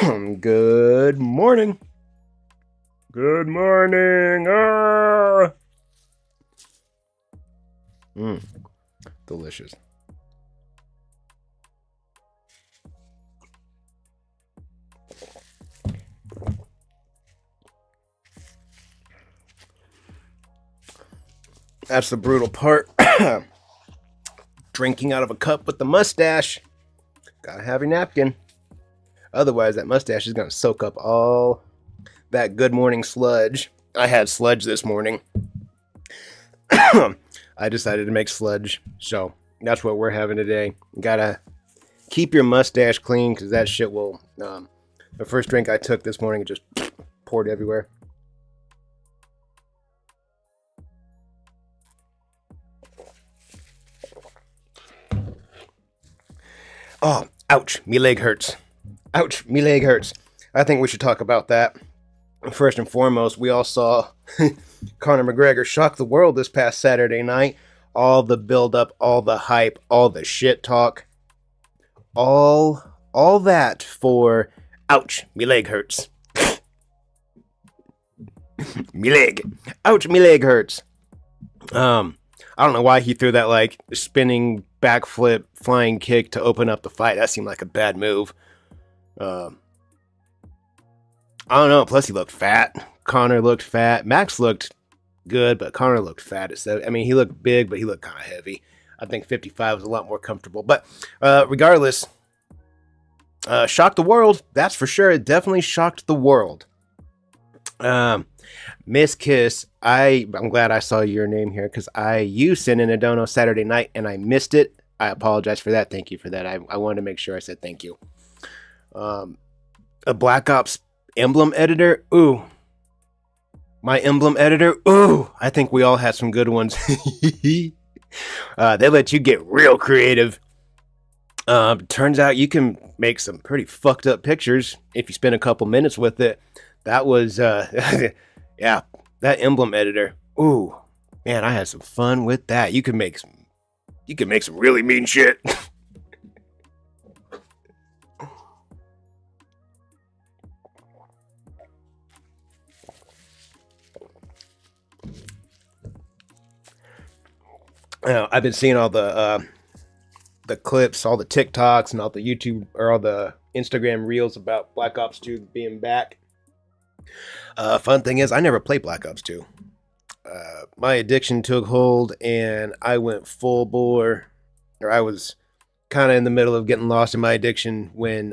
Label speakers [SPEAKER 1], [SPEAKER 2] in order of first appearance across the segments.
[SPEAKER 1] Good morning. Good morning. Delicious. That's the brutal part. Drinking out of a cup with the mustache. Gotta have your napkin. Otherwise, that mustache is gonna soak up all that good morning sludge. I had sludge this morning. I decided to make sludge, so that's what we're having today. Gotta keep your mustache clean, because that shit will... the first drink I took this morning, it just poured everywhere. Oh, ouch, me leg hurts. Ouch, me leg hurts. I think we should talk about that. First and foremost, we all saw Conor McGregor shock the world this past Saturday night. All the build-up, all the hype, all the shit talk. All that for, ouch, me leg hurts. Me leg. Ouch, me leg hurts. I don't know why he threw that, like, spinning backflip flying kick to open up the fight. That seemed like a bad move. I don't know. Plus, he looked fat. Conor looked fat. Max looked good, but Conor looked fat. I mean, he looked big, but he looked kind of heavy. I think 55 was a lot more comfortable. But regardless, shocked the world. That's for sure. It definitely shocked the world. Miss Kiss, I'm glad I saw your name here, because you sent in a dono Saturday night and I missed it. I apologize for that. Thank you for that. I wanted to make sure I said thank you. A Black Ops emblem editor. Ooh. My emblem editor. Ooh. I think we all had some good ones. They let you get real creative. Turns out you can make some pretty fucked up pictures if you spend a couple minutes with it. That was, yeah, that emblem editor. Ooh, man, I had some fun with that. You can make some really mean shit. I've been seeing all the clips, all the TikToks, and all the YouTube or all the Instagram reels about Black Ops 2 being back. Fun thing is, I never played Black Ops 2. My addiction took hold, and I went full bore. Or I was kind of in the middle of getting lost in my addiction when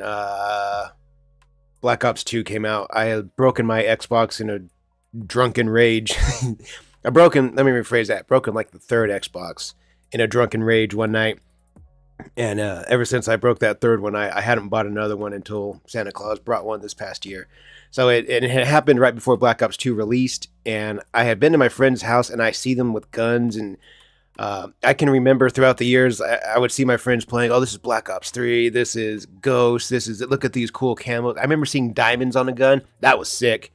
[SPEAKER 1] Black Ops 2 came out. I had broken my Xbox in a drunken rage. Let me rephrase that. Broken like the third Xbox in a drunken rage one night. And ever since I broke that third one, I hadn't bought another one until Santa Claus brought one this past year. So it had happened right before Black Ops 2 released, and I had been to my friend's house, and I see them with guns, and I can remember throughout the years, I would see my friends playing, oh, this is Black Ops 3, this is Ghost, look at these cool camos. I remember seeing diamonds on a gun. That was sick,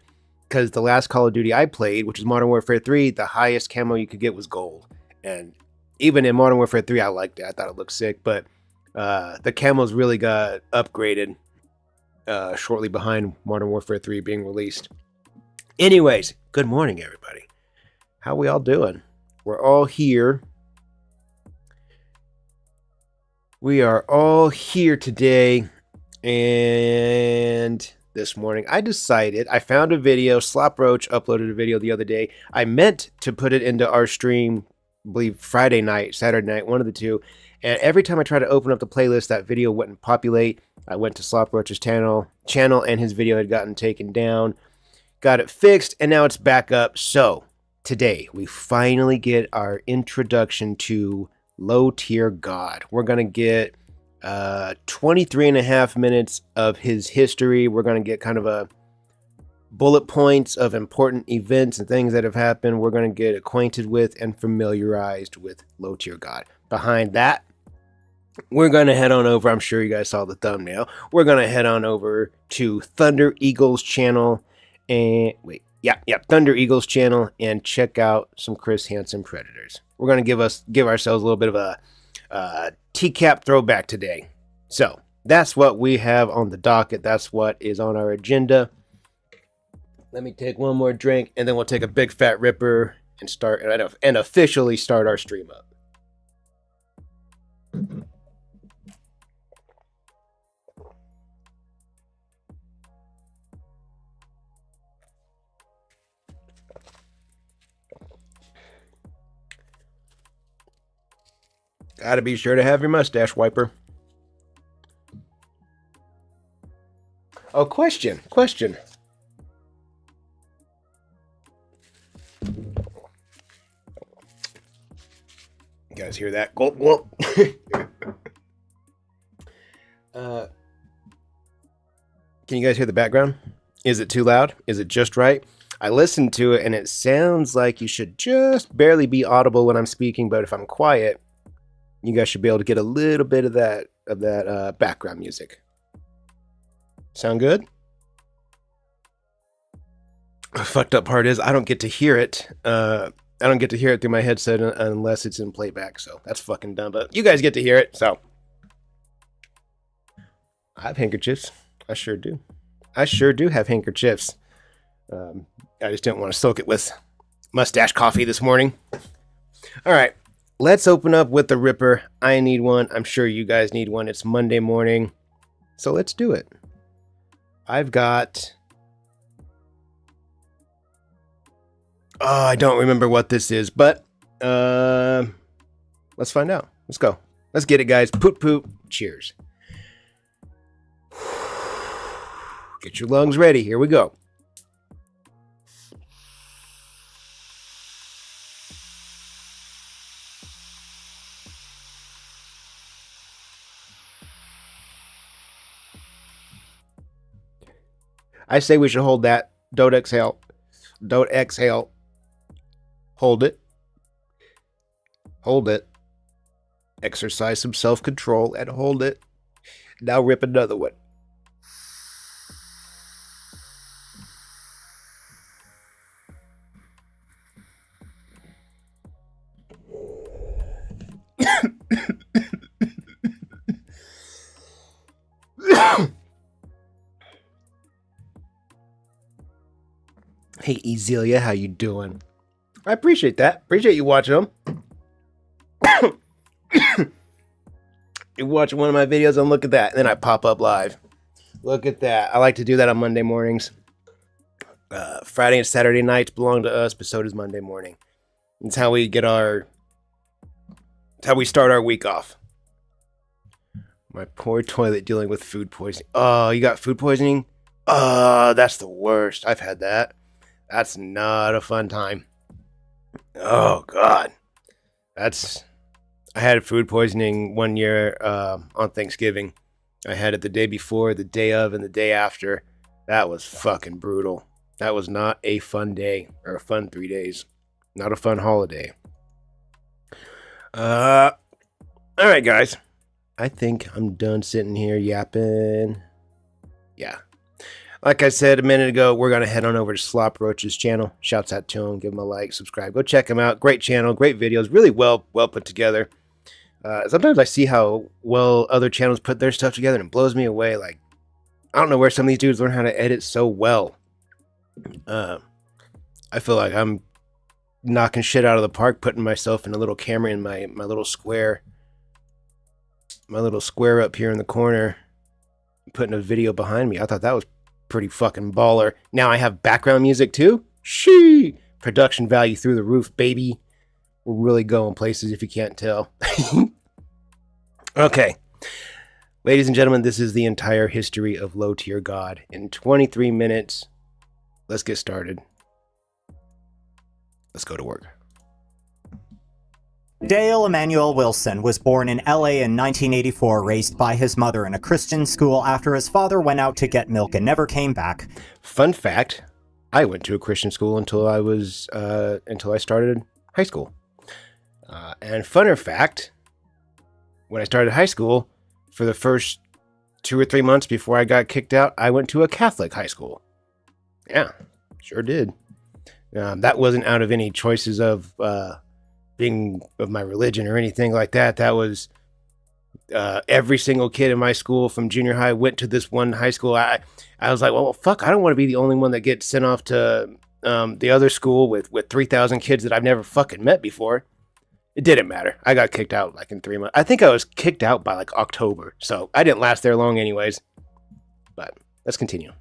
[SPEAKER 1] because the last Call of Duty I played, which is Modern Warfare 3, the highest camo you could get was gold. And even in Modern Warfare 3, I liked it. I thought it looked sick, but the camos really got upgraded shortly behind Modern Warfare 3 being released. Anyways, good morning, everybody. How we all doing? We're all here. We are all here today, and this morning I found a video. Slop Roach uploaded a video the other day. I meant to put it into our stream, I believe Friday night, Saturday night, one of the two. And every time I try to open up the playlist, that video wouldn't populate. I went to Slop Roach's channel, and his video had gotten taken down. Got it fixed, and now it's back up. So, today, we finally get our introduction to Low Tier God. We're going to get 23 and a half minutes of his history. We're going to get kind of a bullet points of important events and things that have happened. We're going to get acquainted with and familiarized with Low Tier God. Behind that, we're going to head on over. I'm sure you guys saw the thumbnail. We're going to head on over to Thunder Eagle's channel and Thunder Eagle's channel and check out some Chris Hansen Predators. We're going to give ourselves a little bit of a TCAP throwback today. So that's what we have on the docket. That's what is on our agenda. Let me take one more drink, and then we'll take a big fat ripper and start and officially start our stream up. Gotta be sure to have your mustache wiper. Oh, question. You guys hear that? Gulp, gulp. Can you guys hear the background? Is it too loud? Is it just right? I listened to it and it sounds like you should just barely be audible when I'm speaking, but if I'm quiet, you guys should be able to get a little bit of that background music. Sound good? The fucked up part is I don't get to hear it. I don't get to hear it through my headset unless it's in playback, so that's fucking dumb. But you guys get to hear it, so. I have handkerchiefs. I sure do. I sure do have handkerchiefs. I just didn't want to soak it with mustache coffee this morning. All right. Let's open up with the Ripper. I need one. I'm sure you guys need one. It's Monday morning. So let's do it. I've got... Oh, I don't remember what this is, but let's find out. Let's go. Let's get it, guys. Poop, poop. Cheers. Get your lungs ready. Here we go. I say we should hold that. Don't exhale. Don't exhale. Hold it. Hold it. Exercise some self-control and hold it. Now rip another one. Hey, Ezelia, how you doing? I appreciate that. Appreciate you watching them. You watch one of my videos and look at that. And then I pop up live. Look at that. I like to do that on Monday mornings. Friday and Saturday nights belong to us, but so does Monday morning. It's how we get it's how we start our week off. My poor toilet dealing with food poisoning. Oh, you got food poisoning? Oh, that's the worst. I've had that. That's not a fun time. Oh, God. I had food poisoning one year on Thanksgiving. I had it the day before, the day of, and the day after. That was fucking brutal. That was not a fun day, or a fun 3 days. Not a fun holiday. All right, guys. I think I'm done sitting here yapping. Yeah. Like I said a minute ago, we're going to head on over to Slop-Roach's channel. Shouts out to him. Give him a like, subscribe. Go check him out. Great channel, great videos. Really well put together. Sometimes I see how well other channels put their stuff together and it blows me away. Like, I don't know where some of these dudes learn how to edit so well. I feel like I'm knocking shit out of the park, putting myself in a little camera in my little square. My little square up here in the corner. Putting a video behind me. I thought that was pretty fucking baller. Now I have background music too. Shee! Production value through the roof, baby. We're really going places if you can't tell. Okay. Ladies and gentlemen, this is the entire history of Low Tier God. In 23 minutes, let's get started. Let's go to work.
[SPEAKER 2] Dale Emmanuel Wilson was born in LA in 1984, raised by his mother in a Christian school after his father went out to get milk and never came back.
[SPEAKER 1] Fun fact, I went to a Christian school until I started high school. And funner fact, when I started high school, for the first 2 or 3 months before I got kicked out, I went to a Catholic high school. Yeah, sure did. That wasn't out of any choices of being of my religion or anything like that. That was every single kid in my school from junior high went to this one high school. I was like, well, fuck, I don't want to be the only one that gets sent off to the other school with 3,000 kids that I've never fucking met before. It didn't matter. I got kicked out like in 3 months. I think I was kicked out by like October, so I didn't last there long anyways. But let's continue.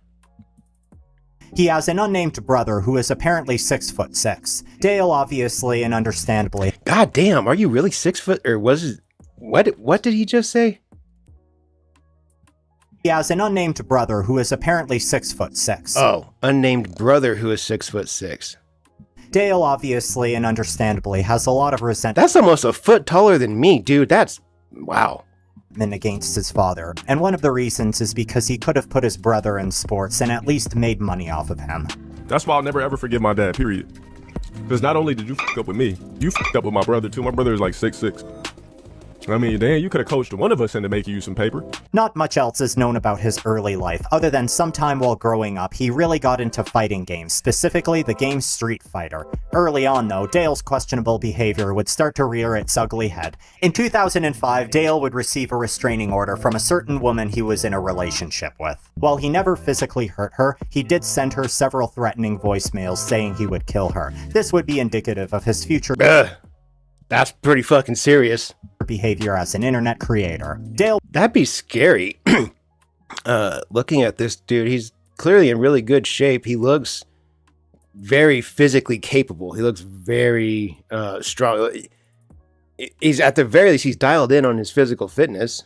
[SPEAKER 2] He has an unnamed brother who is apparently 6'6". Dale, obviously and understandably.
[SPEAKER 1] God damn, are you really 6 foot? Or was it? What did he just say?
[SPEAKER 2] He has an unnamed brother who is apparently 6'6".
[SPEAKER 1] Oh, unnamed brother who is 6'6".
[SPEAKER 2] Dale, obviously and understandably, has a lot of resentment.
[SPEAKER 1] That's almost a foot taller than me, dude. That's wow.
[SPEAKER 2] Against his father, and one of the reasons is because he could have put his brother in sports and at least made money off of him.
[SPEAKER 3] That's why I'll never ever forgive my dad, period. Because not only did you fuck up with me, you fucked up with my brother too. My brother is like 6'6". I mean, damn, you could have coached one of us into making you some paper.
[SPEAKER 2] Not much else is known about his early life, other than sometime while growing up, he really got into fighting games, specifically the game Street Fighter. Early on, though, Dale's questionable behavior would start to rear its ugly head. In 2005, Dale would receive a restraining order from a certain woman he was in a relationship with. While he never physically hurt her, he did send her several threatening voicemails saying he would kill her. This would be indicative of his future
[SPEAKER 1] That's pretty fucking serious.
[SPEAKER 2] Behavior as an internet creator. Dale,
[SPEAKER 1] that'd be scary. Looking at this dude, he's clearly in really good shape. He looks very physically capable. He looks very strong. He's at the very least, he's dialed in on his physical fitness.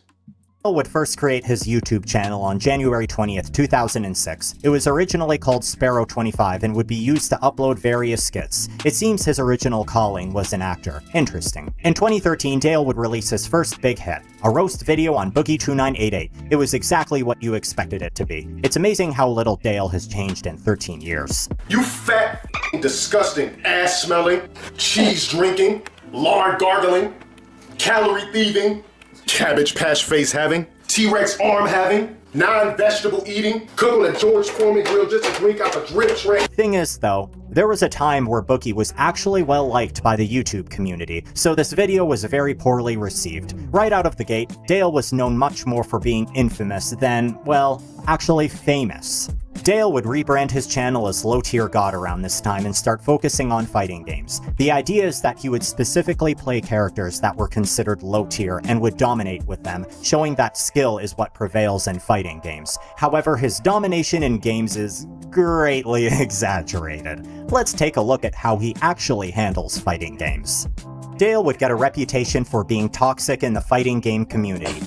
[SPEAKER 2] Would first create his YouTube channel on January 20th, 2006. It was originally called Sparrow25 and would be used to upload various skits. It seems his original calling was an actor. Interesting. In 2013, Dale would release his first big hit, a roast video on Boogie2988. It was exactly what you expected it to be. It's amazing how little Dale has changed in 13 years.
[SPEAKER 4] You fat, disgusting, ass-smelling, cheese-drinking, lard gargling, calorie thieving, Cabbage Patch face having, T-Rex arm having, non-vegetable eating, cooking a George Foreman grill just to drink out the drip tray.
[SPEAKER 2] Thing is, though, there was a time where Boogie was actually well liked by the YouTube community, so this video was very poorly received. Right out of the gate, Dale was known much more for being infamous than, well, actually famous. Dale would rebrand his channel as Low Tier God around this time and start focusing on fighting games. The idea is that he would specifically play characters that were considered low tier and would dominate with them, showing that skill is what prevails in fighting games. However, his domination in games is greatly exaggerated. Let's take a look at how he actually handles fighting games. Dale would get a reputation for being toxic in the fighting game community.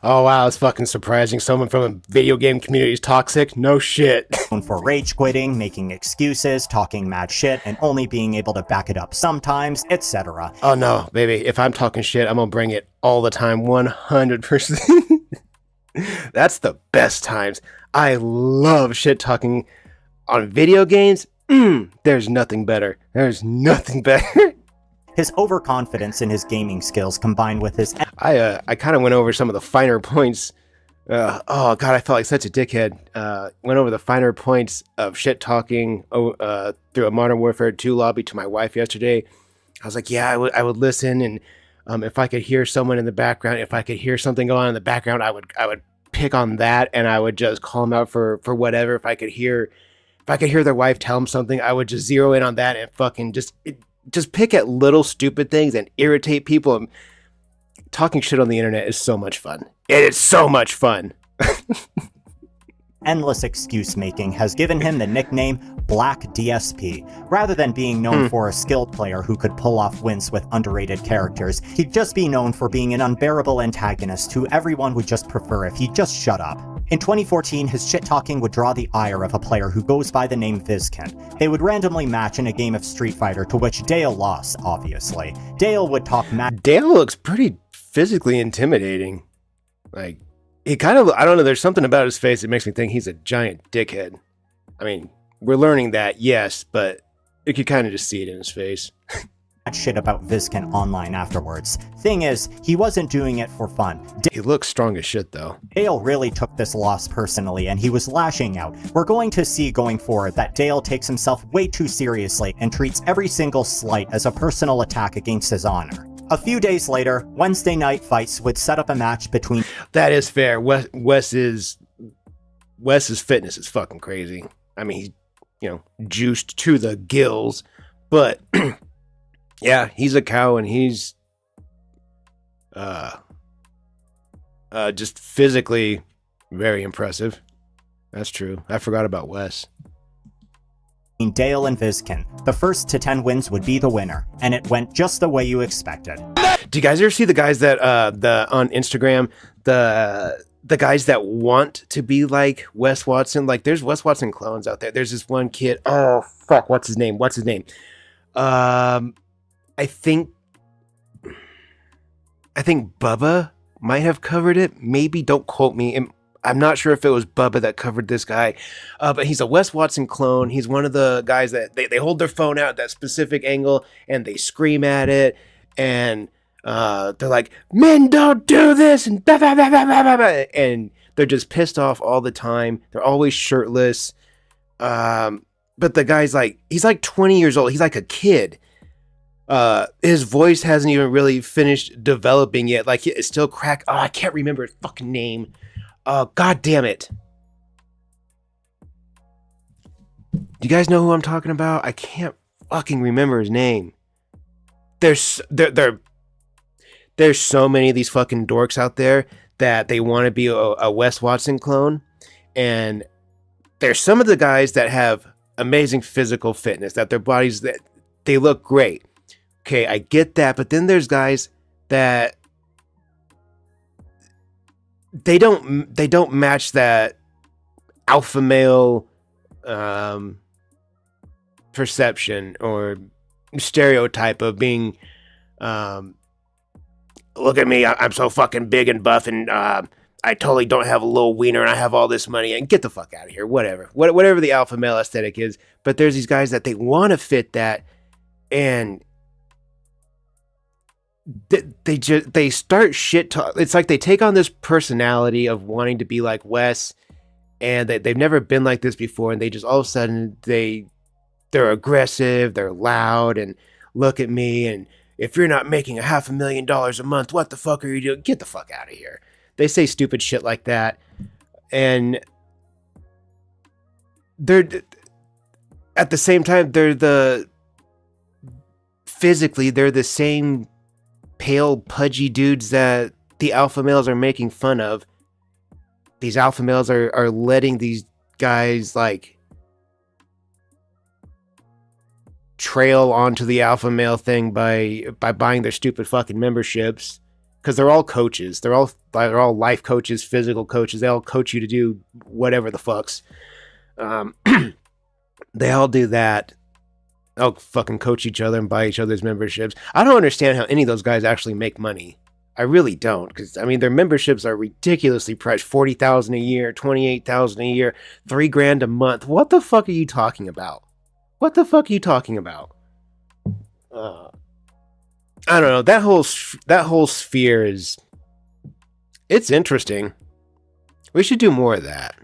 [SPEAKER 1] Oh wow, it's fucking surprising. Someone from a video game community is toxic? No shit.
[SPEAKER 2] Known for rage quitting, making excuses, talking mad shit, and only being able to back it up sometimes, etc.
[SPEAKER 1] Oh no, baby, if I'm talking shit, I'm gonna bring it all the time, 100%. That's the best times. I love shit talking on video games. There's nothing better. There's nothing better.
[SPEAKER 2] His overconfidence in his gaming skills combined with his...
[SPEAKER 1] I kind of went over some of the finer points. Oh god, I felt like such a dickhead. Went over the finer points of shit talking through a Modern Warfare 2 lobby to my wife yesterday. I was like, yeah, I would listen, and if I could hear someone in the background, if I could hear something go on in the background, I would pick on that, and I would just call them out for whatever. If I could hear their wife tell them something, I would just zero in on that and fucking just pick at little stupid things and irritate people. And talking shit on the internet is so much fun. It is so much fun.
[SPEAKER 2] Endless excuse making has given him the nickname Black DSP. Rather than being known for a skilled player who could pull off wins with underrated characters, he'd just be known for being an unbearable antagonist who everyone would just prefer if he'd just shut up. In 2014, his shit-talking would draw the ire of a player who goes by the name Vizkin. They would randomly match in a game of Street Fighter, to which Dale lost, obviously. Dale would talk
[SPEAKER 1] Dale looks pretty physically intimidating. Like, he kind of, I don't know, there's something about his face that makes me think he's a giant dickhead. I mean, we're learning that, yes, but you could kind of just see it in his face.
[SPEAKER 2] shit about Vizkin online afterwards. Thing is, he wasn't doing it for fun.
[SPEAKER 1] He looks strong as shit, though.
[SPEAKER 2] Dale really took this loss personally, and he was lashing out. We're going to see going forward that Dale takes himself way too seriously and treats every single slight as a personal attack against his honor. A few days later, Wednesday Night Fights would set up a match between...
[SPEAKER 1] That is fair. Wes's fitness is fucking crazy. I mean, he's, juiced to the gills, but yeah, he's a cow, and he's just physically very impressive. That's true. I forgot about Wes.
[SPEAKER 2] Dale and Vizkin. The first to 10 wins would be the winner, and it went just the way you expected.
[SPEAKER 1] Do you guys ever see the guys that on Instagram, the guys that want to be like Wes Watson? Like, there's Wes Watson clones out there. There's this one kid. Oh fuck, what's his name? I think Bubba might have covered it. Maybe, don't quote me. I'm not sure if it was Bubba that covered this guy, but he's a Wes Watson clone. He's one of the guys that they hold their phone out at that specific angle and they scream at it, and they're like, "Men don't do this," and blah, blah, blah, blah, blah, blah, and they're just pissed off all the time. They're always shirtless. But the guy's like, he's like 20 years old. He's like a kid. His voice hasn't even really finished developing yet. Like, it's still crack. Oh, I can't remember his fucking name. God damn it. Do you guys know who I'm talking about? I can't fucking remember his name. There's so many of these fucking dorks out there that they want to be a Wes Watson clone. And there's some of the guys that have amazing physical fitness, that their bodies, that they look great. Okay, I get that. But then there's guys that they don't match that alpha male perception or stereotype of being look at me, I'm so fucking big and buff, and I totally don't have a little wiener, and I have all this money, and get the fuck out of here. Whatever the alpha male aesthetic is. But there's these guys that they want to fit that, and they start shit talk. It's like they take on this personality of wanting to be like Wes, and they've never been like this before, and they just all of a sudden they're aggressive, they're loud, and look at me, and if you're not making $500,000 a month, what the fuck are you doing? Get the fuck out of here. They say stupid shit like that, and they're at the same time they're the same pale, pudgy dudes that the alpha males are making fun of. These alpha males are letting these guys like trail onto the alpha male thing by buying their stupid fucking memberships, because they're all coaches. They're all life coaches, physical coaches. They all coach you to do whatever the fucks. They all do that. They'll fucking coach each other and buy each other's memberships. I don't understand how any of those guys actually make money. I really don't, because I mean their memberships are ridiculously priced. $40,000 a year, $28,000 a year, $3,000 a month. What the fuck are you talking about? I don't know. That whole sphere is, it's interesting. We should do more of that.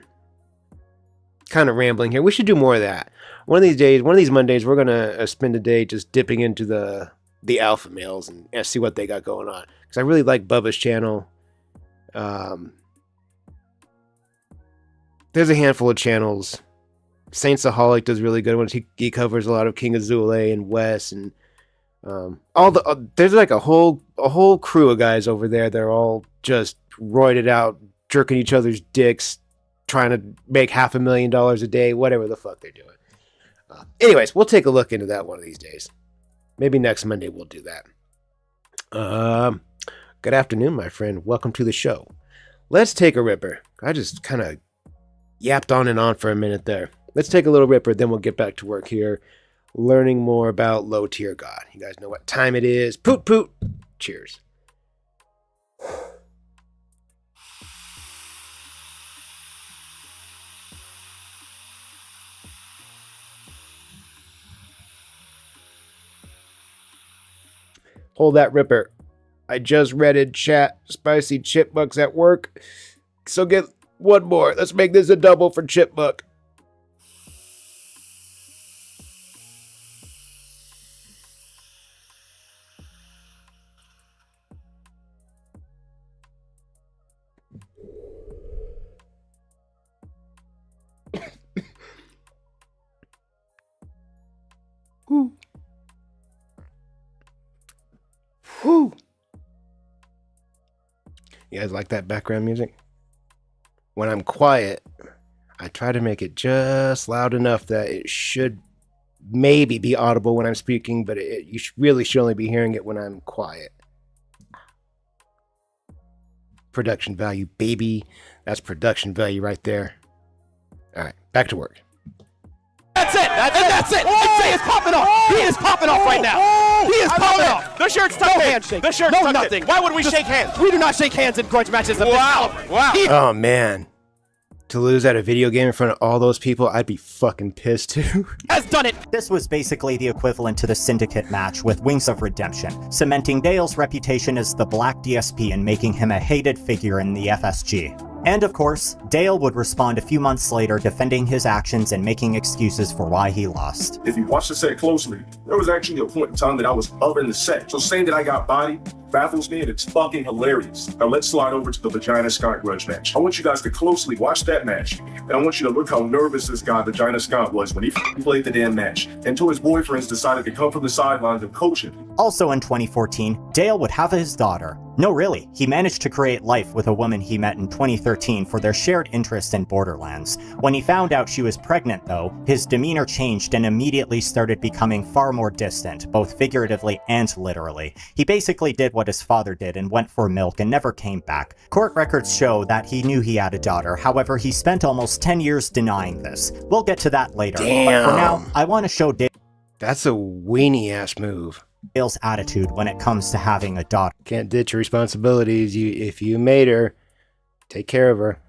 [SPEAKER 1] Kind of rambling here. We should do more of that. One of these Mondays, we're gonna spend a day just dipping into the alpha males and see what they got going on. Because I really like Bubba's channel. There's a handful of channels. Saintsaholic does really good ones. He covers a lot of King Azule and Wes, and there's like a whole crew of guys over there. They're all just roided out, jerking each other's dicks, trying to make $500,000 a day, whatever the fuck they're doing. Anyways, we'll take a look into that one of these days. Maybe next Monday we'll do that. Good afternoon, my friend. Welcome to the show. Let's take a ripper. I just kind of yapped on and on for a minute there. Let's take a little ripper, then we'll get back to work here, learning more about low tier God. You guys know what time it is. Poot poot. Cheers. Hold that ripper. I just read in chat, spicy chipmunks at work. So get one more. Let's make this a double for chipmunk. You guys like that background music? When I'm quiet, I try to make it just loud enough that it should maybe be audible when I'm speaking, but you really should only be hearing it when I'm quiet. Production value, baby. That's production value right there. All right, back to work.
[SPEAKER 5] That's it. That's it. He is popping off. He is popping off right now. He is popping off. The shirt's tucked in. Handshake. The shirt's tucked nothing. Why would we shake hands? We do not shake hands in grudge matches. Wow.
[SPEAKER 1] Oh man, to lose at a video game in front of all those people, I'd be fucking pissed too.
[SPEAKER 5] Has done it.
[SPEAKER 2] This was basically the equivalent to the Syndicate match with Wings of Redemption, cementing Dale's reputation as the Black DSP and making him a hated figure in the FSG. And of course, Dale would respond a few months later defending his actions and making excuses for why he lost.
[SPEAKER 6] If you watch the set closely, there was actually a point in time that I was up in the set. So saying that I got bodied baffles me and it's fucking hilarious. Now let's slide over to the Vagina Scott grudge match. I want you guys to closely watch that match. And I want you to look how nervous this guy, Vagina Scott, was when he played the damn match. Until his boyfriends decided to come from the sidelines and coach him.
[SPEAKER 2] Also in 2014, Dale would have his daughter. No, really, he managed to create life with a woman he met in 2013 for their shared interest in Borderlands. When he found out she was pregnant, though, his demeanor changed and immediately started becoming far more distant, both figuratively and literally. He basically did what his father did and went for milk and never came back. Court records show that he knew he had a daughter, however, he spent almost 10 years denying this. We'll get to that later, but for now, I want to show Dale.
[SPEAKER 1] That's a weenie-ass move.
[SPEAKER 2] Dale's attitude when it comes to having a daughter.
[SPEAKER 1] Can't ditch your responsibilities. If you made her, take care of her.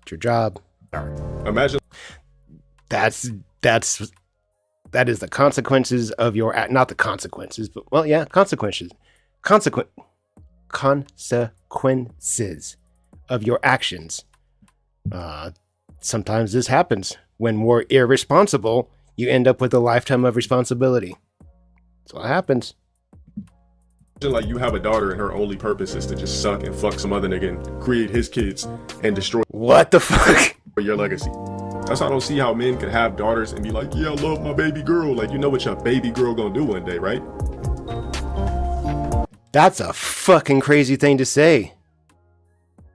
[SPEAKER 1] It's your job.
[SPEAKER 3] Imagine.
[SPEAKER 1] That is the consequences of your act. Not the consequences, but well, yeah, consequences of your actions. Sometimes this happens. When we're irresponsible, you end up with a lifetime of responsibility. That's what happens.
[SPEAKER 3] Like you have a daughter and her only purpose is to just suck and fuck some other nigga and create his kids and destroy
[SPEAKER 1] What the fuck?
[SPEAKER 3] your legacy. That's how I don't see how men could have daughters and be like, yeah, I love my baby girl. Like, you know what your baby girl gonna do one day, right?
[SPEAKER 1] That's a fucking crazy thing to say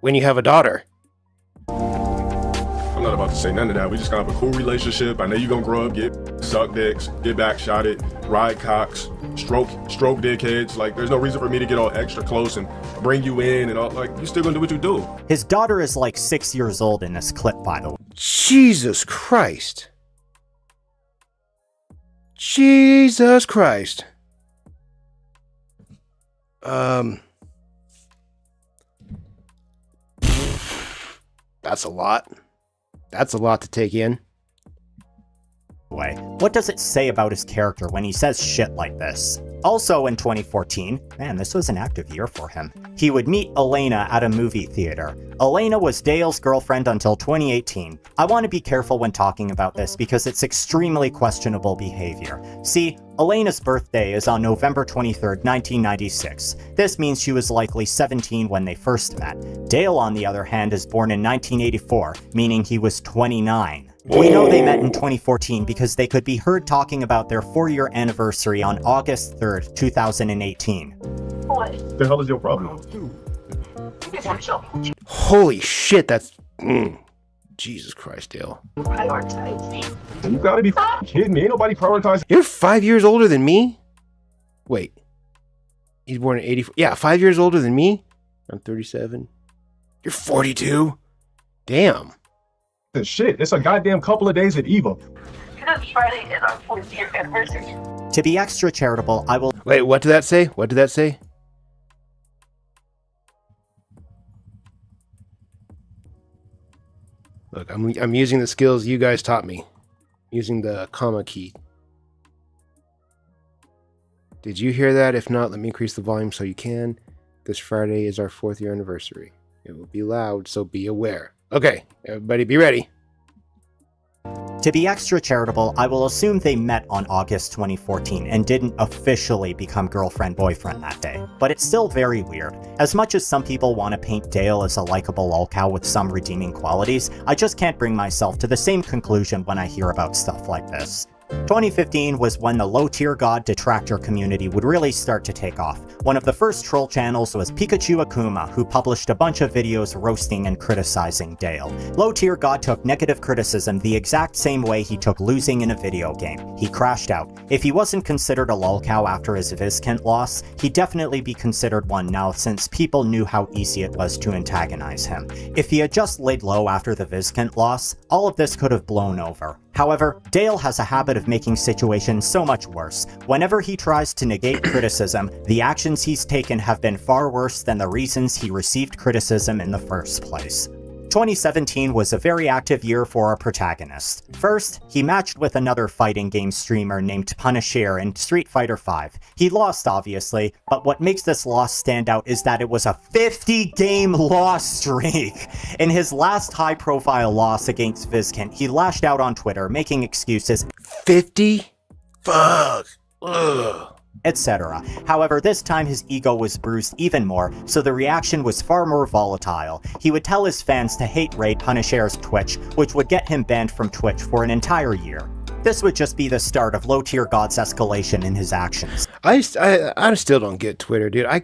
[SPEAKER 1] when you have a daughter.
[SPEAKER 3] I'm not about to say none of that. We just gonna have a cool relationship. I know you gonna grow up, get suck dicks, get back shotted, ride cocks, stroke dickheads. Like, there's no reason for me to get all extra close and bring you in and all. Like, you still gonna do what you do.
[SPEAKER 2] His daughter is like 6 years old in this clip, by the way.
[SPEAKER 1] Jesus Christ. Jesus Christ. That's a lot. That's a lot to take in.
[SPEAKER 2] What does it say about his character when he says shit like this? Also in 2014, man, this was an active year for him, he would meet Elena at a movie theater. Elena was Dale's girlfriend until 2018. I want to be careful when talking about this because it's extremely questionable behavior. See, Elena's birthday is on November 23rd, 1996. This means she was likely 17 when they first met. Dale, on the other hand, is born in 1984, meaning he was 29. We know they met in 2014 because they could be heard talking about their 4-year anniversary on August 3rd, 2018.
[SPEAKER 6] What the hell is your problem?
[SPEAKER 1] Holy shit, that's... Jesus Christ, Dale.
[SPEAKER 6] You gotta be kidding me. Ain't nobody prioritizing.
[SPEAKER 1] You're 5 years older than me? Wait. He's born in 84. Yeah, 5 years older than me? I'm 37. You're 42? Damn.
[SPEAKER 6] Shit, it's a goddamn couple of days at Eva.
[SPEAKER 7] Friday is our 4th-year anniversary.
[SPEAKER 2] To be extra charitable, I will...
[SPEAKER 1] Wait, what did that say? What did that say? Look, I'm using the skills you guys taught me. Using the comma key. Did you hear that? If not, let me increase the volume so you can. This Friday is our 4th-year anniversary. It will be loud, so be aware. Okay, everybody be ready.
[SPEAKER 2] To be extra charitable, I will assume they met on August 2014 and didn't officially become girlfriend-boyfriend that day. But it's still very weird. As much as some people want to paint Dale as a likable lolcow with some redeeming qualities, I just can't bring myself to the same conclusion when I hear about stuff like this. 2015 was when the low-tier god detractor community would really start to take off. One of the first troll channels was Pikachu Akuma, who published a bunch of videos roasting and criticizing Dale. Low-tier god took negative criticism the exact same way he took losing in a video game. He crashed out. If he wasn't considered a lolcow after his Vizcant loss, he'd definitely be considered one now since people knew how easy it was to antagonize him. If he had just laid low after the Vizcant loss, all of this could have blown over. However, Dale has a habit of making situations so much worse. Whenever he tries to negate criticism, the actions he's taken have been far worse than the reasons he received criticism in the first place. 2017 was a very active year for our protagonist. First, he matched with another fighting game streamer named Punisher in Street Fighter V. He lost, obviously, but what makes this loss stand out is that it was a 50-game loss streak. In his last high-profile loss against Vizcant, he lashed out on Twitter, making excuses,
[SPEAKER 1] 50? Fuck. Ugh.
[SPEAKER 2] etc. However, this time his ego was bruised even more, so the reaction was far more volatile. He would tell his fans to hate raid Punisher's Twitch, which would get him banned from Twitch for an entire year. This would just be the start of low-tier god's escalation in his actions.
[SPEAKER 1] I still don't get Twitter, dude. I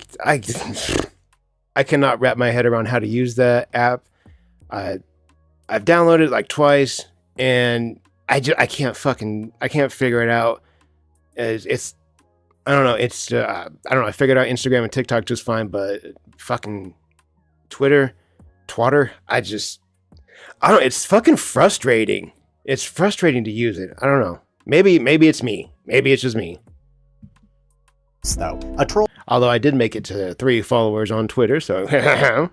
[SPEAKER 1] cannot wrap my head around how to use that app. I've downloaded it like twice, and I can't figure it out. It's I don't know. I don't know. I figured out Instagram and TikTok just fine, but fucking Twitter, Twatter, I don't know. It's fucking frustrating. It's frustrating to use it. I don't know. Maybe it's me. Maybe it's just me.
[SPEAKER 2] Though, a troll
[SPEAKER 1] Although I did make it to 3 followers on Twitter, so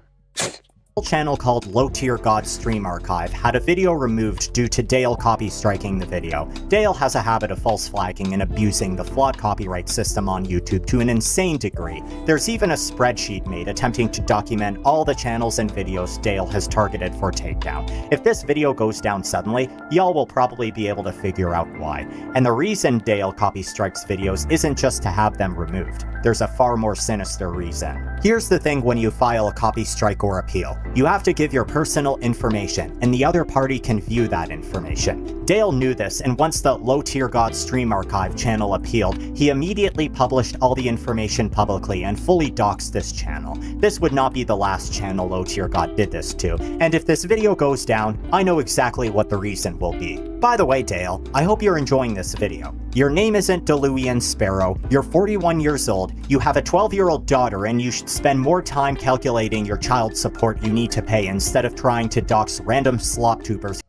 [SPEAKER 2] channel called Low Tier God Stream Archive had a video removed due to Dale copy striking the video. Dale has a habit of false flagging and abusing the flawed copyright system on YouTube to an insane degree. There's even a spreadsheet made attempting to document all the channels and videos Dale has targeted for takedown. If this video goes down suddenly, y'all will probably be able to figure out why. And the reason Dale copy strikes videos isn't just to have them removed. There's a far more sinister reason. Here's the thing when you file a copy strike or appeal. You have to give your personal information, and the other party can view that information. Dale knew this, and once the Low Tier God Stream Archive channel appealed, he immediately published all the information publicly and fully doxed this channel. This would not be the last channel Low Tier God did this to, and if this video goes down, I know exactly what the reason will be. By the way, Dale, I hope you're enjoying this video. Your name isn't Deluvian Sparrow, you're 41 years old, you have a 12-year-old daughter, and you should spend more time calculating your child support you need to pay instead of trying to dox random slop tubers.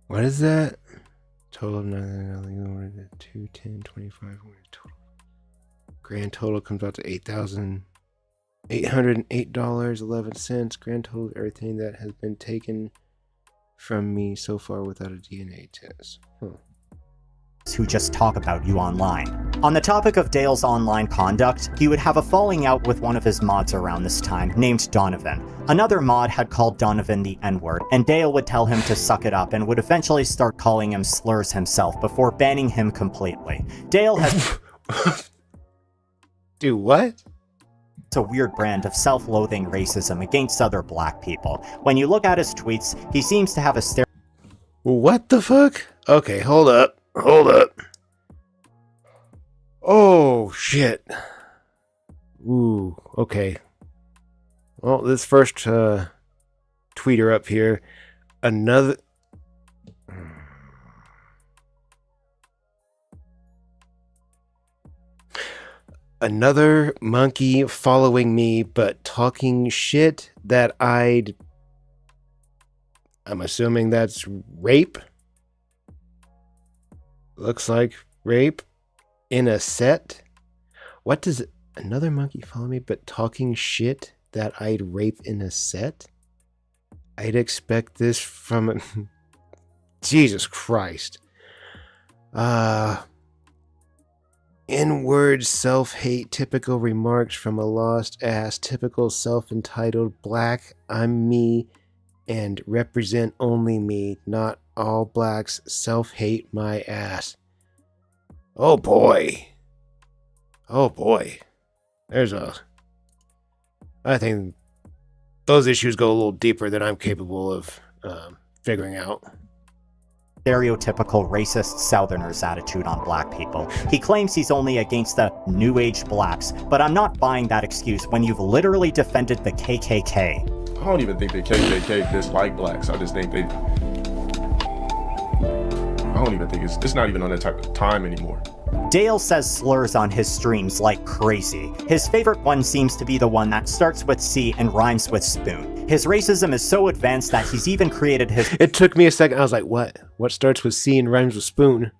[SPEAKER 1] what is that? Total of 210, 25, total. Grand total comes out to $8,808.11. Grand total of everything that has been taken from me so far without a DNA test.
[SPEAKER 2] Who just talk about you online. On the topic of Dale's online conduct, he would have a falling out with one of his mods around this time, named Donovan. Another mod had called Donovan the N-word, and Dale would tell him to suck it up and would eventually start calling him slurs himself before banning him completely. Dale has
[SPEAKER 1] Do what?
[SPEAKER 2] a weird brand of self-loathing racism against other black people. When you look at his tweets, he seems to have a
[SPEAKER 1] What the fuck? Okay, hold up. Oh, shit. Ooh, okay. Well, this first tweeter up here. Another monkey following me, but talking shit that I'm assuming that's rape. Looks like rape in a set. What does another monkey follow me, but talking shit that I'd rape in a set? I'd expect this from Jesus Christ. N-word self-hate, typical remarks from a lost ass, typical self-entitled black, I'm me, and represent only me, not all blacks, self-hate my ass. Oh boy. I think those issues go a little deeper than I'm capable of figuring out.
[SPEAKER 2] stereotypical racist Southerners attitude on black people. He claims he's only against the New Age blacks, but I'm not buying that excuse when you've literally defended the KKK.
[SPEAKER 3] I don't even think the KKK dislike blacks. I just think I don't even think it's not even on that type of time anymore.
[SPEAKER 2] Dale says slurs on his streams like crazy. His favorite one seems to be the one that starts with C and rhymes with spoon. His racism is so advanced that he's even created his—
[SPEAKER 1] It took me a second. I was like, what? What starts with C and rhymes with spoon?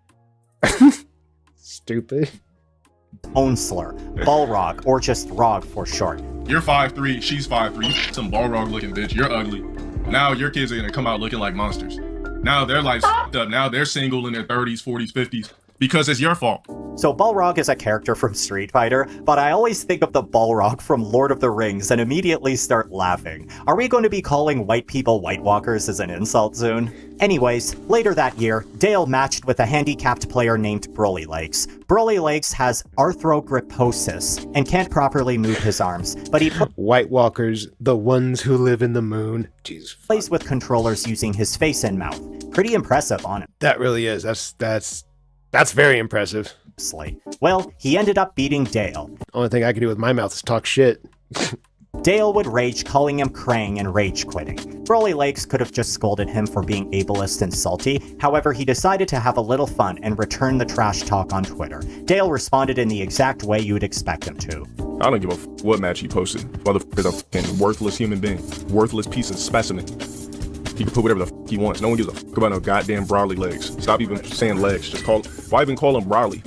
[SPEAKER 1] Stupid.
[SPEAKER 2] own slur, Balrog, or just Rog for short.
[SPEAKER 3] You're 5'3", she's 5'3", you some Balrog looking bitch, you're ugly. Now your kids are gonna come out looking like monsters. Now their life's f***ed up, now they're single in their 30s, 40s, 50s. Because it's your fault.
[SPEAKER 2] So Balrog is a character from Street Fighter, but I always think of the Balrog from Lord of the Rings and immediately start laughing. Are we going to be calling white people White Walkers as an insult soon? Anyways, later that year, Dale matched with a handicapped player named Broly Legs. Broly Legs has arthrogryposis and can't properly move his arms, but he
[SPEAKER 1] White Walkers, the ones who live in the moon. Jeez.
[SPEAKER 2] plays with controllers using his face and mouth. Pretty impressive on it.
[SPEAKER 1] That really is. That's very impressive.
[SPEAKER 2] Well, he ended up beating Dale.
[SPEAKER 1] Only thing I can do with my mouth is talk shit.
[SPEAKER 2] Dale would rage, calling him Krang and rage quitting. Broly Legs could have just scolded him for being ableist and salty, however he decided to have a little fun and return the trash talk on Twitter. Dale responded in the exact way you would expect him to.
[SPEAKER 3] I don't give a what match he posted. Motherfucker's a fucking worthless human being. Worthless piece of specimen. He can put whatever the f he wants. No one gives a fuck about no goddamn Broly Legs. Stop even saying legs. Just why even call him Broly?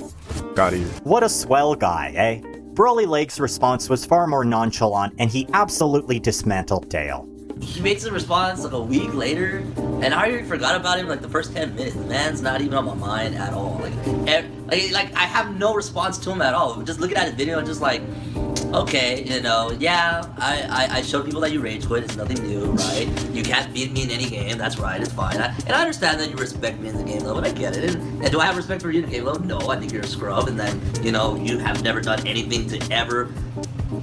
[SPEAKER 3] Got here.
[SPEAKER 2] What a swell guy, eh? Broly Legs' response was far more nonchalant, and he absolutely dismantled Dale.
[SPEAKER 8] He makes a response like a week later, and I already forgot about him like the first 10 minutes. The man's not even on my mind at all. Like I have no response to him at all. Just looking at his video and just like, okay, you know, yeah, I showed people that you rage quit. It's nothing new, right? You can't beat me in any game. That's right. It's fine. And I understand that you respect me in the game level, and I get it. And do I have respect for you in the game level? No, I think you're a scrub. And then, you know, you have never done anything to ever,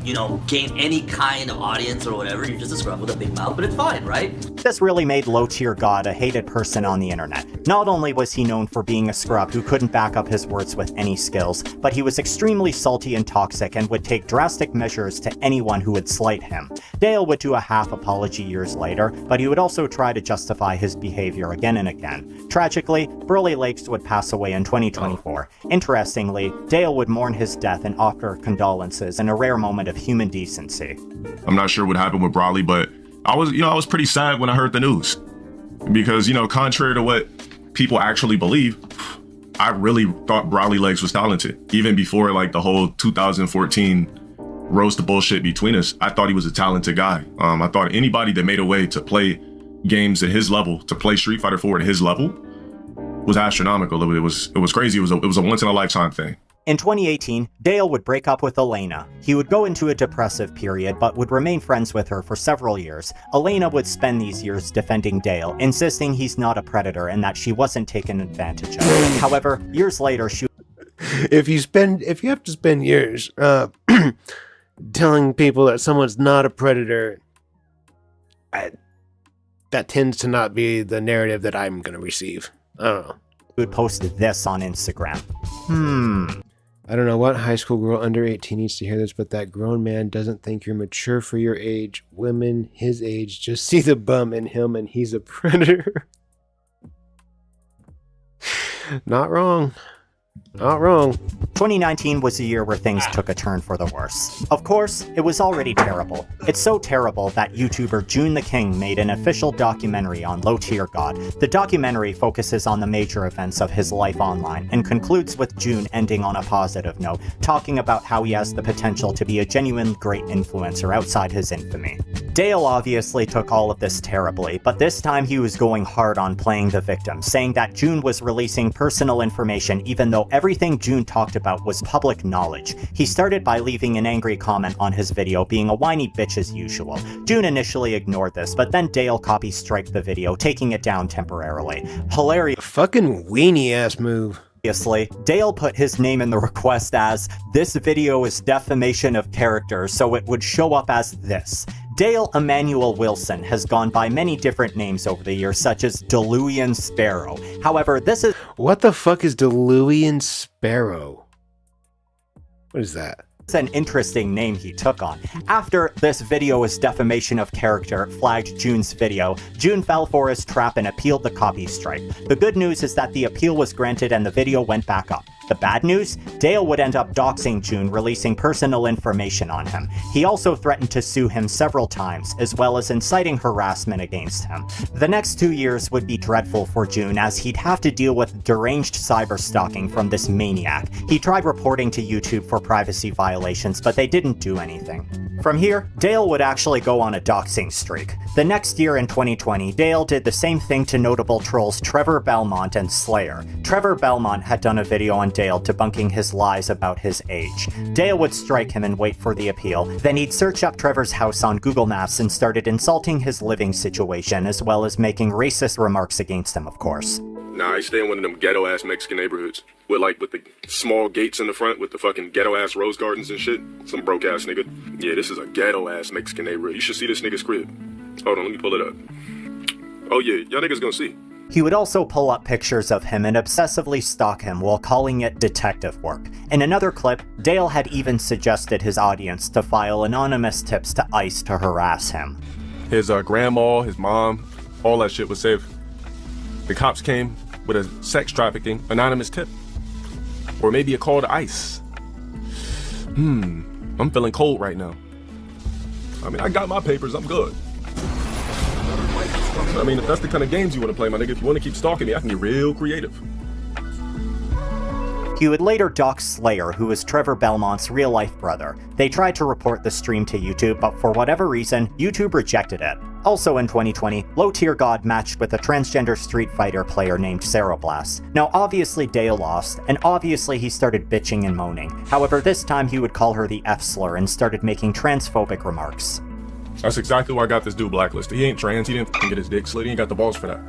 [SPEAKER 8] you know, gain any kind of audience or whatever. You're just a scrub with a big mouth, but it's fine, right?
[SPEAKER 2] This really made Low-Tier God a hated person on the internet. Not only was he known for being a scrub who couldn't back up his words with any skills, but he was extremely salty and toxic and would take drastic measures to anyone who would slight him. Dale would do a half apology years later, but he would also try to justify his behavior again and again. Tragically, Broly Legs would pass away in 2024. Interestingly, Dale would mourn his death and offer condolences in a rare moment of human decency.
[SPEAKER 3] I'm not sure what happened with Broly, but I was pretty sad when I heard the news. Because, you know, contrary to what people actually believe, I really thought Broly Legs was talented. Even before like the whole 2014 roast of bullshit between us, I thought he was a talented guy. I thought anybody that made a way to play games at his level, to play Street Fighter 4 at his level, was astronomical. It was crazy. It was a once in a lifetime thing.
[SPEAKER 2] In 2018, Dale would break up with Elena. He would go into a depressive period, but would remain friends with her for several years. Elena would spend these years defending Dale, insisting he's not a predator and that she wasn't taken advantage of. However, years later, she—
[SPEAKER 1] If you have to spend years telling people that someone's not a predator, that tends to not be the narrative that I'm going to receive. I don't know.
[SPEAKER 2] would post this on Instagram.
[SPEAKER 1] I don't know what high school girl under 18 needs to hear this, but that grown man doesn't think you're mature for your age. Women his age just see the bum in him and he's a predator. Not wrong. Not wrong.
[SPEAKER 2] 2019 was a year where things took a turn for the worse. Of course, it was already terrible. It's so terrible that YouTuber June the King made an official documentary on Low-Tier God. The documentary focuses on the major events of his life online and concludes with June ending on a positive note, talking about how he has the potential to be a genuine great influencer outside his infamy. Dale obviously took all of this terribly, but this time he was going hard on playing the victim, saying that June was releasing personal information even though everything June talked about was public knowledge. He started by leaving an angry comment on his video, being a whiny bitch as usual. June initially ignored this, but then Dale copy-striked the video, taking it down temporarily. Hilarious.
[SPEAKER 1] Fucking weenie ass move.
[SPEAKER 2] Dale put his name in the request as, "This video is defamation of character," so it would show up as this. Dale Emmanuel Wilson has gone by many different names over the years, such as Deluian Sparrow. However, this is
[SPEAKER 1] What the fuck is Deluian Sparrow? What is that?
[SPEAKER 2] an interesting name he took on. After this video was defamation of character flagged June's video, June fell for his trap and appealed the copy strike. The good news is that the appeal was granted and the video went back up. The bad news? Dale would end up doxing June, releasing personal information on him. He also threatened to sue him several times, as well as inciting harassment against him. The next 2 years would be dreadful for June, as he'd have to deal with deranged cyberstalking from this maniac. He tried reporting to YouTube for privacy violations, but they didn't do anything. From here, Dale would actually go on a doxing streak. The next year in 2020, Dale did the same thing to notable trolls Trevor Belmont and Slayer. Trevor Belmont had done a video on Dale debunking his lies about his age. Dale would strike him and wait for the appeal, then he'd search up Trevor's house on Google Maps and started insulting his living situation, as well as making racist remarks against him, of course.
[SPEAKER 3] Nah, I stay in one of them ghetto-ass Mexican neighborhoods. With the small gates in the front with the fucking ghetto-ass rose gardens and shit. Some broke-ass nigga. Yeah, this is a ghetto-ass Mexican neighborhood. You should see this nigga's crib. Hold on, let me pull it up. Oh yeah, y'all niggas gonna see.
[SPEAKER 2] He would also pull up pictures of him and obsessively stalk him while calling it detective work. In another clip, Dale had even suggested his audience to file anonymous tips to ICE to harass him.
[SPEAKER 3] His grandma, his mom, all that shit was saved. The cops came with a sex trafficking anonymous tip. Or maybe a call to ICE. I'm feeling cold right now. I mean, I got my papers, I'm good. I mean, if that's the kind of games you want to play, my nigga, if you want to keep stalking me, I can get real creative.
[SPEAKER 2] He would later dox Slayer, who is Trevor Belmont's real-life brother. They tried to report the stream to YouTube, but for whatever reason, YouTube rejected it. Also in 2020, Low Tier God matched with a transgender Street Fighter player named Cyraxx. Now obviously Dale lost, and obviously he started bitching and moaning. However, this time he would call her the F-slur and started making transphobic remarks.
[SPEAKER 3] That's exactly why I got this dude blacklisted. He ain't trans, he didn't get his dick slit, he ain't got the balls for that.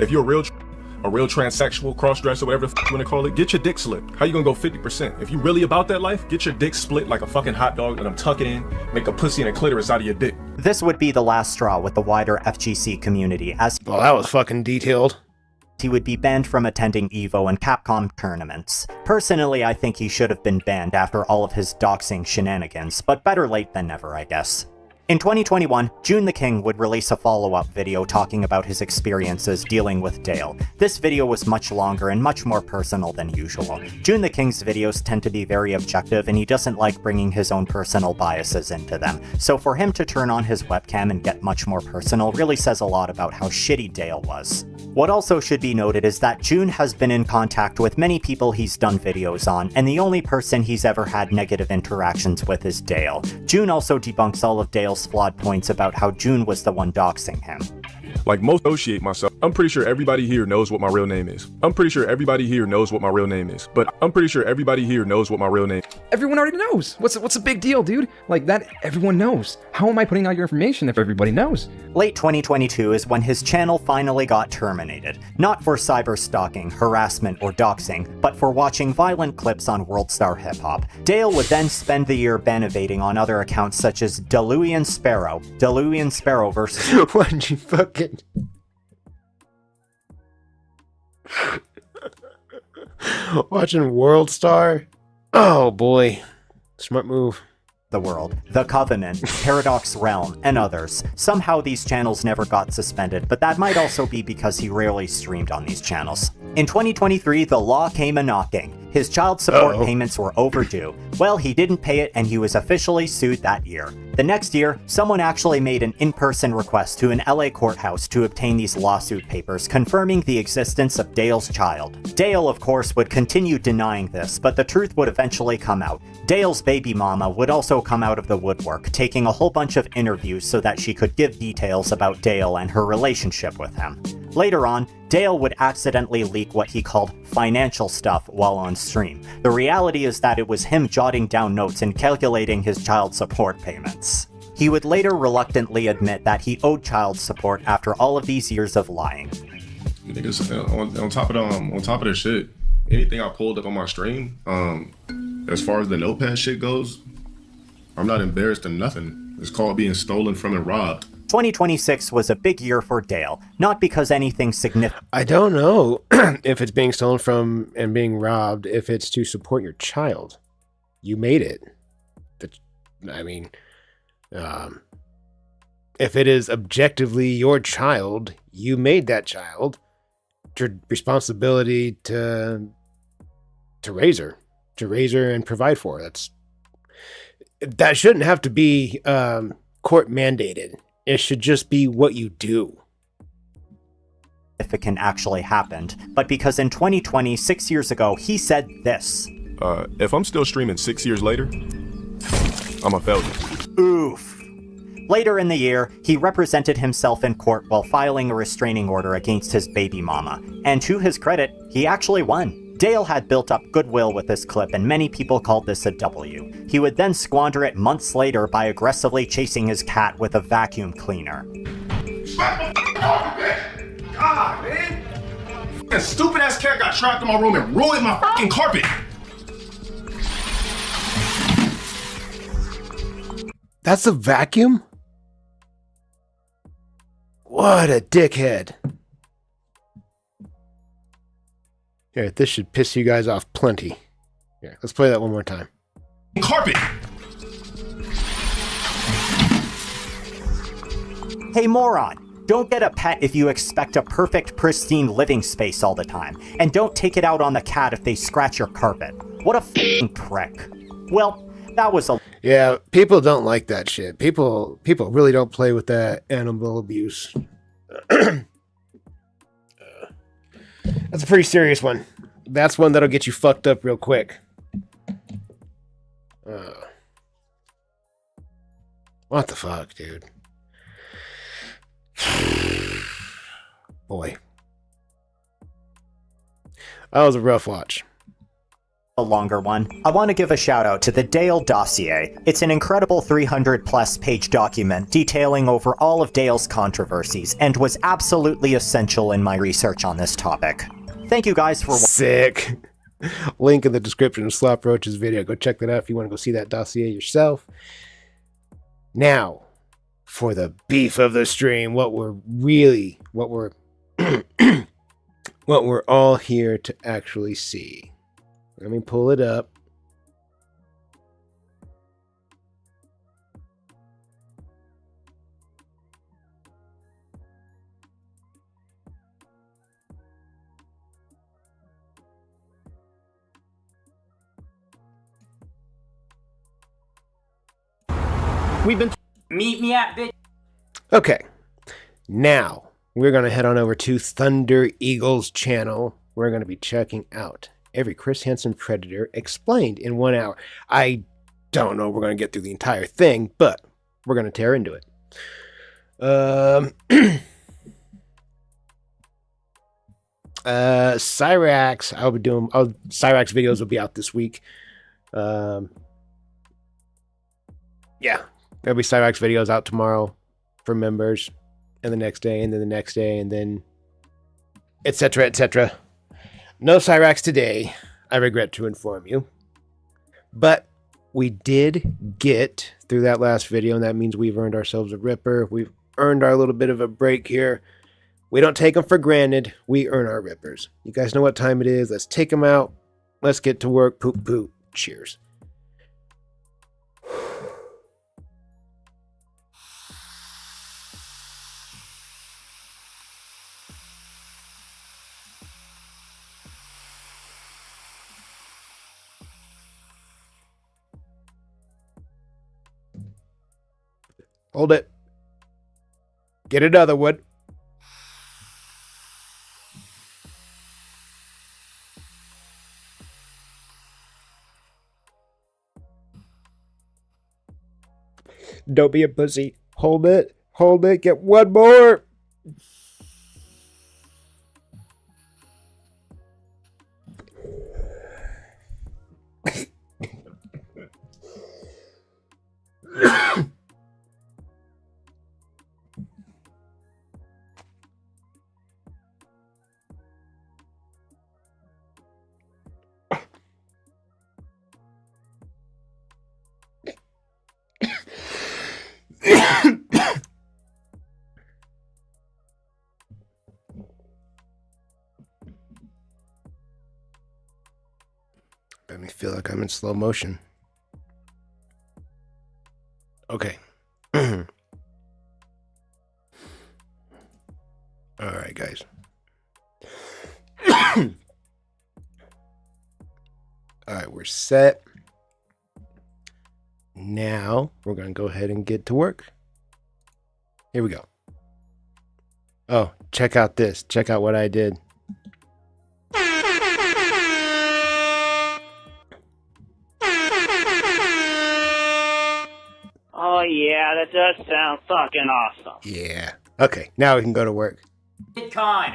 [SPEAKER 3] If you're a real transsexual, cross-dresser, whatever the you want to call it, get your dick slit. How you gonna go 50%? If you really about that life, get your dick split like a fucking hot dog, let them tuck it in, make a pussy and a clitoris out of your dick.
[SPEAKER 2] This would be the last straw with the wider FGC community, as
[SPEAKER 1] Well, that was fucking detailed.
[SPEAKER 2] he would be banned from attending EVO and Capcom tournaments. Personally, I think he should have been banned after all of his doxing shenanigans, but better late than never, I guess. In 2021, June the King would release a follow-up video talking about his experiences dealing with Dale. This video was much longer and much more personal than usual. June the King's videos tend to be very objective, and he doesn't like bringing his own personal biases into them. So for him to turn on his webcam and get much more personal really says a lot about how shitty Dale was. What also should be noted is that June has been in contact with many people he's done videos on, and the only person he's ever had negative interactions with is Dale. June also debunks all of Dale's flawed points about how June was the one doxing him.
[SPEAKER 3] Like, most associate myself. I'm pretty sure everybody here knows what my real name is. But I'm pretty sure everybody here knows what my real name is.
[SPEAKER 9] Everyone already knows. What's a big deal, dude? Like that, everyone knows. How am I putting out your information if everybody knows?
[SPEAKER 2] Late 2022 is when his channel finally got terminated. Not for cyberstalking, harassment, or doxing, but for watching violent clips on WorldStar Hip Hop. Dale would then spend the year banevading on other accounts such as Deluian Sparrow versus
[SPEAKER 1] Why'd you fucking... Watching World Star? Oh boy. Smart move.
[SPEAKER 2] the World, The Covenant, Paradox Realm, and others. Somehow these channels never got suspended, but that might also be because he rarely streamed on these channels. In 2023, the law came a-knocking. His child support payments were overdue. Well, he didn't pay it, and he was officially sued that year. The next year, someone actually made an in-person request to an LA courthouse to obtain these lawsuit papers, confirming the existence of Dale's child. Dale, of course, would continue denying this, but the truth would eventually come out. Dale's baby mama would also come out of the woodwork, taking a whole bunch of interviews so that she could give details about Dale and her relationship with him. Later on, Dale would accidentally leak what he called financial stuff while on stream. The reality is that it was him jotting down notes and calculating his child support payments. He would later reluctantly admit that he owed child support after all of these years of lying.
[SPEAKER 3] Niggas, on top of this shit, anything I pulled up on my stream, as far as the notepad shit goes, I'm not embarrassed of nothing. It's called being stolen from and robbed.
[SPEAKER 2] 2026 was a big year for Dale, not because anything significant.
[SPEAKER 1] I don't know if it's being stolen from and being robbed, if it's to support your child. You made it. I mean, if it is objectively your child, you made that child. It's your responsibility to raise her, and provide for her. That shouldn't have to be court mandated. It should just be what you do.
[SPEAKER 2] Significant actually happened, but because in 2020, 6 years ago, he said this.
[SPEAKER 3] If I'm still streaming 6 years later, I'm a failure.
[SPEAKER 2] Oof. Later in the year, he represented himself in court while filing a restraining order against his baby mama. And to his credit, he actually won. Dale had built up goodwill with this clip, and many people called this a W. He would then squander it months later by aggressively chasing his cat with a vacuum cleaner.
[SPEAKER 4] God, man. That stupid ass cat got trapped in my room and ruined my fucking carpet.
[SPEAKER 1] That's a vacuum? What a dickhead. Here, this should piss you guys off plenty. Here, let's play that one more time.
[SPEAKER 4] Carpet.
[SPEAKER 2] Hey, moron. Don't get a pet if you expect a perfect, pristine living space all the time. And don't take it out on the cat if they scratch your carpet. What a f***ing prick. Well, that was a...
[SPEAKER 1] Yeah, people don't like that shit. People really don't play with that animal abuse. That's a pretty serious one. That's one that'll get you fucked up real quick. What the fuck, dude? Boy. That was a rough watch.
[SPEAKER 2] A longer one. I want to give a shout out to the Dale dossier. It's an incredible 300+ page document detailing over all of Dale's controversies and was absolutely essential in my research on this topic. Thank you guys for
[SPEAKER 1] Sick. Link in the description of Slop Roach's video. Go check that out if you want to go see that dossier yourself. Now, for the beef of the stream, what we're what we're all here to actually see. Let me pull it up.
[SPEAKER 5] We've been...
[SPEAKER 10] Meet me at bitch.
[SPEAKER 1] Okay. Now, we're going to head on over to Thunder Eagle's channel. We're going to be checking out every Chris Hansen Predator explained in 1 hour. I don't know if we're going to get through the entire thing, but we're going to tear into it. Cyraxx, Cyraxx videos will be out this week. Yeah, there'll be Cyraxx videos out tomorrow for members, and the next day, and then the next day, and then etc., etc. No Cyraxx today, I regret to inform you. But we did get through that last video, and that means we've earned ourselves a Ripper. We've earned our little bit of a break here. We don't take them for granted. We earn our Rippers. You guys know what time it is. Let's take them out. Let's get to work. Poop, poop. Cheers. Hold it. Get another one. Don't be a pussy. Hold it. Hold it. Get one more. Let me feel like I'm in slow motion. Okay. All right, guys. All right, we're set. Now we're going to go ahead and get to work. Here we go. Oh, check out this. Check out what I did.
[SPEAKER 10] Oh yeah, that does sound fucking awesome.
[SPEAKER 1] Yeah. Okay, now we can go to work.
[SPEAKER 10] Bitcoin.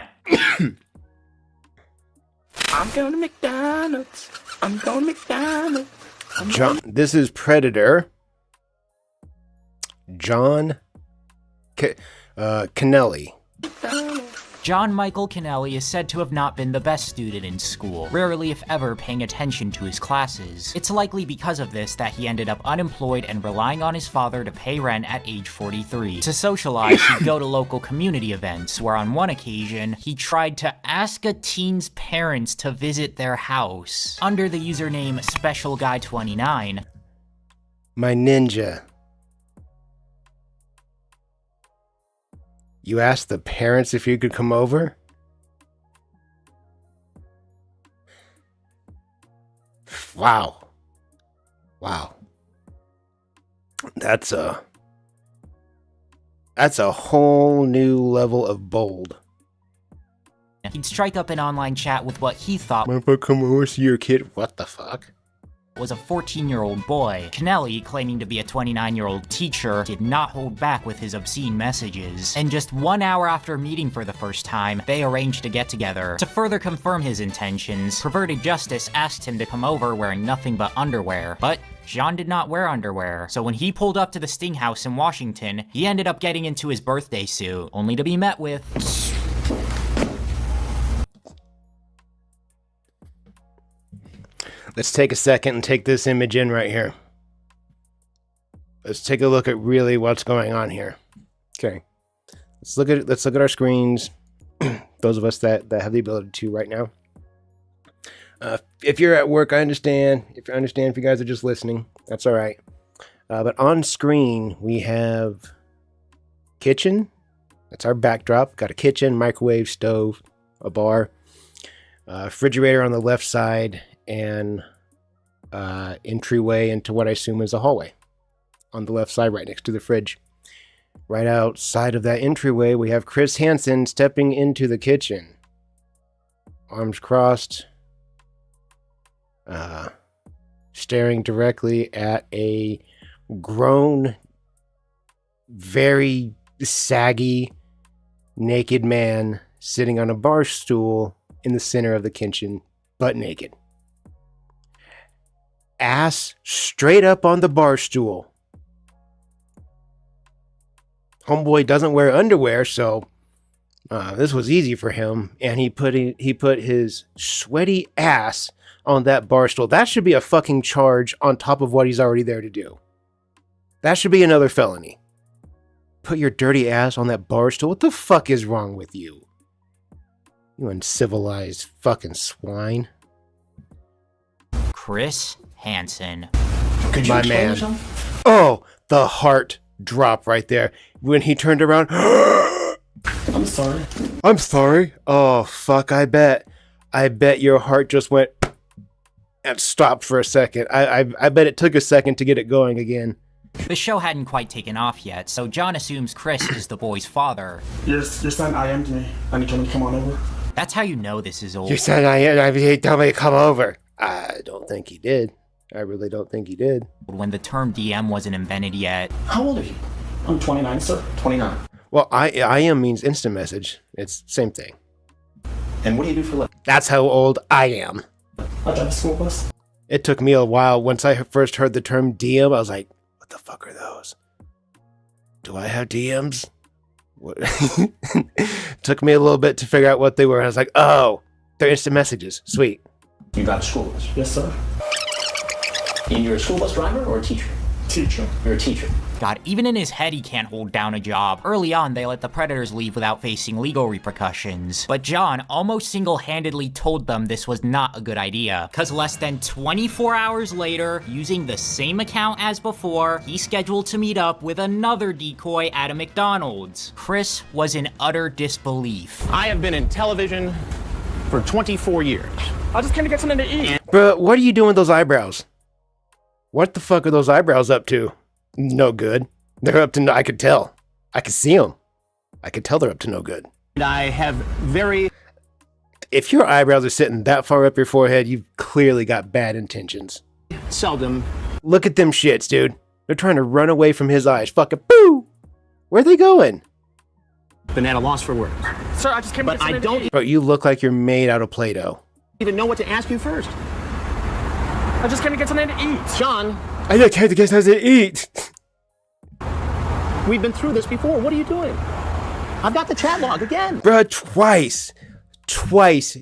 [SPEAKER 5] I'm going to McDonald's. I'm going to McDonald's.
[SPEAKER 1] John, this is Predator. John Kennelly.
[SPEAKER 11] John Michael Kennelly is said to have not been the best student in school, rarely if ever paying attention to his classes. It's likely because of this that he ended up unemployed and relying on his father to pay rent at age 43. To socialize, he'd go to local community events, where on one occasion, he tried to ask a teen's parents to visit their house. Under the username SpecialGuy29,
[SPEAKER 1] My ninja. You asked the parents if you could come over? Wow. Wow. That's a whole new level of bold.
[SPEAKER 11] he'd strike up an online chat with what he thought
[SPEAKER 1] Mind if I come over see your kid? What the fuck?
[SPEAKER 11] was a 14-year-old boy. Kennelly, claiming to be a 29-year-old teacher, did not hold back with his obscene messages. And just 1 hour after meeting for the first time, they arranged to get together. To further confirm his intentions, Perverted Justice asked him to come over wearing nothing but underwear. But John did not wear underwear, so when he pulled up to the Sting House in Washington, he ended up getting into his birthday suit, only to be met with...
[SPEAKER 1] Let's take a second and take this image in right here. Let's take a look at really what's going on here. Okay. Let's look at our screens. Those of us that have the ability to right now. If you're at work, I understand. If you guys are just listening, that's all right. But on screen, we have kitchen. That's our backdrop. Got a kitchen, microwave, stove, a bar, refrigerator on the left side, and entryway into what I assume is a hallway on the left side right next to the fridge. Right outside of that entryway, we have Chris Hansen stepping into the kitchen. Arms crossed, staring directly at a grown, very saggy, naked man sitting on a bar stool in the center of the kitchen, butt naked. Ass straight up on the bar stool. Homeboy doesn't wear underwear, so this was easy for him, and he put his sweaty ass on that bar stool. That should be a fucking charge on top of what he's already there to do. That should be another felony. Put your dirty ass on that bar stool? What the fuck is wrong with you? You uncivilized fucking swine.
[SPEAKER 11] Chris Hansen.
[SPEAKER 1] Could you explain yourself? Oh, the heart drop right there. When he turned around.
[SPEAKER 12] I'm sorry.
[SPEAKER 1] I'm sorry. Oh, fuck, I bet your heart just went and stopped for a second. I bet it took a second to get it going again.
[SPEAKER 11] The show hadn't quite taken off yet, so John assumes Chris is the boy's father.
[SPEAKER 12] Yes, your son IM'd me. I need you to come on over.
[SPEAKER 11] That's how you know this is old.
[SPEAKER 1] Your son he told me to come over. I don't think he did. I really don't think he did.
[SPEAKER 11] When the term DM wasn't invented yet.
[SPEAKER 12] How old are you? I'm 29, sir. 29.
[SPEAKER 1] Well, IM means instant message. It's same thing.
[SPEAKER 12] And what do you do for a living?
[SPEAKER 1] That's how old I am.
[SPEAKER 12] I drive a school bus.
[SPEAKER 1] It took me a while. Once I first heard the term DM, I was like, what the fuck are those? Do I have DMs? What? Took me a little bit to figure out what they were. I was like, oh, they're instant messages. Sweet.
[SPEAKER 12] You got a school bus? Yes, sir. And you're a school bus driver or a teacher? Teacher.
[SPEAKER 2] You're a teacher.
[SPEAKER 11] God, even in his head he can't hold down a job. Early on, they let the predators leave without facing legal repercussions. But John almost single-handedly told them this was not a good idea. Cause less than 24 hours later, using the same account as before, he scheduled to meet up with another decoy at a McDonald's. Chris was in utter disbelief.
[SPEAKER 5] I have been in television for 24 years.
[SPEAKER 12] I just came to get something to eat.
[SPEAKER 1] Bro, what are you doing with those eyebrows? What the fuck are those eyebrows up to? No good. They're up to no... I could tell. I could see them. I could tell they're up to no good.
[SPEAKER 5] I have very...
[SPEAKER 1] If your eyebrows are sitting that far up your forehead, you've clearly got bad intentions.
[SPEAKER 5] seldom...
[SPEAKER 1] Look at them shits, dude. They're trying to run away from his eyes. Fucking boo! Where are they going?
[SPEAKER 5] been at a loss for words.
[SPEAKER 12] Sir, I just came to get something to eat.
[SPEAKER 1] Bro, you look like you're made out of Play-Doh.
[SPEAKER 5] Even know what to ask you first.
[SPEAKER 12] I just came to get something to eat.
[SPEAKER 5] John.
[SPEAKER 1] I just came to get something to eat.
[SPEAKER 5] We've been through this before. What are you doing? I've got the chat log again.
[SPEAKER 1] Bro, twice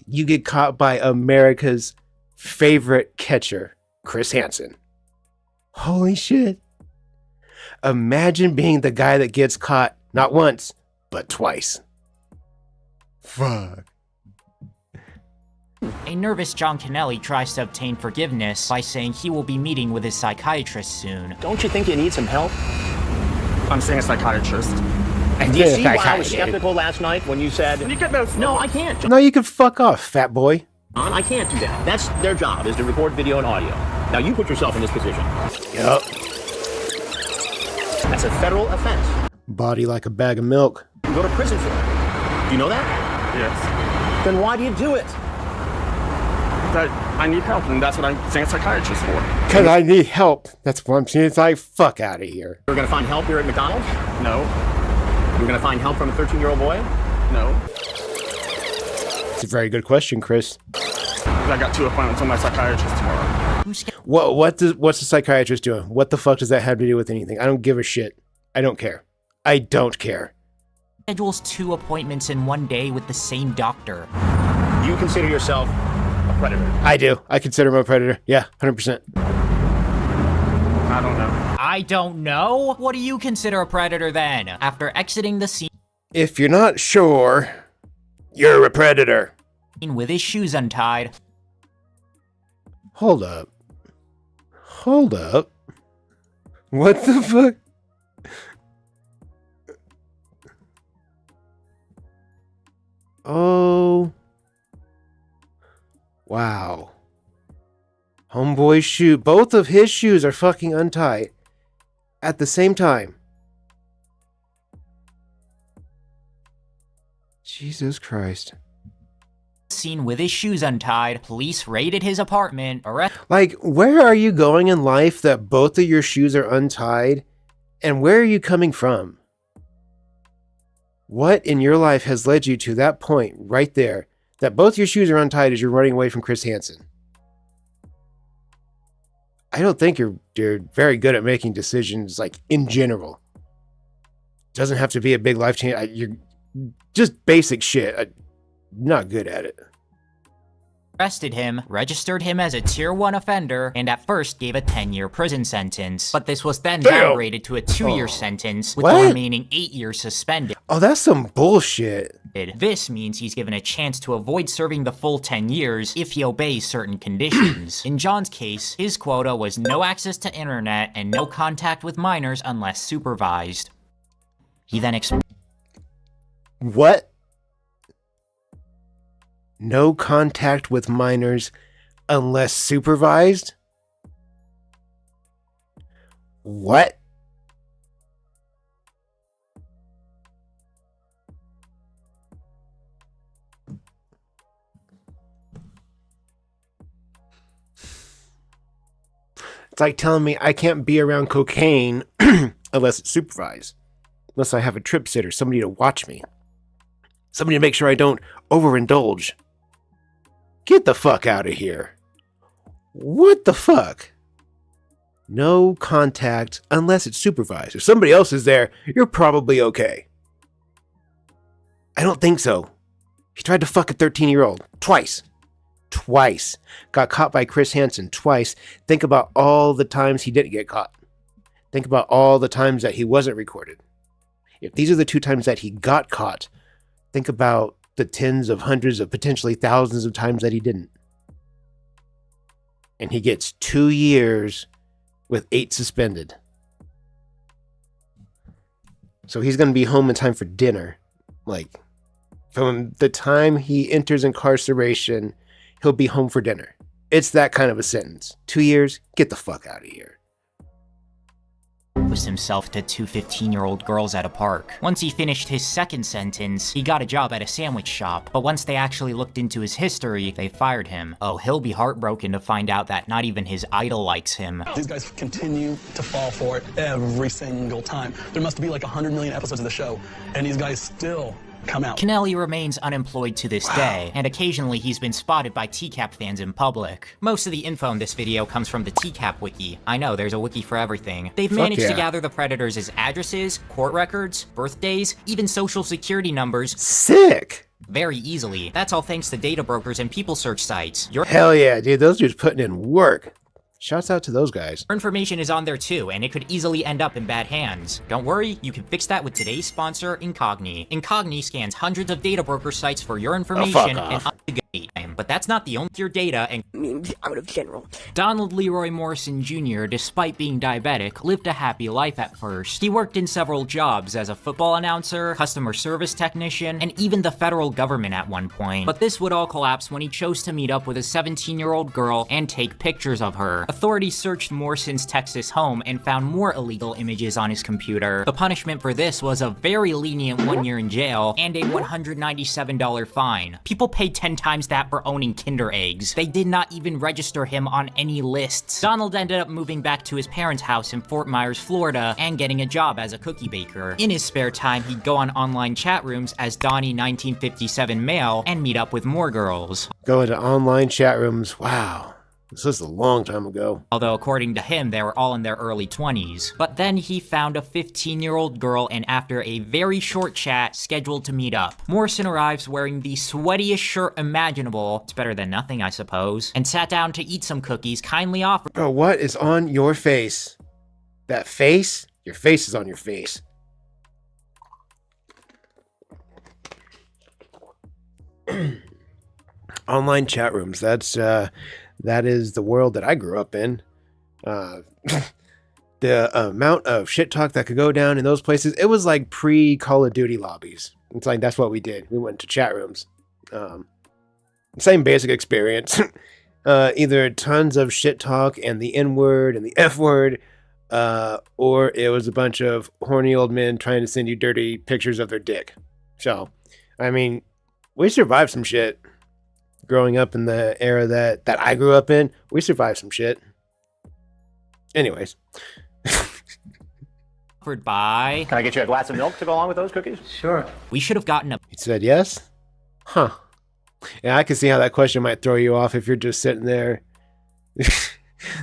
[SPEAKER 1] you get caught by America's favorite catcher, Chris Hansen. Holy shit. Imagine being the guy that gets caught not once, but twice. Fuck.
[SPEAKER 11] A nervous John Kennelly tries to obtain forgiveness by saying he will be meeting with his psychiatrist soon.
[SPEAKER 5] Don't you think you need some help?
[SPEAKER 12] I'm seeing a psychiatrist.
[SPEAKER 5] And do you see why I was skeptical last night when you said...
[SPEAKER 12] Can you get those?
[SPEAKER 5] No, I can't.
[SPEAKER 1] No, you can fuck off, fat boy.
[SPEAKER 5] I can't do that. That's their job, is to record video and audio. Now you put yourself in this position.
[SPEAKER 1] Yup.
[SPEAKER 5] That's a federal offense.
[SPEAKER 1] Body like a bag of milk.
[SPEAKER 5] You go to prison for it. Do you know that?
[SPEAKER 12] Yes.
[SPEAKER 5] Then why do you do it?
[SPEAKER 12] That I need help, and that's what I'm seeing a psychiatrist for.
[SPEAKER 1] Because I need help. That's what I'm saying. It's like, fuck out of here.
[SPEAKER 5] You're gonna find help here at McDonald's?
[SPEAKER 12] No.
[SPEAKER 5] You're gonna find help from a 13-year-old boy?
[SPEAKER 12] No.
[SPEAKER 1] It's a very good question, Chris.
[SPEAKER 12] I got 2 appointments with my psychiatrist tomorrow.
[SPEAKER 1] What's the psychiatrist doing? What the fuck does that have to do with anything? I don't give a shit. I don't care. I don't care.
[SPEAKER 11] Schedules 2 appointments in one day with the same doctor.
[SPEAKER 5] You consider yourself a predator?
[SPEAKER 1] I do. I consider him a predator. Yeah, 100%.
[SPEAKER 12] I don't know.
[SPEAKER 11] I don't know? What do you consider a predator then? After exiting the scene
[SPEAKER 1] If you're not sure, you're a predator.
[SPEAKER 11] with his shoes untied.
[SPEAKER 1] Hold up. Hold up. What the fuck? Oh. Wow. Homeboy's shoe. Both of his shoes are fucking untied. At the same time. Jesus Christ.
[SPEAKER 11] Seen with his shoes untied, police raided his apartment,
[SPEAKER 1] Like, where are you going in life that both of your shoes are untied? And where are you coming from? What in your life has led you to that point right there, that both your shoes are untied as you're running away from Chris Hansen? I don't think you're very good at making decisions, like, in general. Doesn't have to be a big life change. You're just basic shit. I'm not good at it.
[SPEAKER 11] arrested him, registered him as a Tier 1 offender, and at first gave a 10-year prison sentence. But this was then downgraded to a 2-year sentence, with the remaining 8 years suspended.
[SPEAKER 1] Oh, that's some bullshit.
[SPEAKER 11] This means he's given a chance to avoid serving the full 10 years if he obeys certain conditions. In John's case, his quota was no access to internet and no contact with minors unless supervised. He then
[SPEAKER 1] What? No contact with minors unless supervised? What? It's like telling me I can't be around cocaine unless it's supervised. Unless I have a trip sitter, somebody to watch me. Somebody to make sure I don't overindulge. Get the fuck out of here. What the fuck? No contact unless it's supervised. If somebody else is there, you're probably okay. I don't think so. He tried to fuck a 13-year-old. Twice. Got caught by Chris Hansen twice. Think about all the times he didn't get caught. Think about all the times that he wasn't recorded. If these are the 2 times that he got caught, think about the tens of hundreds of potentially thousands of times that he didn't. And he gets 2 years with 8 suspended. So he's going to be home in time for dinner. Like, from the time he enters incarceration, he'll be home for dinner. It's that kind of a sentence. 2 years, get the fuck out of here.
[SPEAKER 11] Was himself to 2 15-year-old girls at a park. Once he finished his second sentence, he got a job at a sandwich shop, but once they actually looked into his history, they fired him. Oh, he'll be heartbroken to find out that not even his idol likes him.
[SPEAKER 13] These guys continue to fall for it every single time. There must be like 100 million episodes of the show, and these guys still come out.
[SPEAKER 11] Kennelly remains unemployed to this day, and occasionally he's been spotted by TCAP fans in public. Most of the info in this video comes from the TCAP wiki. I know, there's a wiki for everything. They've managed to gather the predators' addresses, court records, birthdays, even social security numbers.
[SPEAKER 1] Sick!
[SPEAKER 11] Very easily. That's all thanks to data brokers and people search sites.
[SPEAKER 1] Hell yeah, dude, those dudes putting in work. Shouts out to those guys.
[SPEAKER 11] Your information is on there too, and it could easily end up in bad hands. Don't worry, you can fix that with today's sponsor, Incogni. Incogni scans hundreds of data broker sites for your information and but that's not the only your data and out of general. Donald Leroy Morrison Jr., despite being diabetic, lived a happy life at first. He worked in several jobs as a football announcer, customer service technician, and even the federal government at one point. But this would all collapse when he chose to meet up with a 17-year-old girl and take pictures of her. Authorities searched Morrison's Texas home and found more illegal images on his computer. The punishment for this was a very lenient 1 year in jail and a $197 fine. People paid 10 times that for owning Kinder eggs. They did not even register him on any lists. Donald ended up moving back to his parents' house in Fort Myers, Florida, and getting a job as a cookie baker. In his spare time, he'd go on online chat rooms as Donnie 1957 Male and meet up with more girls.
[SPEAKER 1] Go into online chat rooms, wow. This was a long time ago.
[SPEAKER 11] Although according to him, they were all in their early 20s. But then he found a 15-year-old girl and after a very short chat, scheduled to meet up. Morrison arrives wearing the sweatiest shirt imaginable, it's better than nothing I suppose, and sat down to eat some cookies, kindly offered—
[SPEAKER 1] Bro, what is on your face? That face? Your face is on your face. Online chat rooms, that is the world that I grew up in. The amount of shit talk that could go down in those places, it was like pre-Call of Duty lobbies. It's like, that's what we did. We went to chat rooms. Same basic experience. Either tons of shit talk and the N-word and the F-word, or it was a bunch of horny old men trying to send you dirty pictures of their dick. So, I mean, we survived some shit. Growing up in the era that I grew up in, we survived some shit. Anyways.
[SPEAKER 11] Offered by—
[SPEAKER 14] Can I get you a glass of milk to go along with those cookies?
[SPEAKER 11] Sure. We should have gotten a—
[SPEAKER 1] He said yes? Huh. Yeah, I can see how that question might throw you off if you're just sitting there.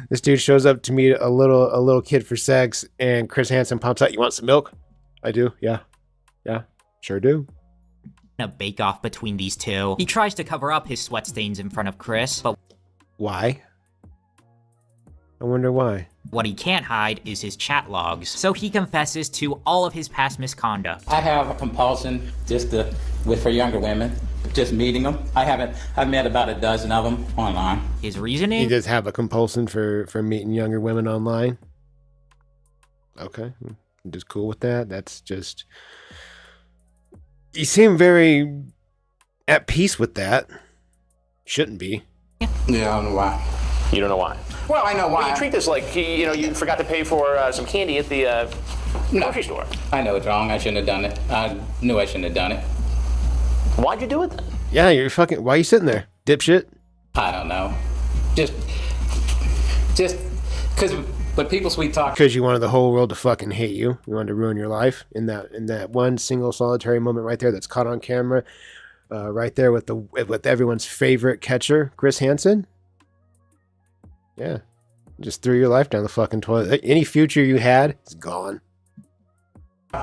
[SPEAKER 1] This dude shows up to meet a little kid for sex, and Chris Hansen pops out, "You want some milk?" I do, yeah. Yeah, sure do.
[SPEAKER 11] A bake-off between these two. He tries to cover up his sweat stains in front of Chris, but
[SPEAKER 1] why? I wonder why.
[SPEAKER 11] What he can't hide is his chat logs, so he confesses to all of his past misconduct.
[SPEAKER 15] I have a compulsion for younger women, just meeting them. I've met about a dozen of them online.
[SPEAKER 11] His reasoning?
[SPEAKER 1] You just have a compulsion for meeting younger women online? Okay, I'm just cool with that. That's just... You seem very at peace with that. Shouldn't be.
[SPEAKER 15] Yeah, I don't know why.
[SPEAKER 14] You don't know why?
[SPEAKER 15] Well, I know why.
[SPEAKER 14] Well, you treat this like, you forgot to pay for some candy at the grocery store.
[SPEAKER 15] I know it's wrong. I shouldn't have done it. I knew I shouldn't have done it.
[SPEAKER 14] Why'd you do it then?
[SPEAKER 1] Yeah, you're fucking... Why are you sitting there, dipshit?
[SPEAKER 15] I don't know. Just because when people sweet talk...
[SPEAKER 1] Because you wanted the whole world to fucking hate you. You wanted to ruin your life in that one single solitary moment right there that's caught on camera. Right there with everyone's favorite catcher, Chris Hansen. Yeah. Just threw your life down the fucking toilet. Any future you had is gone.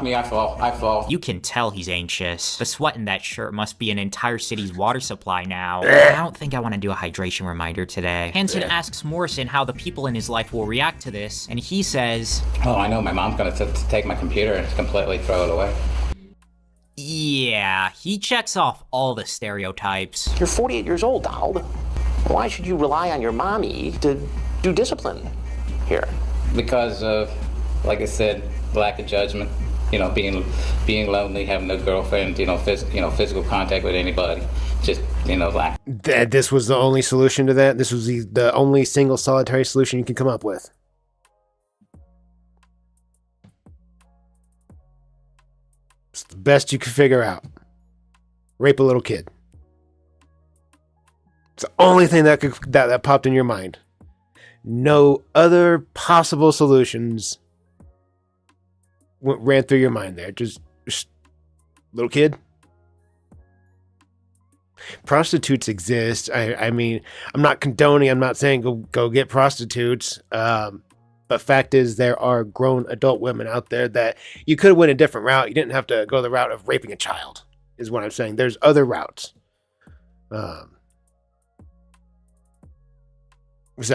[SPEAKER 15] Me, I fall.
[SPEAKER 11] You can tell he's anxious. The sweat in that shirt must be an entire city's water supply now. I don't think I want to do a hydration reminder today. Hanson asks Morrison how the people in his life will react to this, and he says,
[SPEAKER 15] Oh, I know my mom's gonna take my computer and completely throw it away.
[SPEAKER 11] yeah, he checks off all the stereotypes.
[SPEAKER 14] You're 48 years old, Donald. Why should you rely on your mommy to do discipline here?
[SPEAKER 15] Because of, like I said, lack of judgment. You know, being lonely, having no girlfriend, physical contact with anybody. Just, lack.
[SPEAKER 1] This was the only solution to that? This was the only single solitary solution you can come up with? It's the best you could figure out. Rape a little kid. It's the only thing that popped in your mind. No other possible solutions ran through your mind there. Just little kid. Prostitutes exist. I mean, I'm not condoning. I'm not saying go get prostitutes. But fact is, there are grown adult women out there that you could have went a different route. You didn't have to go the route of raping a child. Is what I'm saying. There's other routes. So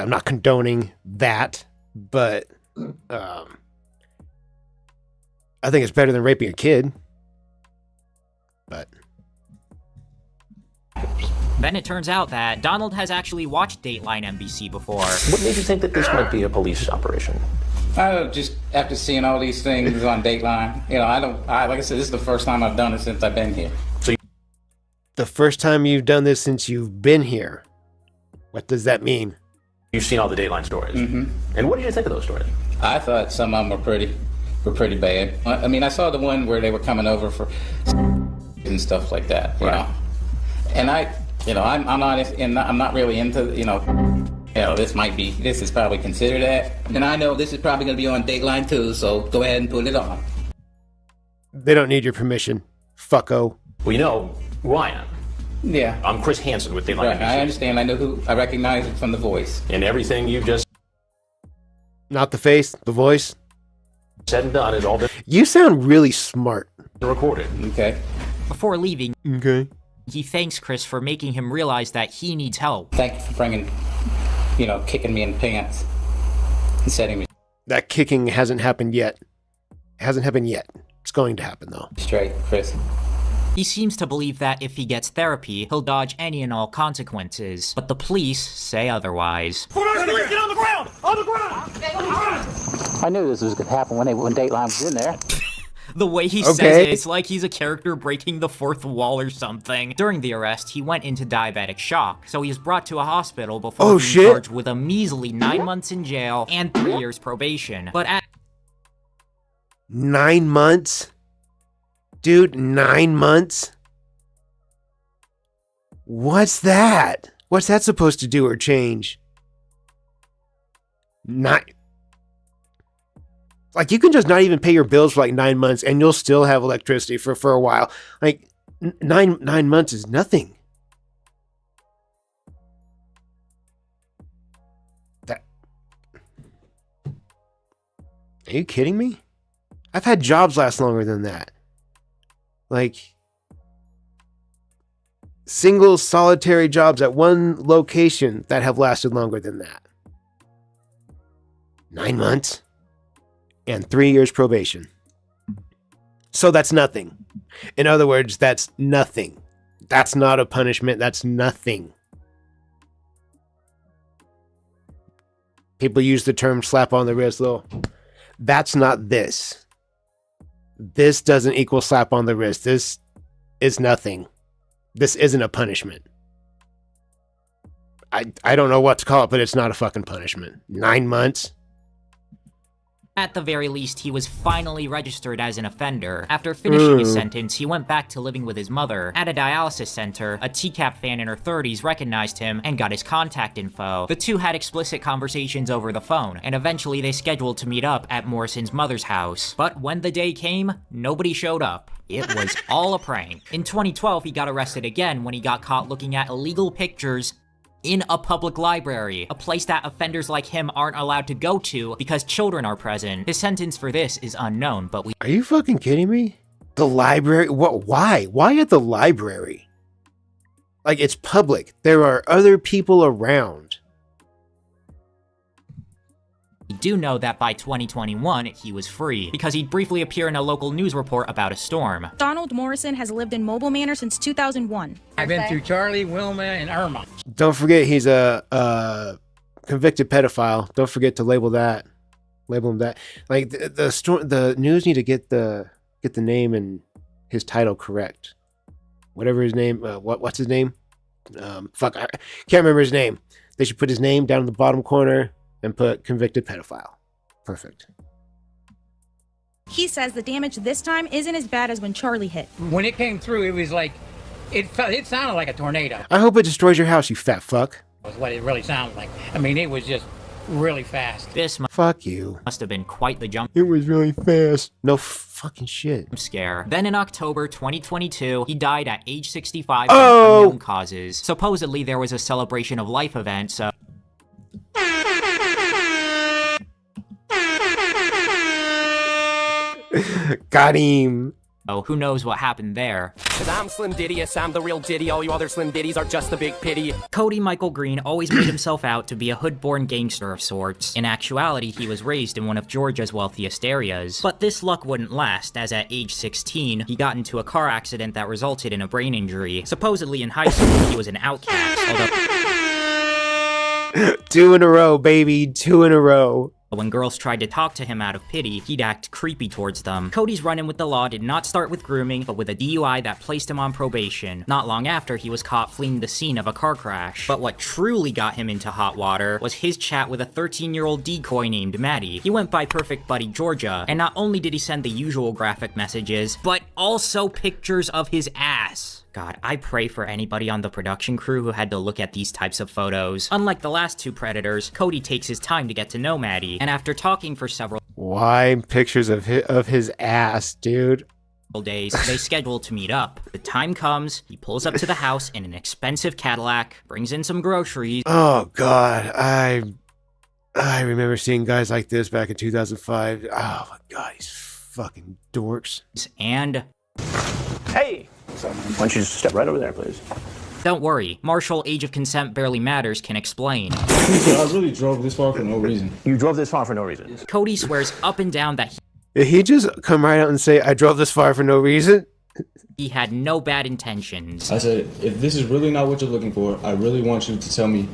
[SPEAKER 1] I'm not condoning that, but I think it's better than raping a kid. But
[SPEAKER 11] Then it turns out that Donald has actually watched Dateline NBC before.
[SPEAKER 14] What made you think that this might be a police operation?
[SPEAKER 15] Just after seeing all these things on Dateline, like I said, this is the first time I've done it since I've been here.
[SPEAKER 14] So
[SPEAKER 1] the first time you've done this since you've been here. What does that mean?
[SPEAKER 14] You've seen all the Dateline stories. Mm-hmm. And what did you think of those stories?
[SPEAKER 15] I thought some of them were pretty bad. I mean, I saw the one where they were coming over for and stuff like that, you know. And I'm not really into, this is probably considered that. And I know this is probably going to be on Dateline too, so go ahead and put it on.
[SPEAKER 1] They don't need your permission, fucko.
[SPEAKER 14] Well, you know who I am.
[SPEAKER 15] Yeah.
[SPEAKER 14] I'm Chris Hansen with Dateline NBC.
[SPEAKER 15] I understand. I recognize it from the voice.
[SPEAKER 14] And everything you've just...
[SPEAKER 1] Not the face, the voice.
[SPEAKER 14] Said and done has all been...
[SPEAKER 1] You sound really smart.
[SPEAKER 14] Recorded.
[SPEAKER 15] Okay.
[SPEAKER 11] Before leaving,
[SPEAKER 1] okay,
[SPEAKER 11] he thanks Chris for making him realize that he needs help.
[SPEAKER 15] Thank you for bringing, kicking me in the pants and setting me...
[SPEAKER 1] That kicking hasn't happened yet. It hasn't happened yet. It's going to happen, though.
[SPEAKER 15] Straight, Chris.
[SPEAKER 11] He seems to believe that if he gets therapy, he'll dodge any and all consequences. But the police say otherwise.
[SPEAKER 5] Get on the ground! On the ground!
[SPEAKER 15] I knew this was going to happen when Dateline was in there.
[SPEAKER 11] The way he says it, it's like he's a character breaking the fourth wall or something. During the arrest, he went into diabetic shock, so he was brought to a hospital before being charged with a measly 9 months in jail and 3 years probation. But at
[SPEAKER 1] 9 months? Dude, 9 months? What's that? What's that supposed to do or change? Like, you can just not even pay your bills for like 9 months and you'll still have electricity for a while. Like, nine months is nothing. Are you kidding me? I've had jobs last longer than that. Like, single solitary jobs at one location that have lasted longer than that. 9 months and 3 years probation. So that's nothing. In other words, that's nothing. That's not a punishment. That's nothing. People use the term slap on the wrist, though. That's not this. This doesn't equal slap on the wrist. This is nothing. This isn't a punishment. I don't know what to call it, but it's not a fucking punishment. 9 months?
[SPEAKER 11] At the very least, he was finally registered as an offender. After finishing his sentence, he went back to living with his mother. At a dialysis center, a TCAP fan in her 30s recognized him and got his contact info. The two had explicit conversations over the phone, and eventually they scheduled to meet up at Morrison's mother's house. But when the day came, nobody showed up. It was all a prank. In 2012, he got arrested again when he got caught looking at illegal pictures in a public library, a place that offenders like him aren't allowed to go to because children are present. His sentence for this is unknown, but we—
[SPEAKER 1] Are you fucking kidding me? The library? What? Why? Why at the library? Like, it's public. There are other people around.
[SPEAKER 11] We do know that by 2021, he was free, because he'd briefly appear in a local news report about a storm.
[SPEAKER 16] Donald Morrison has lived in Mobile Manor since 2001.
[SPEAKER 17] I've been through Charlie, Wilma, and Irma.
[SPEAKER 1] Don't forget he's a convicted pedophile. Don't forget to label that. Label him that. Like, the news need to get the name and his title correct. Whatever his name, what's his name? Fuck, I can't remember his name. They should put his name down in the bottom corner and put convicted pedophile. Perfect.
[SPEAKER 16] He says the damage this time isn't as bad as when Charlie hit.
[SPEAKER 17] When it came through, it was like, it sounded like a tornado.
[SPEAKER 1] I hope it destroys your house, you fat fuck.
[SPEAKER 17] Was what it really sounded like. I mean, it was just really fast.
[SPEAKER 11] This
[SPEAKER 1] fuck you.
[SPEAKER 11] Must have been quite the jump.
[SPEAKER 1] It was really fast. No fucking shit.
[SPEAKER 11] Scare. Then in October 2022, he died at age 65
[SPEAKER 1] from
[SPEAKER 11] unknown causes. Supposedly there was a celebration of life event, so
[SPEAKER 1] got him.
[SPEAKER 11] Oh, who knows what happened there.
[SPEAKER 5] Cause I'm Slim Didius, I'm the real Diddy, all you other Slim Diddies are just the big pity.
[SPEAKER 11] Cody Michael Green always made himself out to be a hood-born gangster of sorts. In actuality, he was raised in one of Georgia's wealthiest areas. But this luck wouldn't last, as at age 16, he got into a car accident that resulted in a brain injury. Supposedly in high school, he was an outcast, although
[SPEAKER 1] 2 in a row, baby, 2 in a row.
[SPEAKER 11] When girls tried to talk to him out of pity, he'd act creepy towards them. Cody's run-in with the law did not start with grooming, but with a DUI that placed him on probation. Not long after, he was caught fleeing the scene of a car crash. But what truly got him into hot water was his chat with a 13-year-old decoy named Maddie. He went by Perfect Buddy Georgia, and not only did he send the usual graphic messages, but also pictures of his ass. God, I pray for anybody on the production crew who had to look at these types of photos. Unlike the last two predators, Cody takes his time to get to know Maddie, and after talking for several
[SPEAKER 1] Why pictures of his ass, dude?
[SPEAKER 11] days, they schedule to meet up. The time comes, he pulls up to the house in an expensive Cadillac, brings in some groceries.
[SPEAKER 1] Oh God, I remember seeing guys like this back in 2005. Oh my God, these fucking dorks.
[SPEAKER 11] And
[SPEAKER 14] hey. So, why don't you just step right over there, please?
[SPEAKER 11] Don't worry, Marshall, age of consent barely matters, can explain.
[SPEAKER 18] I really drove this far for no reason.
[SPEAKER 14] You drove this far for no reason?
[SPEAKER 11] Cody swears up and down that
[SPEAKER 1] Did he just come right out and say, I drove this far for no reason?
[SPEAKER 11] he had no bad intentions.
[SPEAKER 18] I said, if this is really not what you're looking for, I really want you to tell me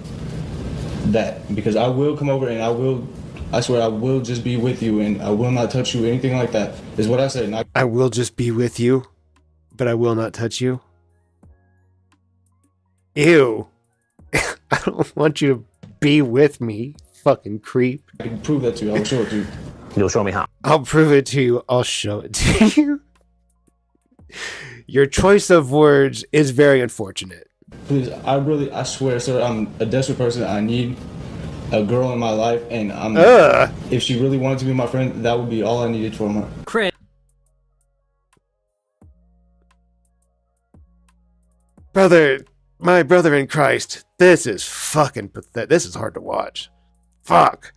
[SPEAKER 18] that. Because I will come over and I swear I will just be with you and I will not touch you, anything like that, is what I said.
[SPEAKER 1] I will just be with you, but I will not touch you. Ew. I don't want you to be with me, fucking creep.
[SPEAKER 18] I can prove that to you. I'll show it to you.
[SPEAKER 14] You'll show me how.
[SPEAKER 1] I'll prove it to you. I'll show it to you. Your choice of words is very unfortunate.
[SPEAKER 18] Please, I swear, sir, I'm a desperate person. I need a girl in my life, and if she really wanted to be my friend, that would be all I needed from her.
[SPEAKER 11] Chris.
[SPEAKER 1] Brother, my brother in Christ, this is fucking pathetic. This is hard to watch. Fuck.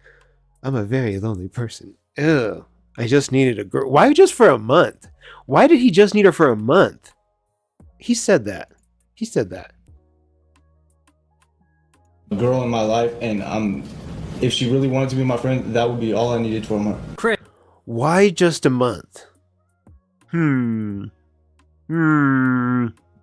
[SPEAKER 1] I'm a very lonely person. Ew. I just needed a girl. Why just for a month? Why did he just need her for a month? He said that. He said that.
[SPEAKER 18] A girl in my life, and if she really wanted to be my friend, that would be all I needed from her.
[SPEAKER 11] Chris.
[SPEAKER 1] Why just a month?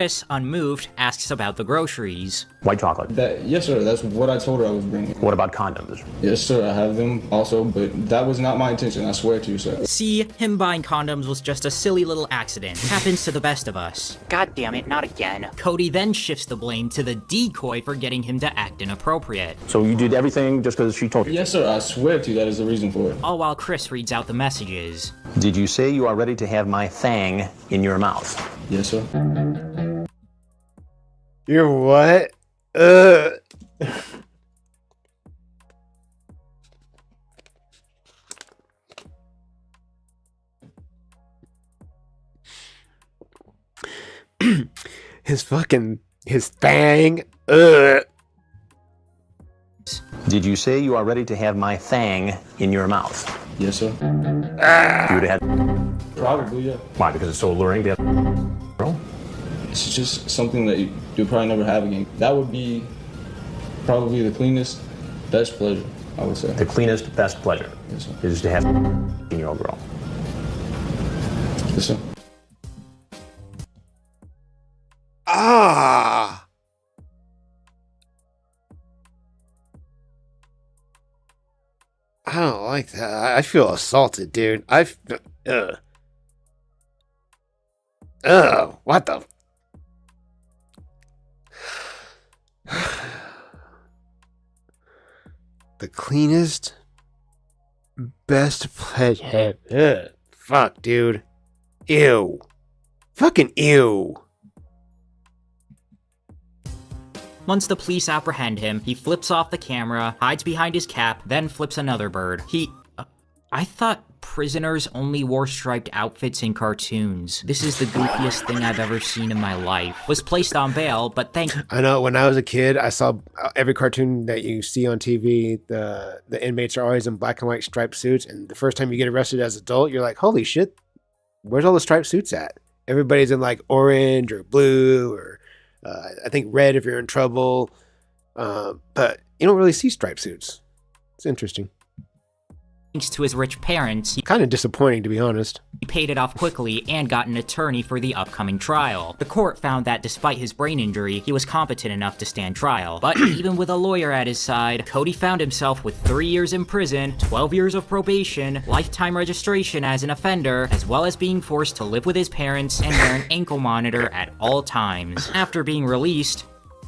[SPEAKER 11] Chris, unmoved, asks about the groceries.
[SPEAKER 14] White chocolate.
[SPEAKER 18] Yes, sir. That's what I told her I was bringing.
[SPEAKER 14] What about condoms?
[SPEAKER 18] Yes, sir. I have them also, but that was not my intention. I swear to you, sir.
[SPEAKER 11] See, him buying condoms was just a silly little accident. Happens to the best of us. God damn it, not again. Cody then shifts the blame to the decoy for getting him to act inappropriate.
[SPEAKER 14] So you did everything just because she told you?
[SPEAKER 18] Yes, sir. I swear to you that is the reason for it.
[SPEAKER 11] All while Chris reads out the messages.
[SPEAKER 14] Did you say you are ready to have my fang in your mouth?
[SPEAKER 18] Yes, sir.
[SPEAKER 1] You're what? his fang.
[SPEAKER 14] Did you say you are ready to have my fang in your mouth?
[SPEAKER 18] Yes, sir.
[SPEAKER 14] You would have had...
[SPEAKER 18] Probably, yeah.
[SPEAKER 14] Why? Because it's so alluring to have... Girl?
[SPEAKER 18] It's just something that you'll probably never have again. That would be probably the cleanest, best pleasure, I would say.
[SPEAKER 14] The cleanest, best pleasure is to have in your old girl.
[SPEAKER 18] Yes, sir.
[SPEAKER 1] Ah. I don't like that. I feel assaulted, dude. What the? The cleanest, best pleasure. Fuck, dude. Ew. Fucking ew.
[SPEAKER 11] Once the police apprehend him, he flips off the camera, hides behind his cap, then flips another bird. I thought prisoners only wore striped outfits in cartoons. This is the goofiest thing I've ever seen in my life. Was placed on bail, but
[SPEAKER 1] I know, when I was a kid, I saw every cartoon that you see on TV, the inmates are always in black and white striped suits, and the first time you get arrested as an adult, you're like, holy shit, where's all the striped suits at? Everybody's in like orange or blue or I think red if you're in trouble, but you don't really see striped suits. It's interesting.
[SPEAKER 11] Thanks to his rich parents,
[SPEAKER 1] kind of disappointing, to be honest.
[SPEAKER 11] He paid it off quickly and got an attorney for the upcoming trial. The court found that despite his brain injury, he was competent enough to stand trial. But even with a lawyer at his side, Cody found himself with 3 years in prison, 12 years of probation, lifetime registration as an offender, as well as being forced to live with his parents and wear an ankle monitor at all times. After being released,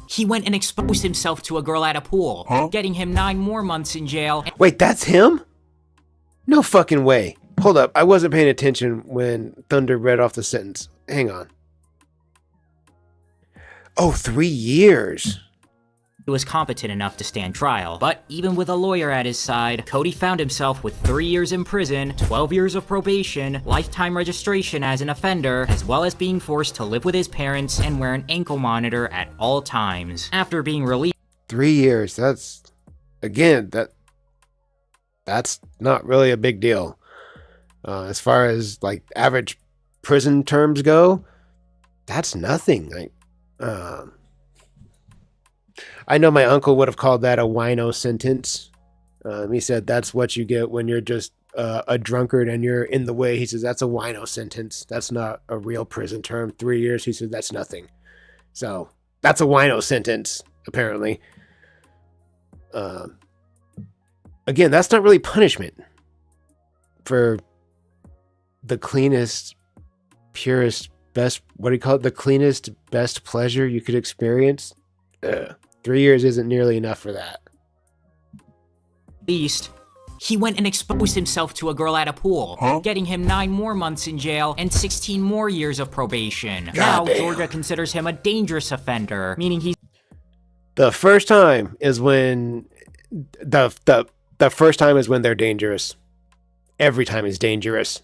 [SPEAKER 11] he went and exposed himself to a girl at a pool, getting him 9 more months in jail.
[SPEAKER 1] Wait, that's him? No fucking way. Hold up, I wasn't paying attention when Thunder read off the sentence. Hang on. Oh, 3 years.
[SPEAKER 11] He was competent enough to stand trial. But even with a lawyer at his side, Cody found himself with 3 years in prison, 12 years of probation, lifetime registration as an offender, as well as being forced to live with his parents and wear an ankle monitor at all times. After being released...
[SPEAKER 1] 3 years, that's... Again, that's not really a big deal. As far as like average prison terms go, that's nothing. I know my uncle would have called that a wino sentence. He said that's what you get when you're just a drunkard and you're in the way. He says that's a wino sentence. That's not a real prison term. 3 years, he said that's nothing. So that's a wino sentence, apparently. Again, that's not really punishment for the cleanest, purest, best, what do you call it? The cleanest, best pleasure you could experience. 3 years isn't nearly enough for that.
[SPEAKER 11] Least, he went and exposed himself to a girl at a pool, getting him 9 more months in jail and 16 more years of probation. Now, Georgia considers him a dangerous offender, meaning he's...
[SPEAKER 1] The first time is when... The first time is when they're dangerous. Every time is dangerous.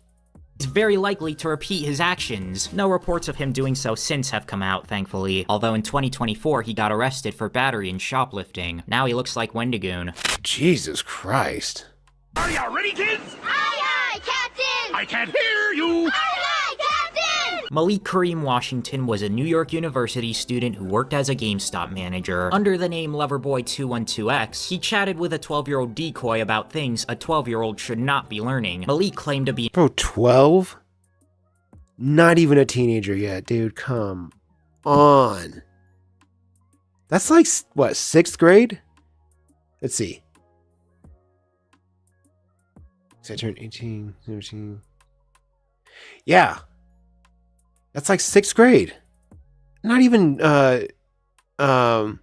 [SPEAKER 11] He's very likely to repeat his actions. No reports of him doing so since have come out, thankfully. Although in 2024, he got arrested for battery and shoplifting. Now he looks like Wendigoon.
[SPEAKER 1] Jesus Christ.
[SPEAKER 19] Are you ready, kids?
[SPEAKER 20] Aye, aye, Captain!
[SPEAKER 19] I can't hear you!
[SPEAKER 20] Aye, aye, Captain!
[SPEAKER 11] Malik Kareem Washington was a New York University student who worked as a GameStop manager. Under the name Loverboy212X, he chatted with a 12-year-old decoy about things a 12-year-old should not be learning. Malik claimed to be...
[SPEAKER 1] Bro, 12? Not even a teenager yet, dude. Come on. That's like, what, 6th grade? Let's see. So I turned 18, 17. Yeah. That's like 6th grade. Not even, when I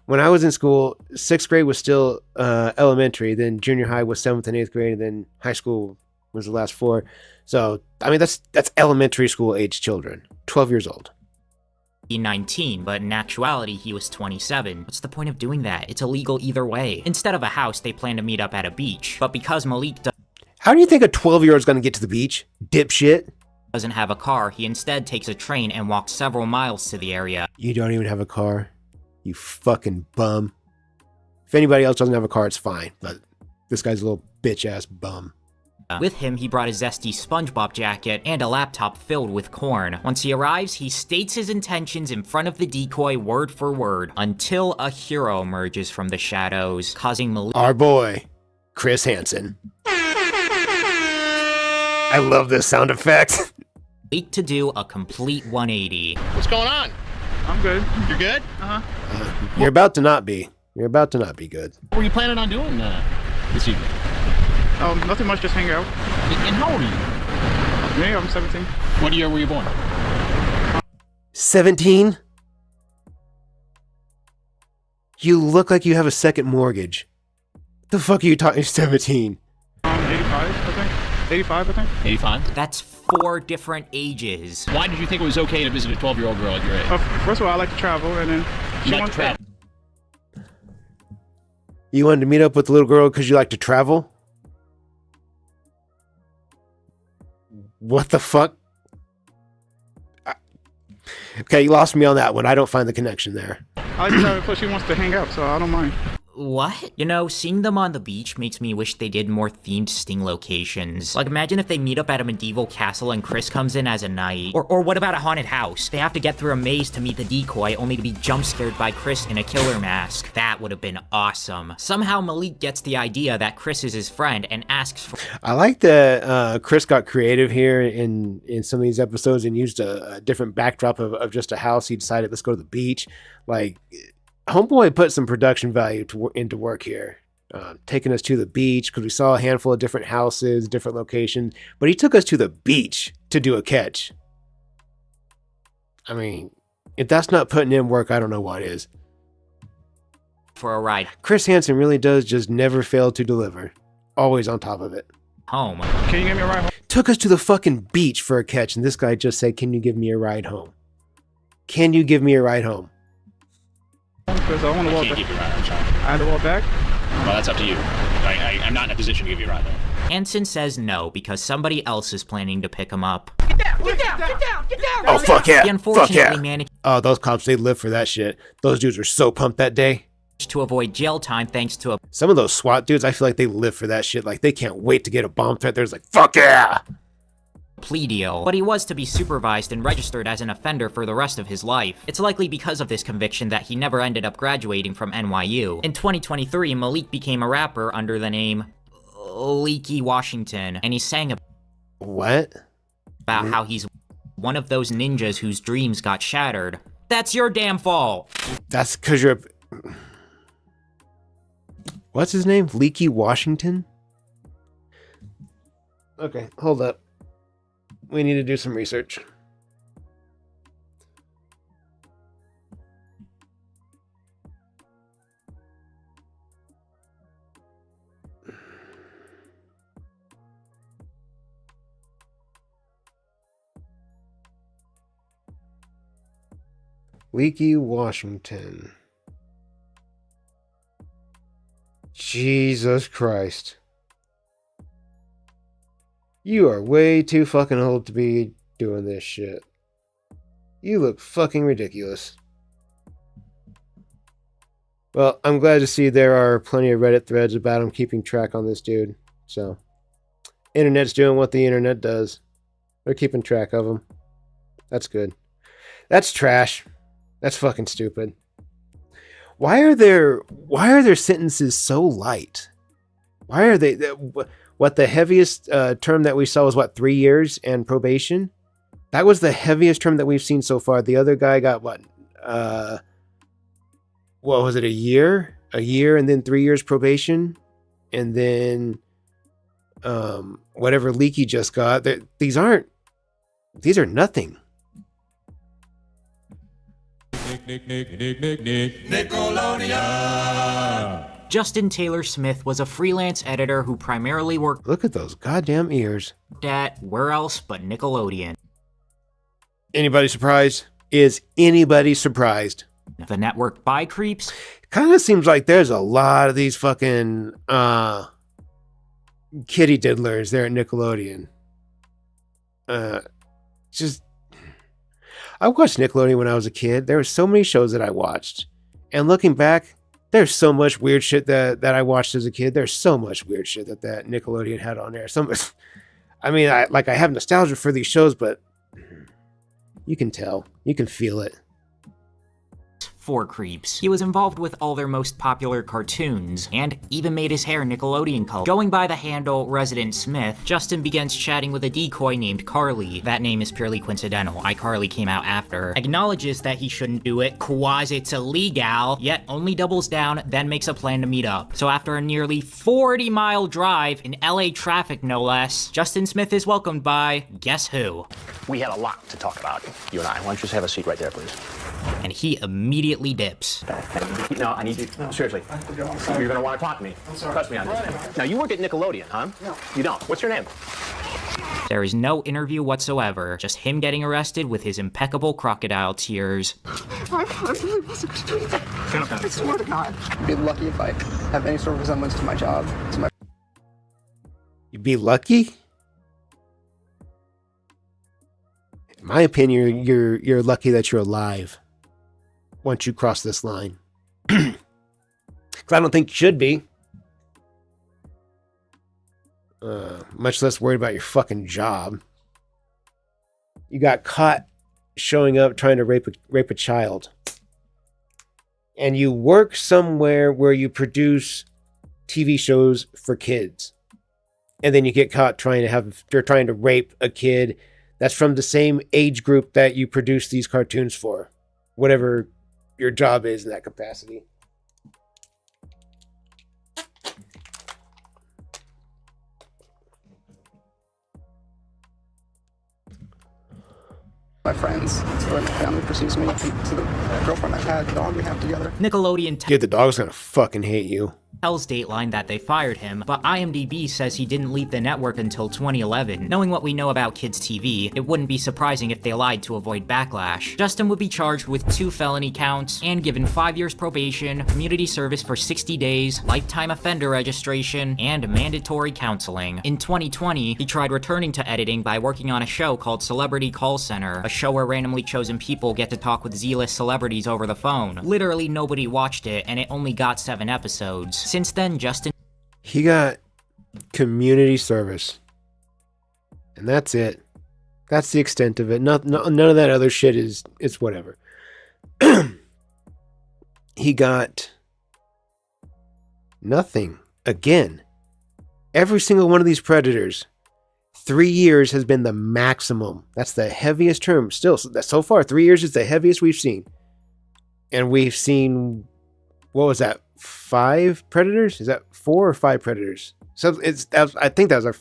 [SPEAKER 1] was in school, 6th grade was still elementary. Then junior high was 7th and 8th grade. And then high school was the last 4. So, I mean, that's elementary school age children. 12 years old.
[SPEAKER 11] 19, but in actuality, he was 27. What's the point of doing that? It's illegal either way. Instead of a house, they plan to meet up at a beach. But because Malik
[SPEAKER 1] how do you think a 12-year-old's gonna get to the beach? Dipshit.
[SPEAKER 11] Doesn't have a car, he instead takes a train and walks several miles to the area.
[SPEAKER 1] You don't even have a car? You fucking bum. If anybody else doesn't have a car, it's fine. But this guy's a little bitch-ass bum.
[SPEAKER 11] With him, he brought a zesty SpongeBob jacket and a laptop filled with corn. Once he arrives, he states his intentions in front of the decoy word for word, until a hero emerges from the shadows, causing Malik...
[SPEAKER 1] Our boy, Chris Hansen. I love this sound effect.
[SPEAKER 11] to do a complete 180.
[SPEAKER 19] What's going on? I'm good. You're good?
[SPEAKER 1] You're about to not be. You're about to not be good.
[SPEAKER 19] What were you planning on doing this evening?
[SPEAKER 12] Nothing much, just hang out.
[SPEAKER 19] And how old are you?
[SPEAKER 12] Me, I'm 17.
[SPEAKER 19] What year were you born?
[SPEAKER 1] 17? You look like you have a second mortgage. The fuck are you talking 17?
[SPEAKER 12] 85, I think. 85, I think.
[SPEAKER 19] 85?
[SPEAKER 11] That's 4 different ages.
[SPEAKER 19] Why did you think it was okay to visit a 12-year-old girl at your age?
[SPEAKER 12] First of all, I like to travel, and then she wants to travel.
[SPEAKER 1] You wanted to meet up with the little girl because you like to travel? What the fuck? Okay, you lost me on that one. I don't find the connection there.
[SPEAKER 12] I like to travel, plus she wants to hang out, so I don't mind.
[SPEAKER 11] What? You know, seeing them on the beach makes me wish they did more themed Sting locations. Like, imagine if they meet up at a medieval castle and Chris comes in as a knight. Or what about a haunted house? They have to get through a maze to meet the decoy, only to be jump-scared by Chris in a killer mask. That would have been awesome. Somehow Malik gets the idea that Chris is his friend and asks for...
[SPEAKER 1] I like that Chris got creative here in some of these episodes and used a different backdrop of just a house. He decided, let's go to the beach. Like... Homeboy put some production value into work here, taking us to the beach because we saw a handful of different houses, different locations, but he took us to the beach to do a catch. I mean, if that's not putting in work, I don't know what is.
[SPEAKER 11] For a ride.
[SPEAKER 1] Chris Hansen really does just never fail to deliver. Always on top of it.
[SPEAKER 11] Home.
[SPEAKER 12] Can you give me a ride home?
[SPEAKER 1] Took us to the fucking beach for a catch, and this guy just said, can you give me a ride home? Can you give me a ride home?
[SPEAKER 12] Because I want to walk back.
[SPEAKER 19] Give you a ride, I'm sorry.
[SPEAKER 12] I had to walk back?
[SPEAKER 19] Well, that's up to you. I'm not in a position to give you a ride, though.
[SPEAKER 11] Hansen says no because somebody else is planning to pick him up.
[SPEAKER 20] Get down! Get down! Get down! Get down!
[SPEAKER 1] Oh, fuck yeah!
[SPEAKER 11] He unfortunately managed
[SPEAKER 1] Oh, those cops, they live for that shit. Those dudes were so pumped that day.
[SPEAKER 11] To avoid jail time thanks to a...
[SPEAKER 1] Some of those SWAT dudes, I feel like they live for that shit. Like, they can't wait to get a bomb threat. They're just like, fuck yeah!
[SPEAKER 11] plea deal, but he was to be supervised and registered as an offender for the rest of his life. It's likely because of this conviction that he never ended up graduating from NYU. In 2023, Malik became a rapper under the name Leaky Washington, and he sang
[SPEAKER 1] about
[SPEAKER 11] how he's one of those ninjas whose dreams got shattered. That's your damn fault.
[SPEAKER 1] That's because you're... What's his name? Leaky Washington? Okay, hold up. We need to do some research. Leaky Washington. Jesus Christ. You are way too fucking old to be doing this shit. You look fucking ridiculous. Well, I'm glad to see there are plenty of Reddit threads about him keeping track on this dude. So, internet's doing what the internet does. They're keeping track of him. That's good. That's trash. That's fucking stupid. Why are their sentences so light? Why are they... What the heaviest term that we saw was, 3 years and probation? That was the heaviest term that we've seen so far. The other guy got what was it, a year? A year and then 3 years probation? And then whatever Leaky just got. These are nothing.
[SPEAKER 11] Nickelodeon. Justin Taylor Smith was a freelance editor who primarily worked...
[SPEAKER 1] Look at those goddamn ears.
[SPEAKER 11] ...at where else but Nickelodeon.
[SPEAKER 1] Anybody surprised? Is anybody surprised?
[SPEAKER 11] The network by creeps?
[SPEAKER 1] Kind of seems like there's a lot of these fucking kitty diddlers there at Nickelodeon. I watched Nickelodeon when I was a kid. There were so many shows that I watched. And looking back... There's so much weird shit that I watched as a kid. There's so much weird shit that Nickelodeon had on there. I mean, I have nostalgia for these shows, but you can tell. You can feel it.
[SPEAKER 11] For creeps. He was involved with all their most popular cartoons, and even made his hair Nickelodeon color. Going by the handle Resident Smith, Justin begins chatting with a decoy named Carly. That name is purely coincidental. iCarly came out after. Acknowledges that he shouldn't do it, quasi it's illegal, yet only doubles down, then makes a plan to meet up. So after a nearly 40-mile drive in LA traffic, no less, Justin Smith is welcomed by, guess who?
[SPEAKER 14] We had a lot to talk about, you and I. Why don't you just have a seat right there, please?
[SPEAKER 11] And he immediately dips.
[SPEAKER 14] No, I need you. No, seriously. You're going to want to talk to me. Trust me on this. Now, you work at Nickelodeon, huh? No. You don't. What's your name?
[SPEAKER 11] There is no interview whatsoever, just him getting arrested with his impeccable crocodile tears.
[SPEAKER 21] I really wasn't going to do anything. I swear to God. I'd be lucky if I have any sort of resemblance to my job.
[SPEAKER 1] You'd be lucky? In my opinion, you're lucky that you're alive once you cross this line. Because I don't think you should be. Much less worried about your fucking job. You got caught showing up trying to rape a child. And you work somewhere where you produce TV shows for kids. And then you get caught trying to rape a kid that's from the same age group that you produce these cartoons for. Whatever your job is in that capacity.
[SPEAKER 21] My friends, it's the way my family perceives me, to the girlfriend I had, the dog we have together.
[SPEAKER 11] Nickelodeon
[SPEAKER 1] Dude, the dog's gonna fucking hate you.
[SPEAKER 11] tells Dateline that they fired him, but IMDb says he didn't leave the network until 2011. Knowing what we know about kids' TV, it wouldn't be surprising if they lied to avoid backlash. Justin would be charged with 2 felony counts and given 5 years probation, community service for 60 days, lifetime offender registration, and mandatory counseling. In 2020, he tried returning to editing by working on a show called Celebrity Call Center, a show where randomly chosen people get to talk with Z-list celebrities over the phone. Literally nobody watched it, and it only got 7 episodes. Since then, Justin...
[SPEAKER 1] He got community service. And that's it. That's the extent of it. None of that other shit is whatever. He got nothing. Again, every single one of these predators, 3 years has been the maximum. That's the heaviest term. Still, so far, 3 years is the heaviest we've seen. And we've seen, what was that, 5 predators? Is that 4 or 5 predators? So I think that was our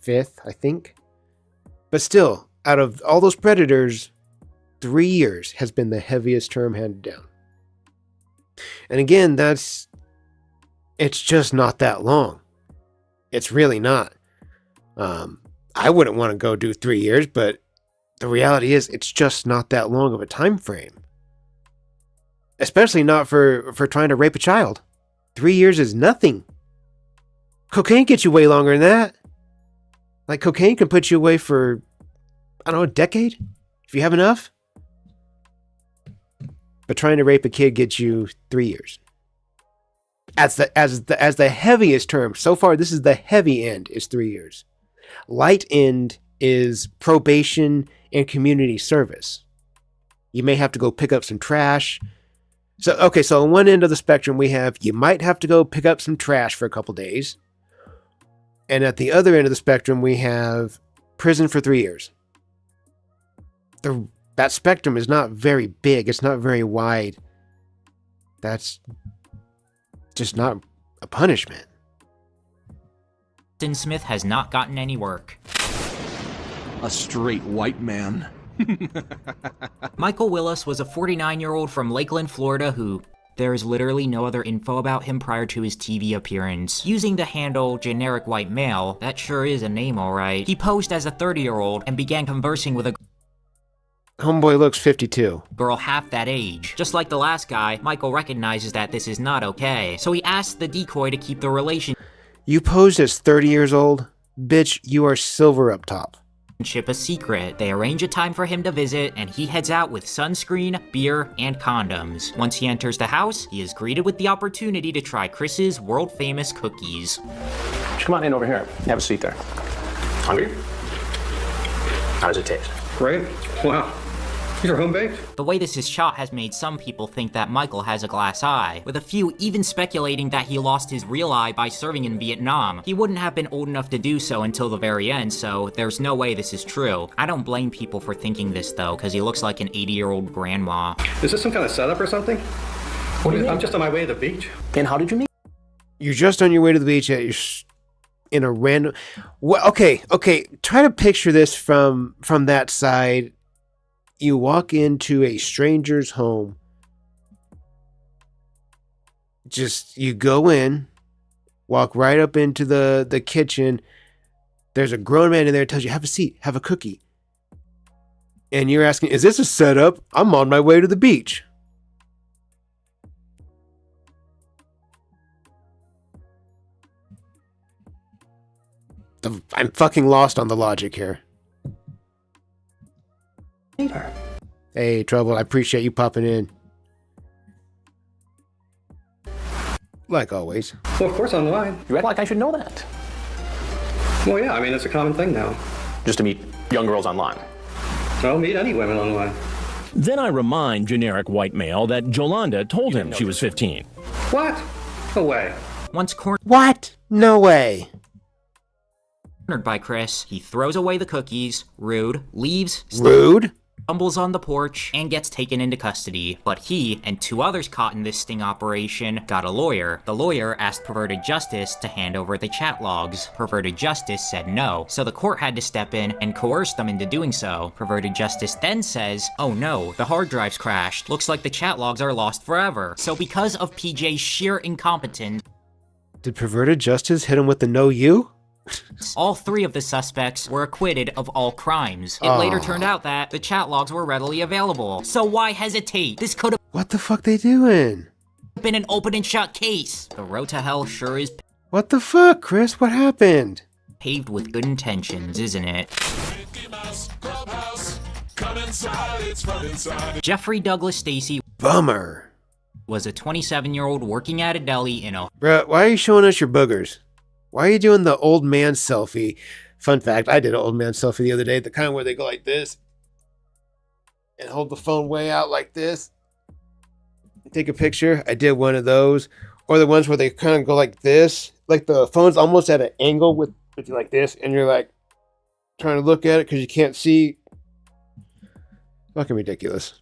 [SPEAKER 1] 5th, I think. But still, out of all those predators, 3 years has been the heaviest term handed down. And again, it's just not that long. It's really not. I wouldn't want to go do 3 years, but the reality is it's just not that long of a time frame. Especially not for trying to rape a child. 3 years is nothing. Cocaine gets you way longer than that. Like, cocaine can put you away for, I don't know, a decade? If you have enough. But trying to rape a kid gets you 3 years. As the heaviest term, so far this is the heavy end, is 3 years. Light end is probation and community service. You may have to go pick up some trash. So on one end of the spectrum, we have, you might have to go pick up some trash for a couple days. And at the other end of the spectrum, we have prison for 3 years. That spectrum is not very big. It's not very wide. That's just not a punishment.
[SPEAKER 11] Justin Smith has not gotten any work.
[SPEAKER 22] A straight white man.
[SPEAKER 11] Michael Willis was a 49-year-old from Lakeland, Florida who... There is literally no other info about him prior to his TV appearance. Using the handle generic white male, that sure is a name alright, he posed as a 30-year-old and began conversing with a
[SPEAKER 1] homeboy looks 52.
[SPEAKER 11] Girl half that age. Just like the last guy, Michael recognizes that this is not okay, so he asks the decoy to keep the relation.
[SPEAKER 1] You posed as 30 years old? Bitch, you are silver up top.
[SPEAKER 11] a secret. They arrange a time for him to visit, and he heads out with sunscreen, beer, and condoms. Once he enters the house, he is greeted with the opportunity to try Chris's world-famous cookies.
[SPEAKER 14] Come on in over here. Have a seat there. Hungry? How does it taste?
[SPEAKER 21] Great. Wow. These are home baked?
[SPEAKER 11] The way this is shot has made some people think that Michael has a glass eye, with a few even speculating that he lost his real eye by serving in Vietnam. He wouldn't have been old enough to do so until the very end, so there's no way this is true. I don't blame people for thinking this though, because he looks like an 80-year-old grandma.
[SPEAKER 21] Is this some kind of setup or something?
[SPEAKER 14] What do you mean?
[SPEAKER 21] I'm just on my way to the beach.
[SPEAKER 14] And how did you meet?
[SPEAKER 1] You're just on your way to the beach. You're in a random. Well, okay. Try to picture this from that side. You walk into a stranger's home. You go in, walk right up into the kitchen. There's a grown man in there that tells you, have a seat, have a cookie. And you're asking, is this a setup? I'm on my way to the beach. I'm fucking lost on the logic here. Hey, Trouble, I appreciate you popping in. Like always.
[SPEAKER 21] Well, of course, online.
[SPEAKER 14] You act like I should know that.
[SPEAKER 21] Well, yeah, I mean, it's a common thing now.
[SPEAKER 14] Just to meet young girls online.
[SPEAKER 21] I'll meet any women online.
[SPEAKER 6] Then I remind generic white male that Jolanda told him she was 15.
[SPEAKER 21] What? No way.
[SPEAKER 1] What? No way.
[SPEAKER 11] Cornered by Chris, he throws away the cookies, rude, leaves,
[SPEAKER 1] rude,
[SPEAKER 11] stumbles on the porch, and gets taken into custody. But he, and 2 others caught in this sting operation, got a lawyer. The lawyer asked Perverted Justice to hand over the chat logs. Perverted Justice said no, so the court had to step in and coerce them into doing so. Perverted Justice then says, oh no, the hard drives crashed. Looks like the chat logs are lost forever. So because of PJ's sheer incompetence...
[SPEAKER 1] Did Perverted Justice hit him with the no you?
[SPEAKER 11] All 3 of the suspects were acquitted of all crimes. It later turned out that the chat logs were readily available. So why hesitate? This could have...
[SPEAKER 1] What the fuck they doing?
[SPEAKER 11] ...been an open and shut case. The road to hell sure is...
[SPEAKER 1] What the fuck, Chris? What happened?
[SPEAKER 11] Paved with good intentions, isn't it? Jeffrey Douglas Stacy...
[SPEAKER 1] Bummer.
[SPEAKER 11] ...was a 27-year-old working at a deli in a...
[SPEAKER 1] Bruh, why are you showing us your boogers? Why are you doing the old man selfie? Fun fact, I did an old man selfie the other day, the kind where they go like this and hold the phone way out like this. Take a picture. I did one of those. Or the ones where they kind of go like this, like the phone's almost at an angle with you like this, and you're like trying to look at it because you can't see. Fucking ridiculous.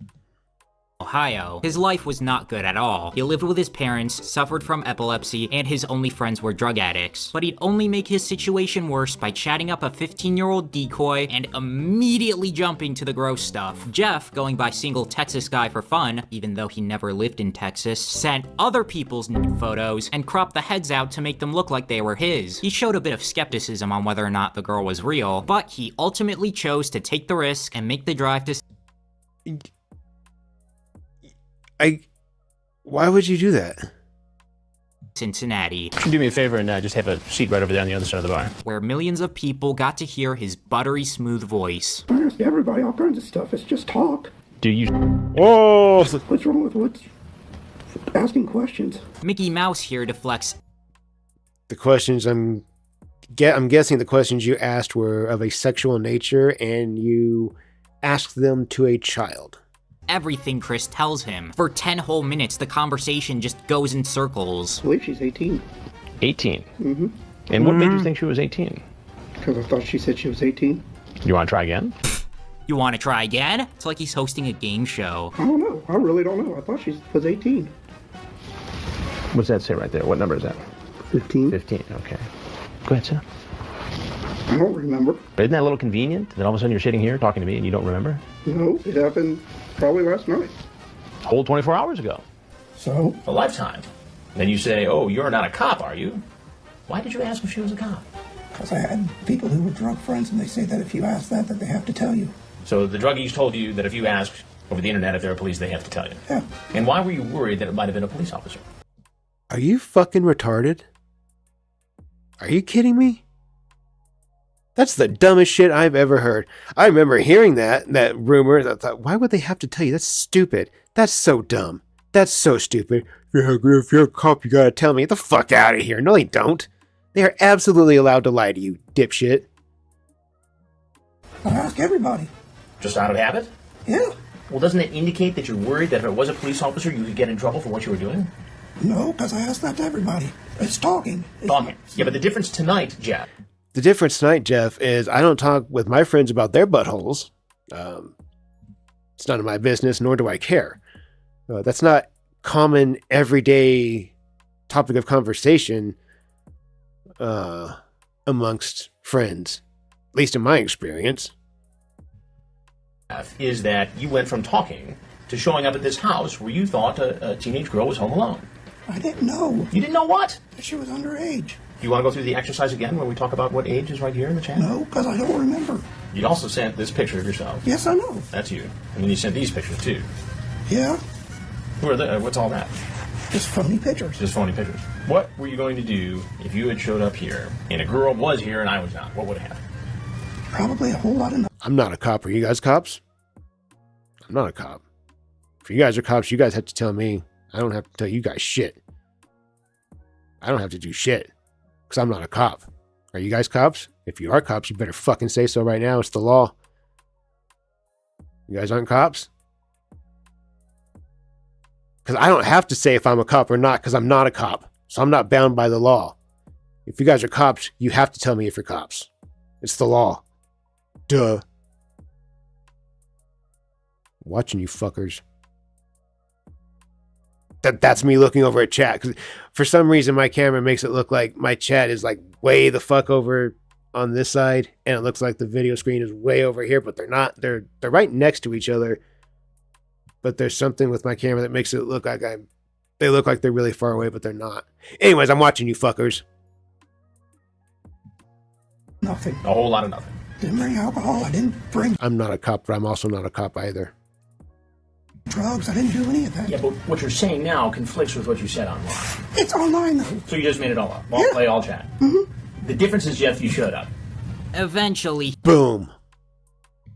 [SPEAKER 11] Ohio. His life was not good at all. He lived with his parents, suffered from epilepsy, and his only friends were drug addicts. But he'd only make his situation worse by chatting up a 15-year-old decoy and immediately jumping to the gross stuff. Jeff, going by single Texas guy for fun, even though he never lived in Texas, sent other people's nude photos and cropped the heads out to make them look like they were his. He showed a bit of skepticism on whether or not the girl was real, but he ultimately chose to take the risk and make the drive to...
[SPEAKER 1] Why would you do that?
[SPEAKER 11] Cincinnati.
[SPEAKER 19] Could you do me a favor and just have a seat right over there on the other side of the bar?
[SPEAKER 11] Where millions of people got to hear his buttery smooth voice.
[SPEAKER 21] I ask everybody all kinds of stuff. It's just talk.
[SPEAKER 19] Do you...
[SPEAKER 1] Oh!
[SPEAKER 21] What's wrong with asking questions?
[SPEAKER 11] Mickey Mouse here deflects...
[SPEAKER 1] The questions I'm guessing the questions you asked were of a sexual nature, and you asked them to a child.
[SPEAKER 11] Everything Chris tells him. For 10 whole minutes, the conversation just goes in circles.
[SPEAKER 21] I believe she's 18.
[SPEAKER 19] 18?
[SPEAKER 21] Mm-hmm.
[SPEAKER 19] And what made you think she was 18?
[SPEAKER 21] Because I thought she said she was 18.
[SPEAKER 19] You want to try again?
[SPEAKER 11] You want to try again? It's like he's hosting a game show.
[SPEAKER 21] I don't know. I really don't know. I thought she was 18.
[SPEAKER 19] What's that say right there? What number is that?
[SPEAKER 21] 15.
[SPEAKER 19] 15, okay. Go ahead, sir.
[SPEAKER 21] I don't remember.
[SPEAKER 19] Isn't that a little convenient that all of a sudden you're sitting here talking to me and you don't remember?
[SPEAKER 21] No, it happened probably last night.
[SPEAKER 19] Whole 24 hours ago.
[SPEAKER 21] So?
[SPEAKER 14] A lifetime. Then you say, oh, you're not a cop, are you? Why did you ask if she was a cop?
[SPEAKER 21] Because I had people who were drug friends, and they say that if you ask that they have to tell you.
[SPEAKER 14] So the druggies told you that if you ask over the internet if there are police, they have to tell you?
[SPEAKER 21] Yeah.
[SPEAKER 14] And why were you worried that it might have been a police officer?
[SPEAKER 1] Are you fucking retarded? Are you kidding me? That's the dumbest shit I've ever heard. I remember hearing that rumor. I thought, why would they have to tell you? That's stupid. That's so dumb. That's so stupid. If you're a cop, you gotta tell me. Get the fuck out of here. No, they don't. They are absolutely allowed to lie to you, dipshit.
[SPEAKER 7] I ask everybody.
[SPEAKER 14] Just out of habit?
[SPEAKER 7] Yeah.
[SPEAKER 14] Well, doesn't it indicate that you're worried that if it was a police officer, you could get in trouble for what you were doing?
[SPEAKER 7] No, because I ask that to everybody. It's talking.
[SPEAKER 14] Talking. Yeah, but the difference tonight, Jeff.
[SPEAKER 1] The difference tonight, Jeff, is I don't talk with my friends about their buttholes. It's none of my business, nor do I care. That's not common, everyday topic of conversation amongst friends, at least in my experience.
[SPEAKER 14] Is that you went from talking to showing up at this house where you thought a teenage girl was home alone.
[SPEAKER 7] I didn't know.
[SPEAKER 14] You didn't know what?
[SPEAKER 7] That she was underage.
[SPEAKER 14] Do you want to go through the exercise again where we talk about what age is right here in the chat?
[SPEAKER 7] No, because I don't remember.
[SPEAKER 14] You also sent this picture of yourself.
[SPEAKER 7] Yes, I know.
[SPEAKER 14] That's you. And then you sent these pictures too.
[SPEAKER 7] Yeah.
[SPEAKER 14] Who are they? What's all that?
[SPEAKER 7] Just phony pictures.
[SPEAKER 14] Just phony pictures. What were you going to do if you had showed up here and a girl was here and I was not? What would have happened?
[SPEAKER 7] Probably a whole lot of...
[SPEAKER 1] I'm not a cop. Are you guys cops? I'm not a cop. If you guys are cops, you guys have to tell me. I don't have to tell you guys shit. I don't have to do shit. Because I'm not a cop. Are you guys cops? If you are cops, you better fucking say so right now. It's the law. You guys aren't cops? Because I don't have to say if I'm a cop or not, because I'm not a cop. So I'm not bound by the law. If you guys are cops, you have to tell me if you're cops. It's the law. Duh. Watching you fuckers. That's me looking over at chat. Because for some reason, my camera makes it look like my chat is like way the fuck over on this side. And it looks like the video screen is way over here, but they're not. They're right next to each other. But there's something with my camera that makes it look like they look like they're really far away, but they're not. Anyways, I'm watching you fuckers.
[SPEAKER 7] Nothing.
[SPEAKER 14] A whole lot of nothing.
[SPEAKER 7] Didn't bring alcohol. I didn't bring
[SPEAKER 1] I'm not a cop, but I'm also not a cop either.
[SPEAKER 7] drugs. I didn't do any of that.
[SPEAKER 14] Yeah, but what you're saying now conflicts with what you said online.
[SPEAKER 7] It's online, though.
[SPEAKER 14] So you just made it all up. All play, all chat. The difference is, Jeff, you showed up.
[SPEAKER 11] Eventually,
[SPEAKER 1] boom.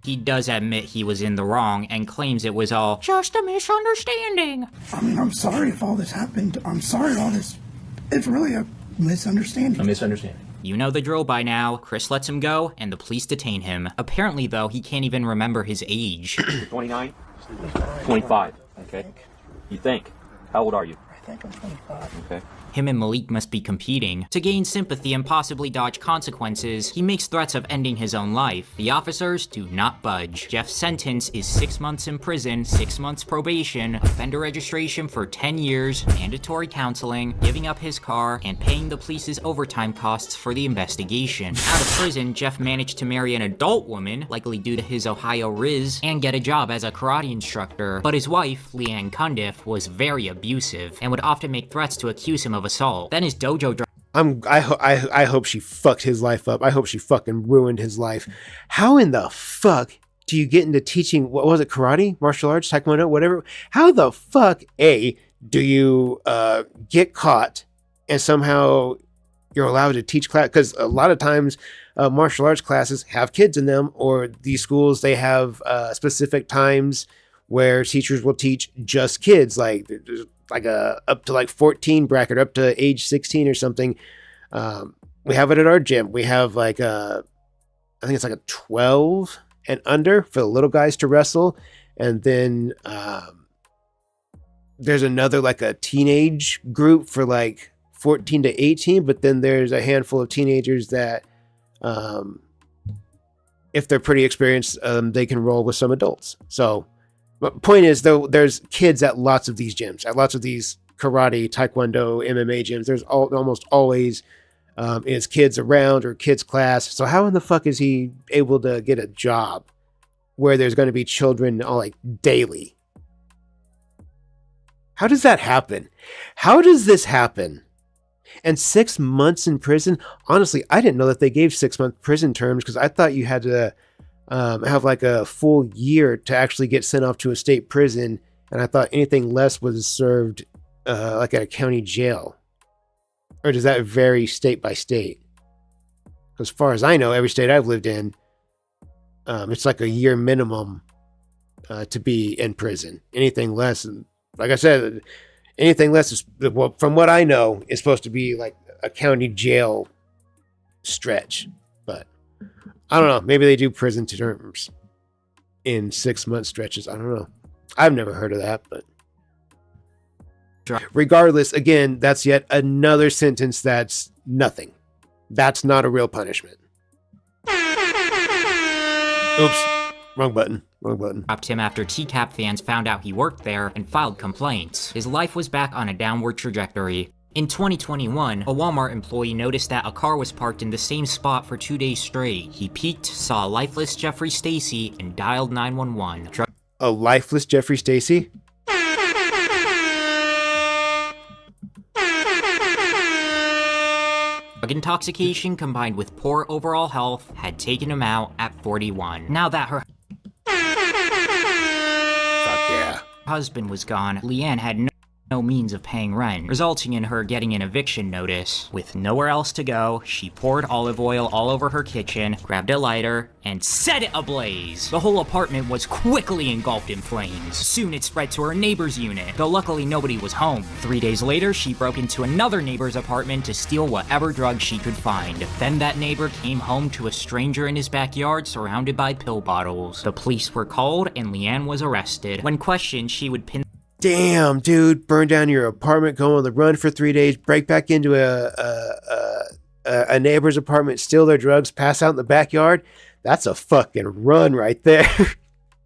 [SPEAKER 11] He does admit he was in the wrong and claims it was all just a misunderstanding.
[SPEAKER 7] I mean, I'm sorry if all this happened. I'm sorry all this. It's really a misunderstanding.
[SPEAKER 14] A misunderstanding.
[SPEAKER 11] You know the drill by now. Chris lets him go, and the police detain him. Apparently, though, he can't even remember his age.
[SPEAKER 8] 29? 25. Okay. You think? How old are you?
[SPEAKER 7] I think I'm 25.
[SPEAKER 8] Okay.
[SPEAKER 11] Him and Malik must be competing. To gain sympathy and possibly dodge consequences, he makes threats of ending his own life. The officers do not budge. Jeff's sentence is 6 months in prison, 6 months probation, offender registration for 10 years, mandatory counseling, giving up his car, and paying the police's overtime costs for the investigation. Out of prison, Jeff managed to marry an adult woman, likely due to his Ohio Riz, and get a job as a karate instructor. But his wife, Leanne Cundiff, was very abusive, and would often make threats to accuse him of assault. Then his dojo
[SPEAKER 1] I hope she fucked his life up. I hope she fucking ruined his life. How in the fuck do you get into teaching, what was it, karate, martial arts, taekwondo, whatever? How the fuck, A, do you get caught and somehow you're allowed to teach class? Because a lot of times martial arts classes have kids in them, or these schools, they have specific times where teachers will teach just kids, like a up to like 14 bracket, up to age 16 or something. We have it at our gym. We have like I think it's like a 12 and under for the little guys to wrestle. And then there's another like a teenage group for like 14 to 18. But then there's a handful of teenagers that if they're pretty experienced, they can roll with some adults. So, but point is, though, there's kids at lots of these gyms, at lots of these karate, taekwondo, MMA gyms. There's almost always is kids around or kids class. So how in the fuck is he able to get a job where there's going to be children like daily? How does that happen? How does this happen? And 6 months in prison? Honestly, I didn't know that they gave 6-month prison terms, because I thought you had to have like a full year to actually get sent off to a state prison. And I thought anything less was served like at a county jail. Or does that vary state by state? As far as I know, every state I've lived in, it's like a year minimum to be in prison. Anything less, like I said, anything less is, well, from what I know, is supposed to be like a county jail stretch. But I don't know. Maybe they do prison terms in 6-month stretches. I don't know. I've never heard of that, but regardless, again, that's yet another sentence that's nothing. That's not a real punishment. Oops. Wrong button. Wrong button.
[SPEAKER 11] Dropped him after TCAP fans found out he worked there and filed complaints. His life was back on a downward trajectory. In 2021, a Walmart employee noticed that a car was parked in the same spot for 2 days straight. He peeked, saw a lifeless Jeffrey Stacy, and dialed 911.
[SPEAKER 1] A lifeless Jeffrey Stacy?
[SPEAKER 11] Drug intoxication combined with poor overall health had taken him out at 41. Now that her husband was gone, Leanne had no means of paying rent, resulting in her getting an eviction notice. With nowhere else to go, she poured olive oil all over her kitchen, grabbed a lighter, and set it ablaze. The whole apartment was quickly engulfed in flames. Soon it spread to her neighbor's unit, though luckily nobody was home. 3 days later, she broke into another neighbor's apartment to steal whatever drugs she could find. Then that neighbor came home to a stranger in his backyard surrounded by pill bottles. The police were called and Leanne was arrested. When questioned, she would pin
[SPEAKER 1] Damn, dude, burn down your apartment, go on the run for 3 days, break back into a neighbor's apartment, steal their drugs, pass out in the backyard. That's a fucking run right there.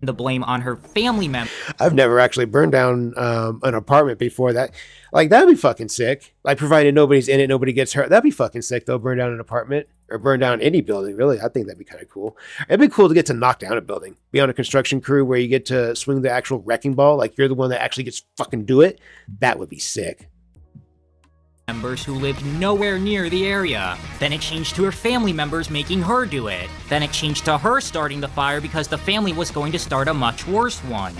[SPEAKER 11] the blame on her family member.
[SPEAKER 1] I've never actually burned down an apartment before. That'd be fucking sick. Like, provided nobody's in it, nobody gets hurt. That'd be fucking sick, though. Burn down an apartment or burn down any building, really. I think that'd be kind of cool. It'd be cool to get to knock down a building. Be on a construction crew where you get to swing the actual wrecking ball. Like, you're the one that actually gets fucking do it. That would be sick.
[SPEAKER 11] Members who lived nowhere near the area. Then it changed to her family members making her do it. Then it changed to her starting the fire because the family was going to start a much worse one.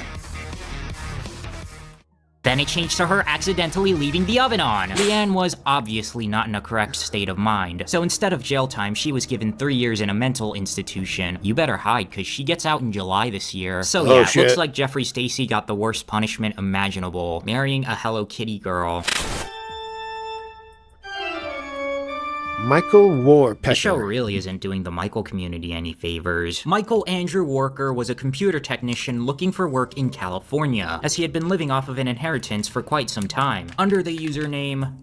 [SPEAKER 11] Then it changed to her accidentally leaving the oven on. Leanne was obviously not in a correct state of mind, so instead of jail time, she was given 3 years in a mental institution. You better hide, cause she gets out in July this year. So yeah, it looks like Jeffrey Stacy got the worst punishment imaginable, marrying a Hello Kitty girl.
[SPEAKER 1] Michael Warpecker.
[SPEAKER 11] The show really isn't doing the Michael community any favors. Michael Andrew Worker was a computer technician looking for work in California, as he had been living off of an inheritance for quite some time. Under the username...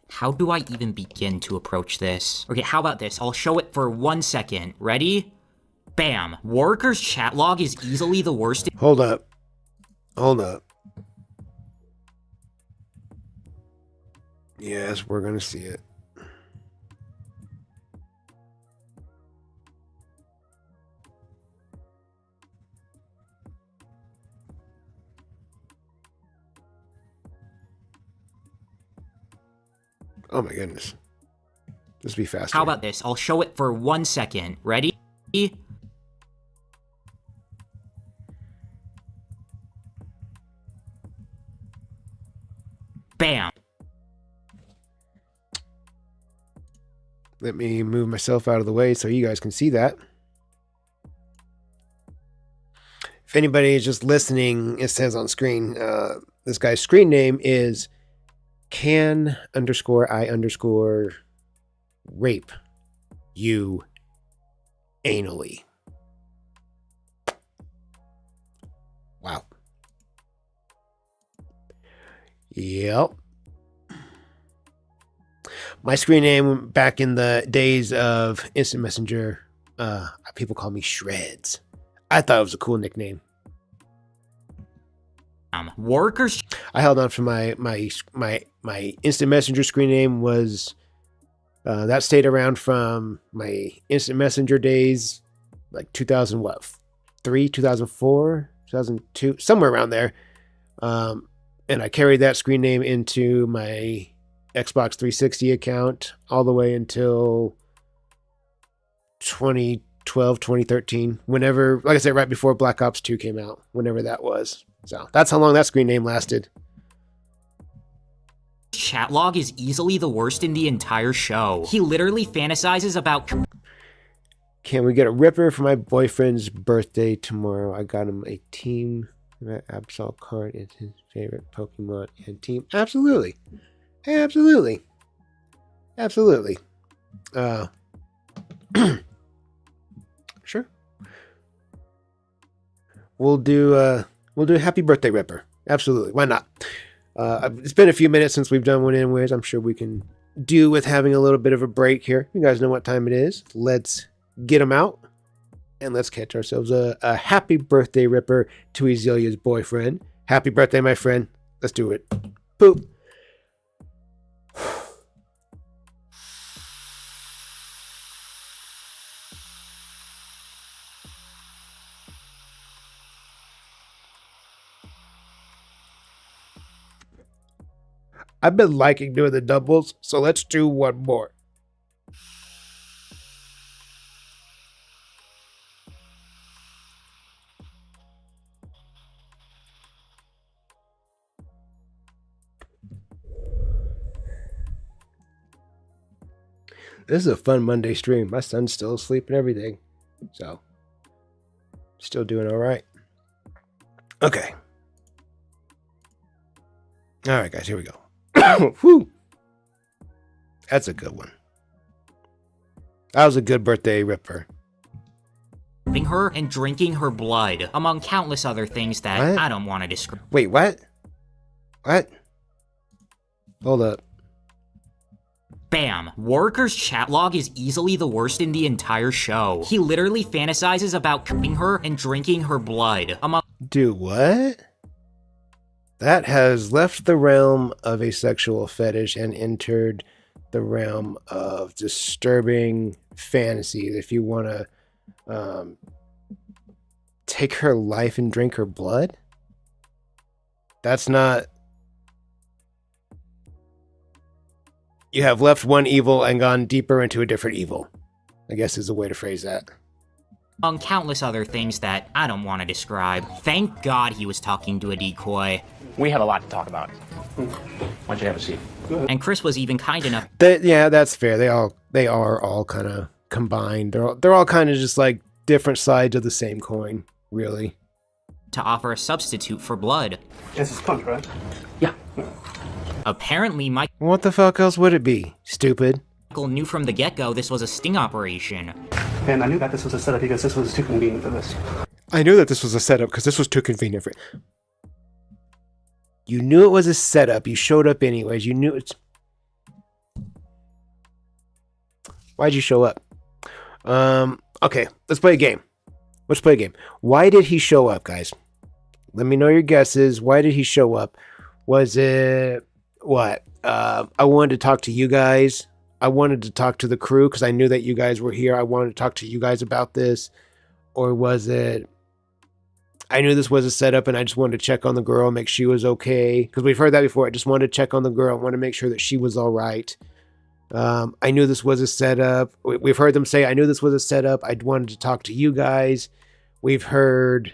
[SPEAKER 11] How do I even begin to approach this? Okay, how about this? I'll show it for 1 second. Ready? Bam. Worker's chat log is easily the worst...
[SPEAKER 1] Hold up. Hold up. Yes, we're gonna see it. Oh my goodness. Just be faster.
[SPEAKER 11] How about this? I'll show it for 1 second. Ready? Bam.
[SPEAKER 1] Let me move myself out of the way so you guys can see that. If anybody is just listening, it says on screen, this guy's screen name is can_I_rape you anally. Wow. Yep. My screen name back in the days of Instant Messenger, people call me Shreds. I thought it was a cool nickname.
[SPEAKER 11] Workers.
[SPEAKER 1] I held on for my Instant Messenger screen name was that stayed around from my Instant Messenger days, like 2003, 2004, 2002, somewhere around there. And I carried that screen name into my Xbox 360 account all the way until 2012, 2013. Whenever, like I said, right before Black Ops 2 came out, whenever that was. So that's how long that screen name lasted.
[SPEAKER 11] chat log is easily the worst in the entire show. He literally fantasizes about...
[SPEAKER 1] Can we get a Ripper for my boyfriend's birthday tomorrow? I got him a team. Absol card is his favorite Pokemon and team. Absolutely. Absolutely. Absolutely. Sure. We'll do Happy Birthday Ripper. Absolutely. Why not? It's been a few minutes since we've done one anyways. I'm sure we can do with having a little bit of a break here. You guys know what time it is. Let's get them out. And let's catch ourselves a happy birthday Ripper to Ezelia's boyfriend. Happy birthday, my friend. Let's do it. Boop. I've been liking doing the doubles, so let's do one more. This is a fun Monday stream. My son's still asleep and everything. So, still doing all right. Okay. All right, guys, here we go. Whew. That's a good one. That was a good birthday Ripper.
[SPEAKER 11] her and drinking her blood, among countless other things that
[SPEAKER 1] What?
[SPEAKER 11] I don't want to describe.
[SPEAKER 1] Wait, what? What? Hold up.
[SPEAKER 11] Bam. Worker's chat log is easily the worst in the entire show. He literally fantasizes about killing her and drinking her blood, among—
[SPEAKER 1] Dude, what? That has left the realm of a sexual fetish and entered the realm of disturbing fantasies. If you want to take her life and drink her blood, that's not... You have left one evil and gone deeper into a different evil, I guess is the way to phrase that.
[SPEAKER 11] Among countless other things that I don't want to describe. Thank God he was talking to a decoy.
[SPEAKER 14] We have a lot to talk about. Why don't you have a seat?
[SPEAKER 11] And Chris was even kind enough—
[SPEAKER 1] Yeah, that's fair. They are all kind of combined. They're all kind of just like different sides of the same coin, really.
[SPEAKER 11] to offer a substitute for blood.
[SPEAKER 13] This is punch, right?
[SPEAKER 11] Yeah. Apparently, Michael
[SPEAKER 1] What the fuck else would it be? Stupid.
[SPEAKER 11] knew from the get-go this was a sting operation.
[SPEAKER 13] And I knew that this was a setup because this was too convenient for this.
[SPEAKER 1] I knew that this was a setup because this was too convenient for it. You knew it was a setup. You showed up anyways. You knew it's... Why'd you show up? Okay, let's play a game. Let's play a game. Why did he show up, guys? Let me know your guesses. Why did he show up? Was it... What? I wanted to talk to you guys. I wanted to talk to the crew because I knew that you guys were here. I wanted to talk to you guys about this. Or was it... I knew this was a setup and I just wanted to check on the girl, make sure she was okay. Because we've heard that before. I just wanted to check on the girl. I wanted to make sure that she was all right. I knew this was a setup. We've heard them say, I knew this was a setup. I wanted to talk to you guys. We've heard,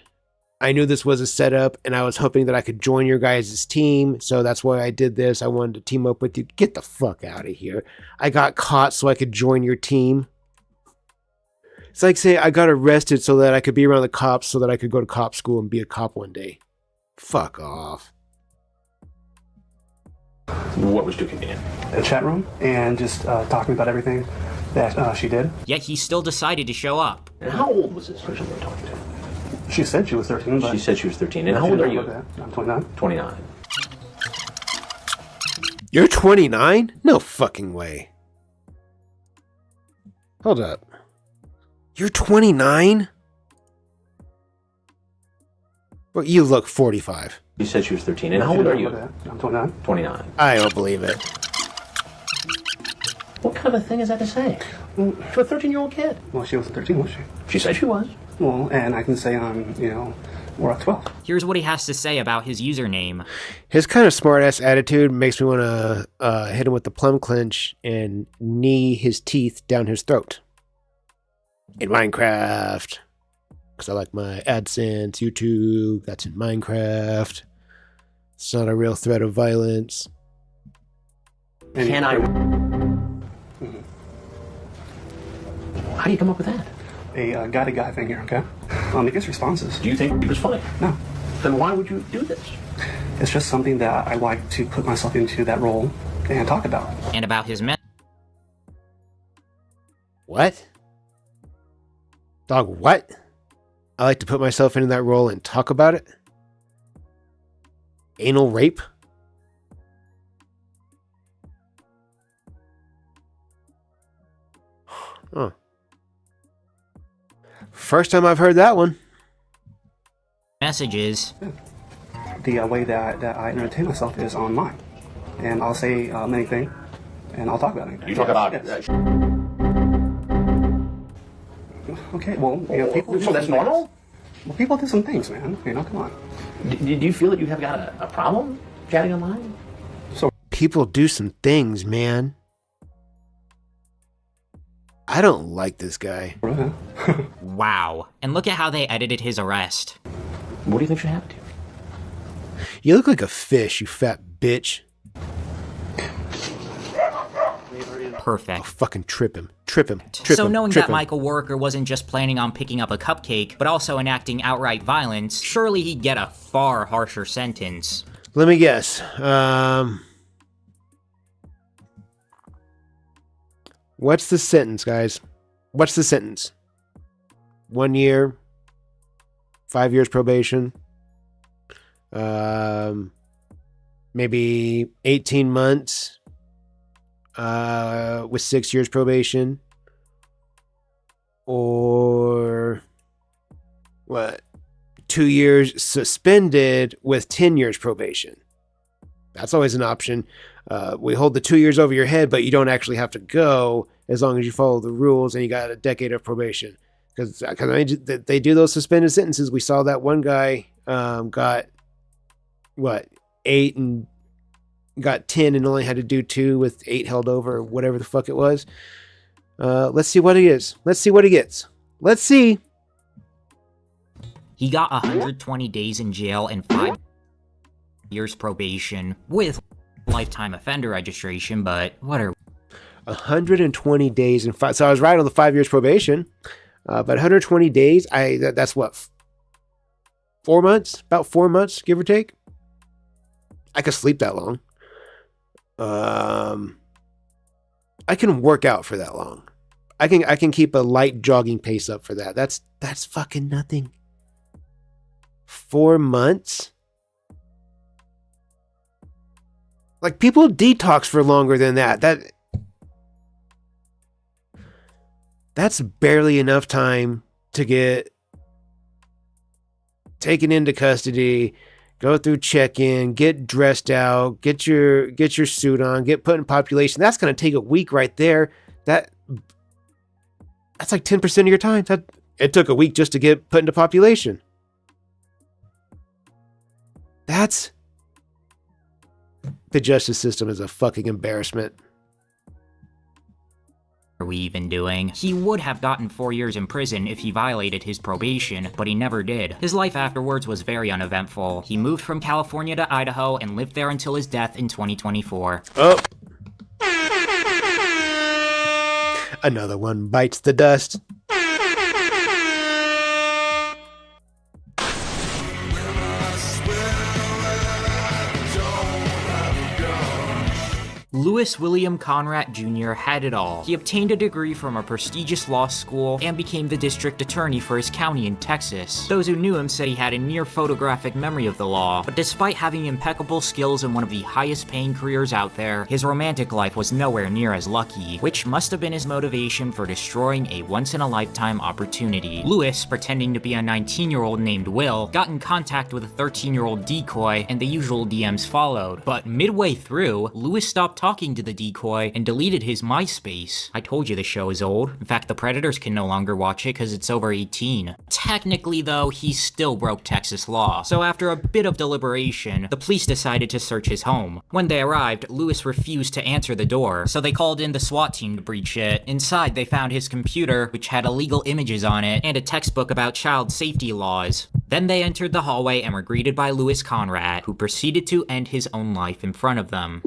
[SPEAKER 1] I knew this was a setup and I was hoping that I could join your guys' team. So that's why I did this. I wanted to team up with you. Get the fuck out of here. I got caught so I could join your team. It's like saying I got arrested so that I could be around the cops so that I could go to cop school and be a cop one day. Fuck off.
[SPEAKER 14] What was too convenient?
[SPEAKER 13] A chat room and just talking about everything that she did.
[SPEAKER 11] Yet he still decided to show up.
[SPEAKER 14] And how old was this person you were talking to?
[SPEAKER 13] She said she was 13, but...
[SPEAKER 14] She said she was 13. And how old are you?
[SPEAKER 13] I'm 29.
[SPEAKER 14] 29.
[SPEAKER 1] You're 29? No fucking way. Hold up. You're 29? Well, you look 45.
[SPEAKER 14] She said she was 13. And how old are you?
[SPEAKER 13] I'm 29.
[SPEAKER 14] 29.
[SPEAKER 1] I don't believe it.
[SPEAKER 14] What kind of a thing is that to say? To a 13-year-old kid?
[SPEAKER 13] Well, she wasn't 13, was she?
[SPEAKER 14] She said she was.
[SPEAKER 13] Well, and I can say we're at 12.
[SPEAKER 11] Here's what he has to say about his username.
[SPEAKER 1] His kind of smart-ass attitude makes me want to hit him with the plum clinch and knee his teeth down his throat. In Minecraft. Because I like my AdSense, YouTube. That's in Minecraft. It's not a real threat of violence.
[SPEAKER 14] Can I? How do you come up with that?
[SPEAKER 13] A guy-to-guy thing here, okay? It gets responses.
[SPEAKER 14] Do you think it was funny?
[SPEAKER 13] No.
[SPEAKER 14] Then why would you do this?
[SPEAKER 13] It's just something that I like to put myself into that role and talk about.
[SPEAKER 11] And about his men.
[SPEAKER 1] What? Dog, what? I like to put myself into that role and talk about it? Anal rape? Huh. First time I've heard that one.
[SPEAKER 11] Messages.
[SPEAKER 13] The way that I entertain myself is online. And I'll say anything, and I'll talk about anything.
[SPEAKER 14] You talk about...
[SPEAKER 13] Yes. Okay, well, people do
[SPEAKER 14] So that's
[SPEAKER 13] some things.
[SPEAKER 14] normal?
[SPEAKER 13] Well, people do some things, man. Come on.
[SPEAKER 14] Do you feel that you have got a problem chatting online?
[SPEAKER 1] People do some things, man. I don't like this guy.
[SPEAKER 11] Wow. And look at how they edited his arrest.
[SPEAKER 14] What do you think should happen to you?
[SPEAKER 1] You look like a fish, you fat bitch.
[SPEAKER 11] Perfect.
[SPEAKER 1] I'll fucking trip him. Trip him.
[SPEAKER 11] So knowing that Michael Worker wasn't just planning on picking up a cupcake, but also enacting outright violence, surely he'd get a far harsher sentence.
[SPEAKER 1] Let me guess. What's the sentence, guys? What's the sentence? 1 year, 5 years probation, maybe 18 months with 6 years probation, or what? 2 years suspended with 10 years probation. That's always an option. We hold the 2 years over your head, but you don't actually have to go as long as you follow the rules, and you got a decade of probation. Because they do those suspended sentences. We saw that one guy got, 8 and got 10 and only had to do 2 with 8 held over, or whatever the fuck it was. Let's see what he is. Let's see what he gets. Let's see.
[SPEAKER 11] He got 120 days in jail and 5 years probation with lifetime offender registration, but what are
[SPEAKER 1] 120 days and 5. So I was right on the 5 years probation, but 120 days. That's what, 4 months? About 4 months, give or take. I could sleep that long. I can work out for that long. I can keep a light jogging pace up for that. That's fucking nothing. 4 months. Like, people detox for longer than that. That's barely enough time to get taken into custody, go through check-in, get dressed out, get your suit on, get put in population. That's going to take a week right there. That's like 10% of your time. It took a week just to get put into population. The justice system is a fucking embarrassment.
[SPEAKER 11] are we even doing? He would have gotten 4 years in prison if he violated his probation, but he never did. His life afterwards was very uneventful. He moved from California to Idaho and lived there until his death in 2024.
[SPEAKER 1] Oh. Another one bites the dust.
[SPEAKER 11] Lewis William Conrad Jr. had it all. He obtained a degree from a prestigious law school and became the district attorney for his county in Texas. Those who knew him said he had a near photographic memory of the law, but despite having impeccable skills and one of the highest paying careers out there, his romantic life was nowhere near as lucky, which must have been his motivation for destroying a once-in-a-lifetime opportunity. Lewis, pretending to be a 19-year-old named Will, got in contact with a 13-year-old decoy, and the usual DMs followed. But midway through, Lewis stopped talking to the decoy and deleted his MySpace. I told you the show is old. In fact, the Predators can no longer watch it because it's over 18. Technically, though, he still broke Texas law. So after a bit of deliberation, the police decided to search his home. When they arrived, Lewis refused to answer the door, so they called in the SWAT team to breach it. Inside, they found his computer, which had illegal images on it, and a textbook about child safety laws. Then they entered the hallway and were greeted by Lewis Conrad, who proceeded to end his own life in front of them.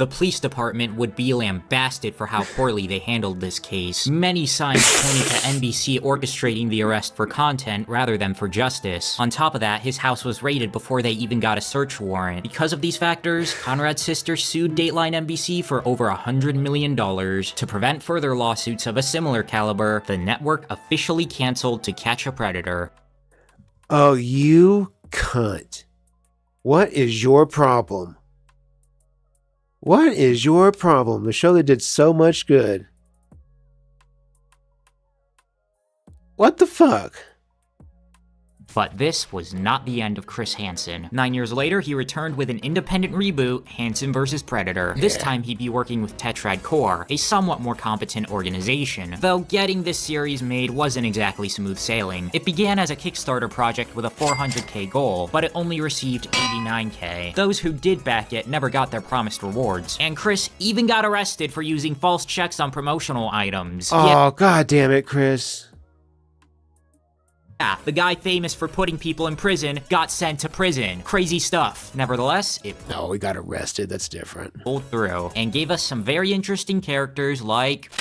[SPEAKER 11] The police department would be lambasted for how poorly they handled this case. Many signs pointed to NBC orchestrating the arrest for content rather than for justice. On top of that, his house was raided before they even got a search warrant. Because of these factors, Conrad's sister sued Dateline NBC for over $100 million. To prevent further lawsuits of a similar caliber, the network officially canceled To Catch a Predator.
[SPEAKER 1] Oh, you cunt. What is your problem? What is your problem? The show that did so much good. What the fuck?
[SPEAKER 11] But this was not the end of Chris Hansen. 9 years later, he returned with an independent reboot, Hansen vs. Predator. This time, he'd be working with Tetrad Corp, a somewhat more competent organization. Though getting this series made wasn't exactly smooth sailing. It began as a Kickstarter project with a $400K goal, but it only received $89K. Those who did back it never got their promised rewards. And Chris even got arrested for using false checks on promotional items.
[SPEAKER 1] Oh, god damn it, Chris.
[SPEAKER 11] Yeah, the guy famous for putting people in prison got sent to prison. Crazy stuff. Nevertheless, it
[SPEAKER 1] No, he got arrested. That's different.
[SPEAKER 11] pulled through and gave us some very interesting characters like...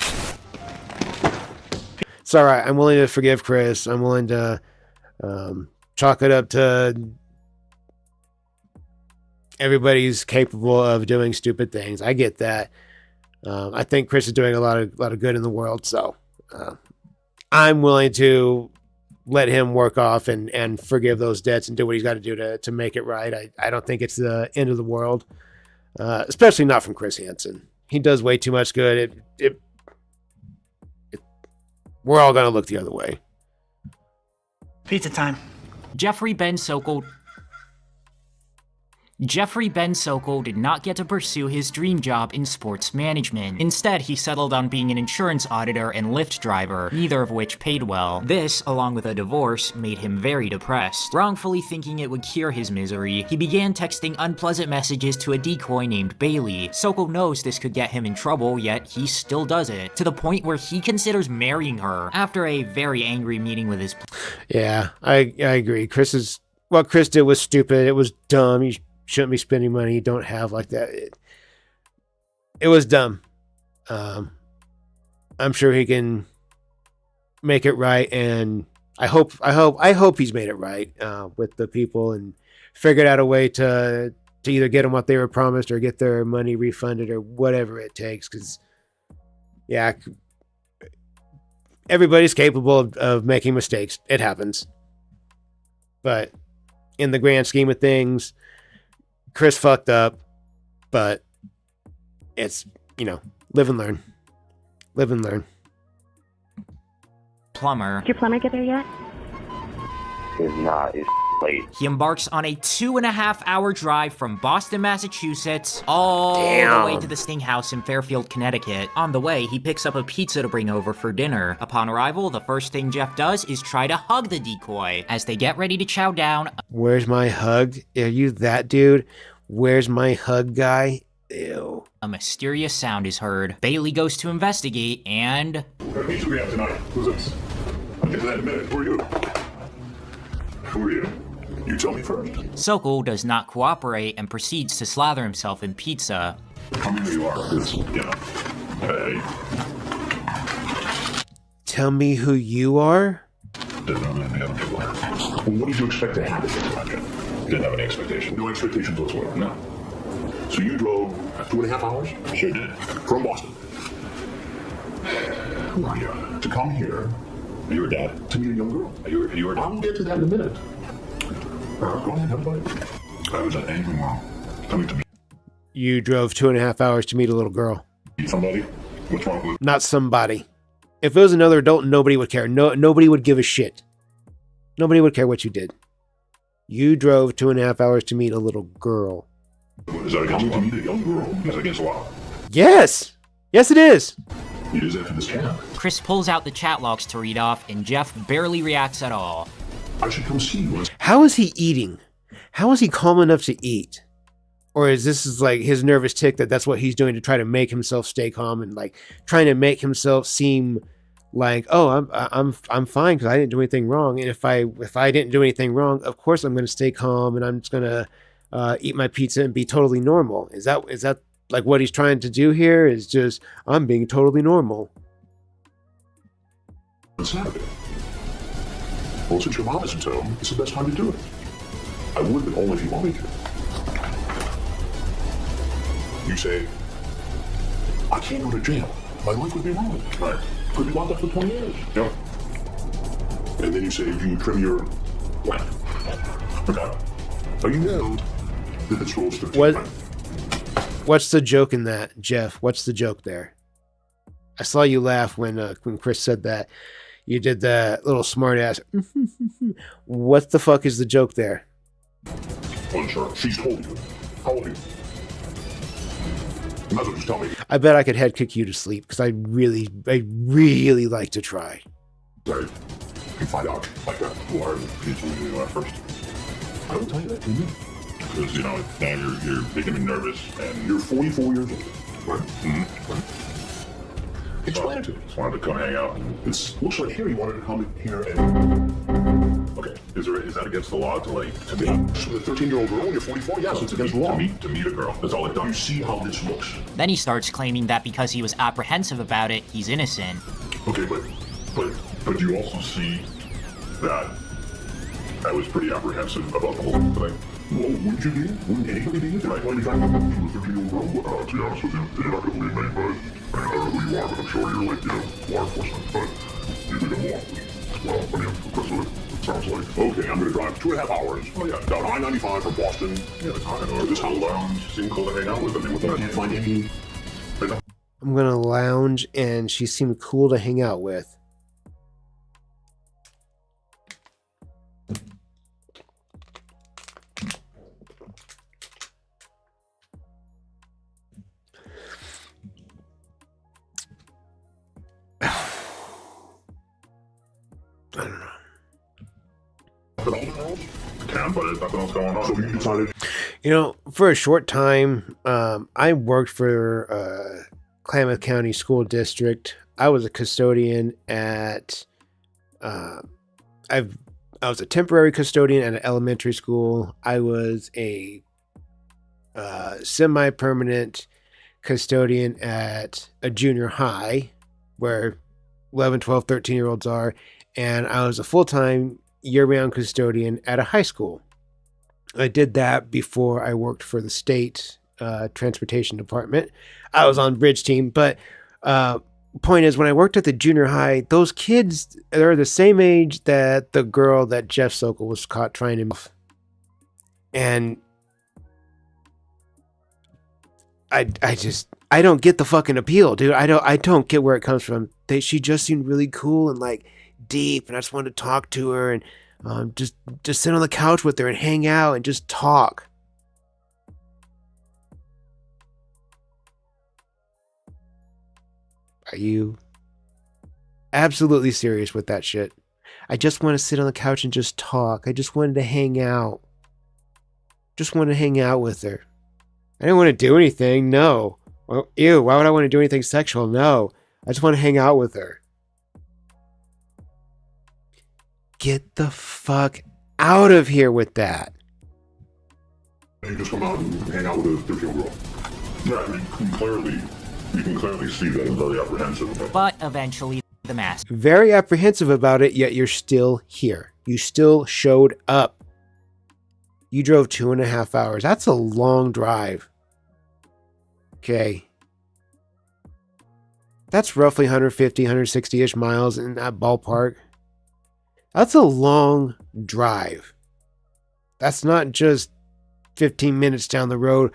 [SPEAKER 1] It's alright. I'm willing to forgive Chris. I'm willing to chalk it up to everybody's capable of doing stupid things. I get that. I think Chris is doing a lot of good in the world, so I'm willing to let him work off and forgive those debts and do what he's got to do to make it right. I don't think it's the end of the world, especially not from Chris Hansen. He does way too much good. We're all going to look the other way.
[SPEAKER 21] Pizza time.
[SPEAKER 11] Jeffrey Ben Sokol did not get to pursue his dream job in sports management. Instead, he settled on being an insurance auditor and Lyft driver, neither of which paid well. This, along with a divorce, made him very depressed. Wrongfully thinking it would cure his misery, he began texting unpleasant messages to a decoy named Bailey. Sokol knows this could get him in trouble, yet he still does it, to the point where he considers marrying her. After a very angry meeting with his...
[SPEAKER 1] Yeah, I agree. What Chris did was stupid. It was dumb. You shouldn't be spending money you don't have like that. It was dumb. I'm sure he can make it right, and I hope he's made it right with the people and figured out a way to either get them what they were promised or get their money refunded or whatever it takes. Because yeah, everybody's capable of making mistakes. It happens, but in the grand scheme of things, Chris fucked up, but it's, live and learn. Live and learn.
[SPEAKER 11] Plumber.
[SPEAKER 3] Did your plumber get there yet?
[SPEAKER 9] It's not. It's late.
[SPEAKER 11] He embarks on a 2.5-hour drive from Boston, Massachusetts, all the way to the Sting House in Fairfield, Connecticut. On the way, he picks up a pizza to bring over for dinner. Upon arrival, the first thing Jeff does is try to hug the decoy. As they get ready to chow down...
[SPEAKER 1] Where's my hug? Are you that dude? Where's my hug guy? Ew.
[SPEAKER 11] A mysterious sound is heard. Bailey goes to investigate, and...
[SPEAKER 4] What pizza do we have tonight? Who's this? I'll get to that in a minute. Who are you? Who are you? You tell me first.
[SPEAKER 11] Sokol does not cooperate and proceeds to slather himself in pizza.
[SPEAKER 4] Tell me who you are. Hey.
[SPEAKER 1] Tell me who you are?
[SPEAKER 4] Didn't know anything other people. What did you expect to happen in the project? Didn't have any expectation. No expectations whatsoever. No. So you drove 2.5 hours? Sure did. From Boston. Who are you? To come here. Are you her dad? To meet a young girl. Are you her dad? I'll get to that in a minute. Go ahead, have a bite. I was at angry mom. Coming to me.
[SPEAKER 1] You drove 2.5 hours to meet a little girl.
[SPEAKER 4] Somebody? What's wrong with it?
[SPEAKER 1] Not somebody. If it was another adult, nobody would care. Nobody would give a shit. Nobody would care what you did. You drove 2.5 hours to meet a little girl.
[SPEAKER 4] Is that against to meet a young girl? Is that against the law?
[SPEAKER 1] Yes! Yes, it is!
[SPEAKER 4] It is after this chat.
[SPEAKER 11] Chris pulls out the chat logs to read off, and Jeff barely reacts at all.
[SPEAKER 4] I should come see you.
[SPEAKER 1] How is he eating? How is he calm enough to eat? Or is this like his nervous tick that's what he's doing to try to make himself stay calm and like trying to make himself seem like, oh, I'm fine because I didn't do anything wrong. And if I didn't do anything wrong, of course I'm going to stay calm and I'm just going to eat my pizza and be totally normal. Is that like what he's trying to do here is just, I'm being totally normal.
[SPEAKER 3] It's Saturday. Well, since your mom isn't home, it's the best time to do it. I would, but only if you want me to. You say, I can't go to jail. My life would be ruined. Right. Could be locked up for 20 years. Yeah. And then you say you trim your left. Okay. So you know that it's rules 15.
[SPEAKER 1] What's the joke in that, Jeff? What's the joke there? I saw you laugh when Chris said that. You did that little smart ass. What the fuck is the joke there?
[SPEAKER 3] Unsure. She's told you. How old are you? You might as well just tell me.
[SPEAKER 1] I bet I could head kick you to sleep because I really like to try.
[SPEAKER 3] Right. You find out like that. Who are the people you at first? I don't tell you that, didn't you? Because, you know, now you're making me nervous, and you're 44 years old, right? Mm-hmm. Right. Explain it to me. Just wanted to come hang out. It looks like here you wanted to come in here and... Okay, is that against the law to meet a 13-year-old girl when you're 44? Yes, it's against the law. To meet a girl. That's all I've done. You see how this looks.
[SPEAKER 11] Then he starts claiming that because he was apprehensive about it, he's innocent.
[SPEAKER 3] Okay, but you also see that I was pretty apprehensive about the whole thing. Well, wouldn't you be? Wouldn't anybody be? Right? When you're trying to do a 13-year-old girl, to be honest with you, you're not going to believe me, but I don't know who you are, but I'm sure you're like, law enforcement, but you think I'm law. Well, I mean, that's what it sounds like. Okay, I'm going to drive 2.5 hours. Oh, yeah, down I-95 from Boston. Yeah, I know. This whole lounge seemed cool to hang out with. I mean, I can't find any...
[SPEAKER 1] I'm going to lounge, and she seemed cool to hang out with. I don't know.
[SPEAKER 3] Can, but there's nothing else going on. So you decided...
[SPEAKER 1] You know, for a short time, I worked for Klamath County School District. I was a custodian at... I was a temporary custodian at an elementary school. I was a semi-permanent custodian at a junior high, where 11, 12, 13-year-olds are. And I was a full-time year-round custodian at a high school. I did that before I worked for the state transportation department. I was on bridge team, but point is, when I worked at the junior high, those kids, they're the same age that the girl that Jeff Sokol was caught trying to... And I don't get the fucking appeal, dude. I don't get where it comes from. She just seemed really cool and like deep, and I just wanted to talk to her and just sit on the couch with her and hang out and just talk. Are you absolutely serious with that shit? I just want to sit on the couch and just talk. I just wanted to hang out. Just want to hang out with her. I didn't want to do anything. No. Well, ew, why would I want to do anything sexual? No. I just want to hang out with her. Get the fuck out of here with that.
[SPEAKER 3] You just come out and hang out with a 13-year-old girl. Yeah, you can clearly see that I'm very apprehensive.
[SPEAKER 11] But eventually, the mask.
[SPEAKER 1] Very apprehensive about it, yet you're still here. You still showed up. You drove 2.5 hours. That's a long drive. Okay. That's roughly 150, 160-ish miles in that ballpark. That's a long drive. That's not just 15 minutes down the road.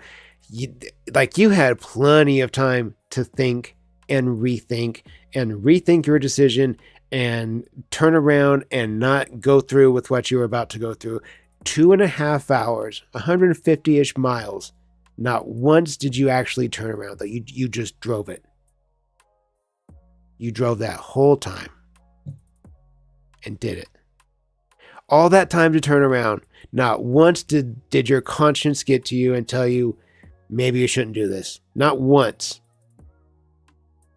[SPEAKER 1] You had plenty of time to think and rethink your decision and turn around and not go through with what you were about to go through. 2.5 hours, 150-ish miles. Not once did you actually turn around, though. You just drove it. You drove that whole time and did it. All that time to turn around. Not once did your conscience get to you and tell you, maybe you shouldn't do this. Not once.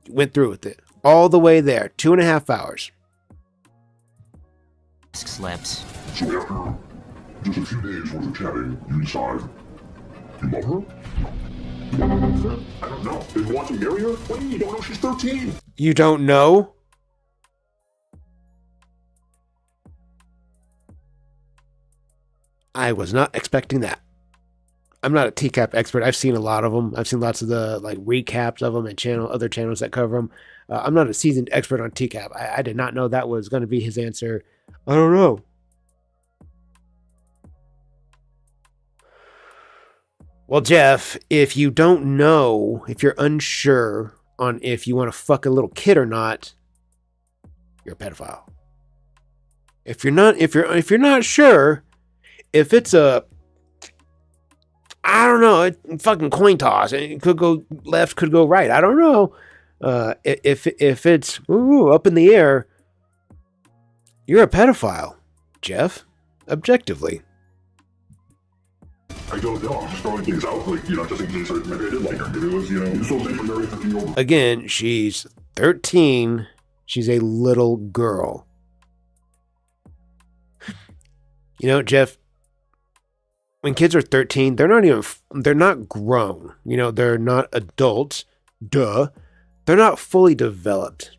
[SPEAKER 1] You went through with it. All the way there. 2.5 hours.
[SPEAKER 11] Slips.
[SPEAKER 3] So after just a few days worth of chatting, you decide you love her? I don't know. Did you want to marry her? What do you mean? You don't know she's 13?
[SPEAKER 1] You don't know? I was not expecting that. I'm not a TCAP expert. I've seen a lot of them. I've seen lots of the like recaps of them and other channels that cover them. I'm not a seasoned expert on TCAP. I did not know that was going to be his answer. I don't know. Well, Jeff, if you don't know, if you're unsure on if you want to fuck a little kid or not, you're a pedophile. If you're not sure, if it's a, I don't know, a fucking coin toss, it could go left, could go right. I don't know. If it's up in the air, you're a pedophile, Jeff. Objectively.
[SPEAKER 3] I don't know. I'm just throwing things out, like, just in case maybe I did like her. Maybe it was, you're so safe and married 15-year-old.
[SPEAKER 1] Again, she's 13. She's a little girl. Jeff, when kids are 13, they're not grown. They're not adults. Duh. They're not fully developed.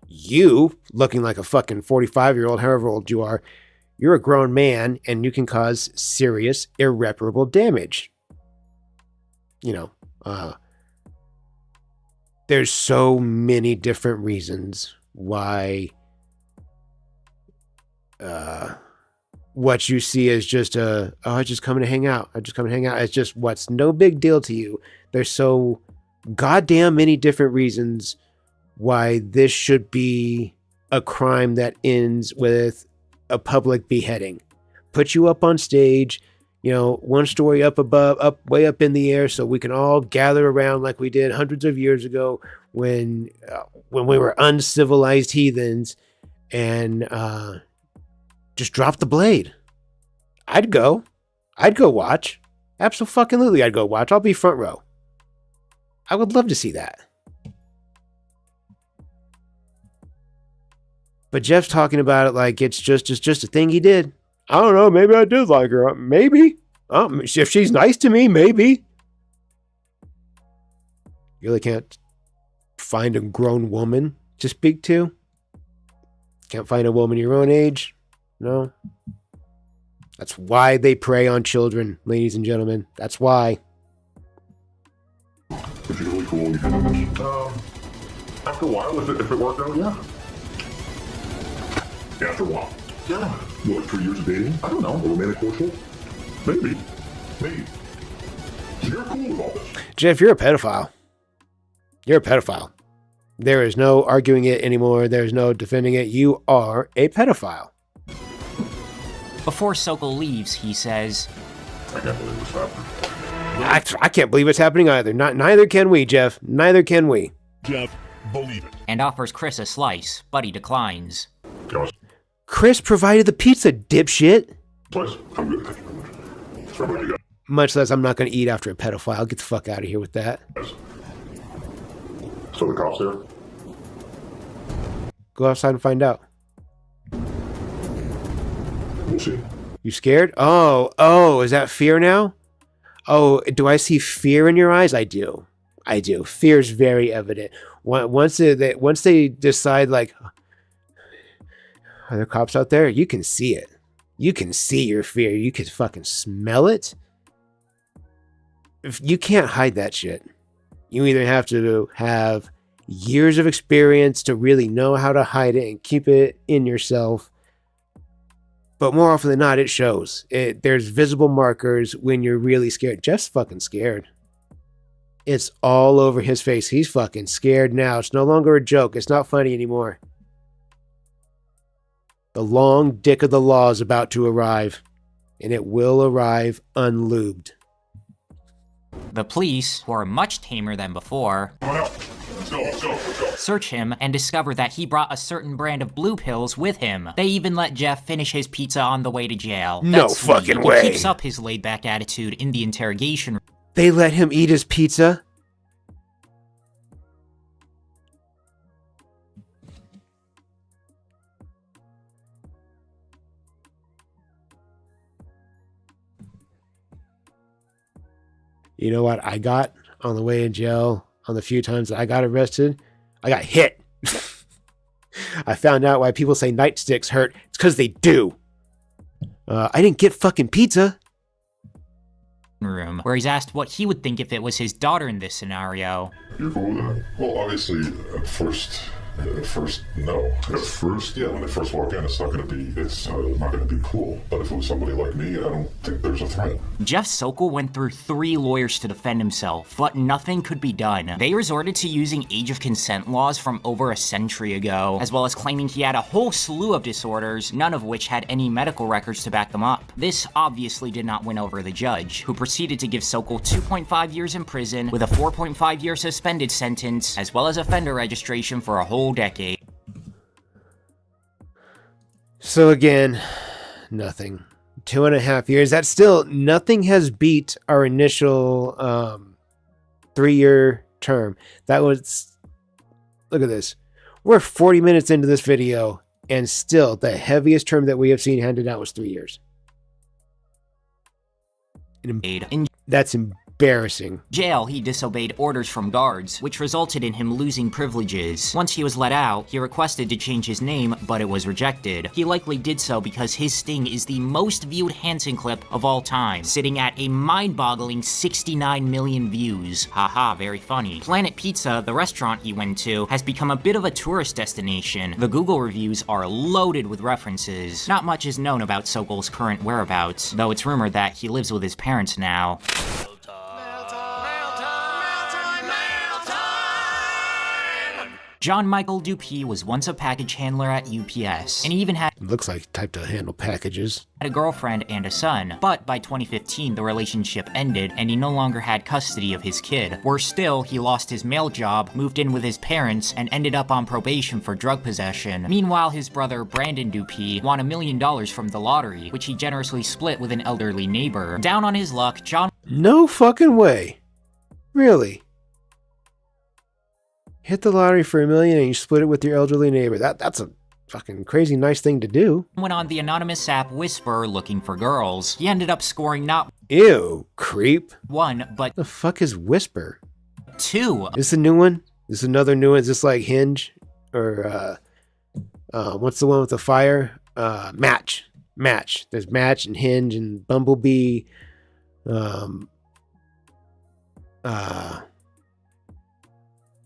[SPEAKER 1] You, looking like a fucking 45-year-old, however old you are, you're a grown man and you can cause serious, irreparable damage. There's so many different reasons why what you see is just I just come to hang out. It's just what's no big deal to you. There's so goddamn many different reasons why this should be a crime that ends with a public beheading. Put you up on stage, one story up above, way up in the air, so we can all gather around like we did hundreds of years ago when we were uncivilized heathens, and just drop the blade. I'd go watch. Absolutely, I'd go watch. I'll be front row. I would love to see that. But Jeff's talking about it like it's just a thing he did. I don't know. Maybe I did like her. Maybe. If she's nice to me, maybe. You really can't find a grown woman to speak to? Can't find a woman your own age? No. That's why they prey on children, ladies and gentlemen. That's why.
[SPEAKER 3] It's really cool. After a while, if it worked out, yeah. After a while. Yeah. What, 3 years of dating? I don't know. A romantic courtship? Maybe. So you're cool with all this.
[SPEAKER 1] Jeff, you're a pedophile. You're a pedophile. There is no arguing it anymore. There's no defending it. You are a pedophile.
[SPEAKER 11] Before Sokol leaves, he says,
[SPEAKER 3] I can't believe this happened.
[SPEAKER 1] I can't believe it's happening either. Neither can we, Jeff. Neither can we.
[SPEAKER 3] Jeff, believe it.
[SPEAKER 11] And offers Chris a slice, but he declines.
[SPEAKER 1] Chris provided the pizza, dipshit.
[SPEAKER 3] Slice? I'm good. Thank you very much.
[SPEAKER 1] Much less I'm not going to eat after a pedophile. Get the fuck out of here with that.
[SPEAKER 3] So the cops there?
[SPEAKER 1] Go outside and find out.
[SPEAKER 3] We'll see.
[SPEAKER 1] You scared? Oh, is that fear now? Oh, do I see fear in your eyes? I do. Fear's very evident. Once they decide, like, are there cops out there? You can see it. You can see your fear. You can fucking smell it. If you can't hide that shit. You either have to have years of experience to really know how to hide it and keep it in yourself. But more often than not, it shows. There's visible markers when you're really scared. Jeff's fucking scared. It's all over his face. He's fucking scared now. It's no longer a joke. It's not funny anymore. The long dick of the law is about to arrive. And it will arrive unlubed.
[SPEAKER 11] The police, who are much tamer than before,
[SPEAKER 3] Let's go.
[SPEAKER 11] search him and discover that he brought a certain brand of blue pills with him. They even let Jeff finish his pizza on the way to jail.
[SPEAKER 1] No
[SPEAKER 11] That's
[SPEAKER 1] fucking
[SPEAKER 11] sweet.
[SPEAKER 1] way.
[SPEAKER 11] He keeps up his laid-back attitude in the interrogation room.
[SPEAKER 1] They let him eat his pizza? You know what I got? on the way in jail, on the few times that I got arrested, I got hit. I found out why people say nightsticks hurt. It's because they do. I didn't get fucking pizza.
[SPEAKER 11] Room, where he's asked what he would think if it was his daughter in this scenario.
[SPEAKER 3] You're cool with that? Well, obviously, at first, no. At first, yeah, when they first walk in, it's not going to be cool. But if it was somebody like me, I don't think there's a threat.
[SPEAKER 11] Jeff Sokol went through 3 lawyers to defend himself, but nothing could be done. They resorted to using age of consent laws from over a century ago, as well as claiming he had a whole slew of disorders, none of which had any medical records to back them up. This obviously did not win over the judge, who proceeded to give Sokol 2.5 years in prison with a 4.5-year suspended sentence, as well as offender registration for a whole decade.
[SPEAKER 1] So again, nothing. 2.5 years. That's still, nothing has beat our initial 3-year term. That was, look at this. We're 40 minutes into this video, and still the heaviest term that we have seen handed out was 3 years. That's embarrassing.
[SPEAKER 11] Jail, he disobeyed orders from guards, which resulted in him losing privileges. Once he was let out, he requested to change his name, but it was rejected. He likely did so because his sting is the most viewed Hansen clip of all time, sitting at a mind-boggling 69 million views. Haha, very funny. Planet Pizza, the restaurant he went to, has become a bit of a tourist destination. The Google reviews are loaded with references. Not much is known about Sokol's current whereabouts, though it's rumored that he lives with his parents now. John Michael Dupuy was once a package handler at UPS, and he even had
[SPEAKER 1] Looks like he typed to handle packages.
[SPEAKER 11] a girlfriend and a son, but by 2015 the relationship ended and he no longer had custody of his kid. Worse still, he lost his mail job, moved in with his parents, and ended up on probation for drug possession. Meanwhile, his brother Brandon Dupuy won $1 million from the lottery, which he generously split with an elderly neighbor. Down on his luck, John—
[SPEAKER 1] No fucking way. Really? Hit the lottery for $1 million and you split it with your elderly neighbor. That's a fucking crazy nice thing to do.
[SPEAKER 11] went on the anonymous app Whisper looking for girls. He ended up scoring not
[SPEAKER 1] Ew, creep.
[SPEAKER 11] 1, but
[SPEAKER 1] the fuck is Whisper?
[SPEAKER 11] 2.
[SPEAKER 1] Is this a new one? This is another new one? Is this like Hinge? Or, what's the one with the fire? Match. Match. There's Match and Hinge and Bumblebee.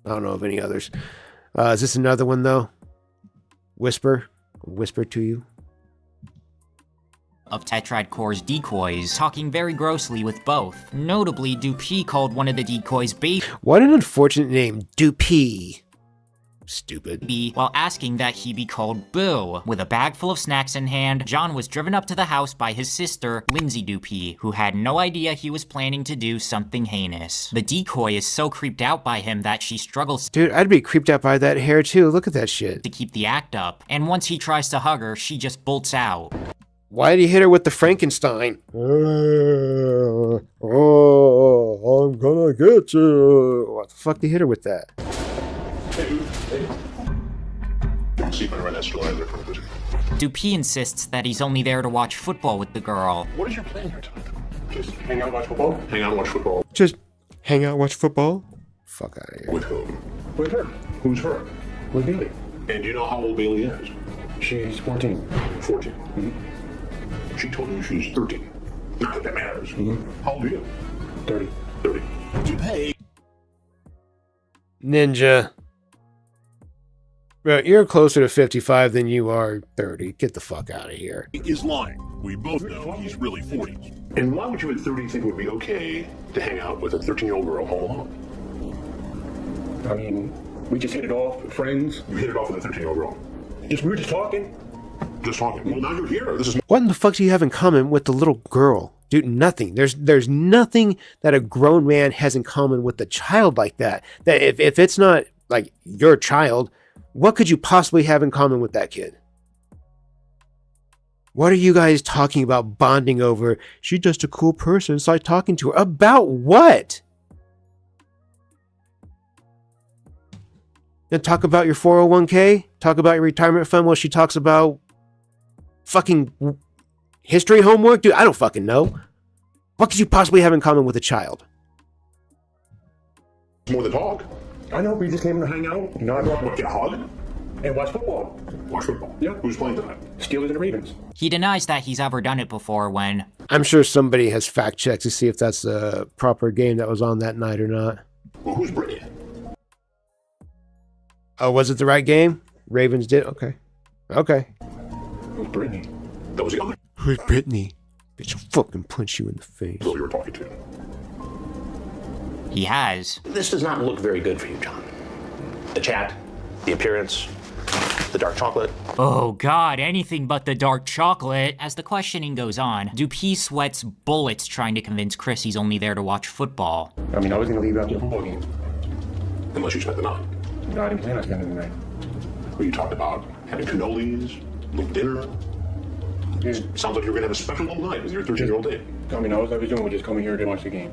[SPEAKER 1] I don't know of any others. Is this another one, though? Whisper? Whisper to you?
[SPEAKER 11] Of Tetrad Core's decoys, talking very grossly with both. Notably, Dupuy called one of the decoys baby.
[SPEAKER 1] What an unfortunate name, Dupuy. Stupid.
[SPEAKER 11] While asking that he be called Boo. With a bag full of snacks in hand, John was driven up to the house by his sister, Lindsay Dupuy, who had no idea he was planning to do something heinous. The decoy is so creeped out by him that she struggles—
[SPEAKER 1] Dude, I'd be creeped out by that hair too. Look at that shit.
[SPEAKER 11] to keep the act up, and once he tries to hug her, she just bolts out.
[SPEAKER 1] Why did he hit her with the Frankenstein? Oh, I'm gonna get you. What the fuck did he hit her with that?
[SPEAKER 11] Dupuy insists that he's only there to watch football with the girl.
[SPEAKER 3] What is your plan here tonight? Just hang out and watch football? Hang out and watch football.
[SPEAKER 1] Just hang out, watch football? Fuck out of here.
[SPEAKER 3] With whom? With her. Who's her? With Bailey. And do you know how old Bailey is? She's 14. 14? Mm-hmm. She told you she's 13. Not that that matters. Mm-hmm. How old are you? 30. 30. Hey.
[SPEAKER 1] Ninja. Bro, you're closer to 55 than you are 30. Get the fuck out of here.
[SPEAKER 3] He is lying. We both know he's really 40. And why would you at 30 think it would be okay to hang out with a 13-year-old girl home alone? I mean, we just hit it off, friends. You hit it off with a 13-year-old girl. We were just talking. Just talking. Well, now you're here. This is—
[SPEAKER 1] What in the fuck do you have in common with the little girl? Dude, nothing. There's nothing that a grown man has in common with a child like that. That if it's not like your child, what could you possibly have in common with that kid? What are you guys talking about bonding over? She's just a cool person, so I talking to her. About what? Then talk about your 401k? Talk about your retirement fund while she talks about fucking history homework? Dude, I don't fucking know. What could you possibly have in common with a child?
[SPEAKER 3] more than talk. I know, we just came to hang out. You know, I brought, what, get a hug? And watch football. Watch football. Yeah, who's playing tonight? Steelers and the Ravens.
[SPEAKER 11] He denies that he's ever done it before when...
[SPEAKER 1] I'm sure somebody has fact checked to see if that's a proper game that was on that night or not.
[SPEAKER 3] Well, who's Brittany?
[SPEAKER 1] Oh, was it the right game? Ravens did? Okay. Okay.
[SPEAKER 3] Who's Brittany? That was the other.
[SPEAKER 1] Who's Brittany? Bitch, I'll fucking punch you in the face.
[SPEAKER 3] Who you were talking to.
[SPEAKER 11] He has.
[SPEAKER 14] This does not look very good for you, John. The chat, the appearance, the dark chocolate.
[SPEAKER 11] Oh god, anything but the dark chocolate. As the questioning goes on, Dupuis sweats bullets trying to convince Chris he's only there to watch football.
[SPEAKER 3] I mean, I was going to leave after the football game. Unless you spent the night. No, I didn't plan on spending the night. Well, you talked about having cannolis, little dinner. Sounds like you were going to have a special little night with your 13-year-old date. I mean, all I was doing was just coming here to watch the game.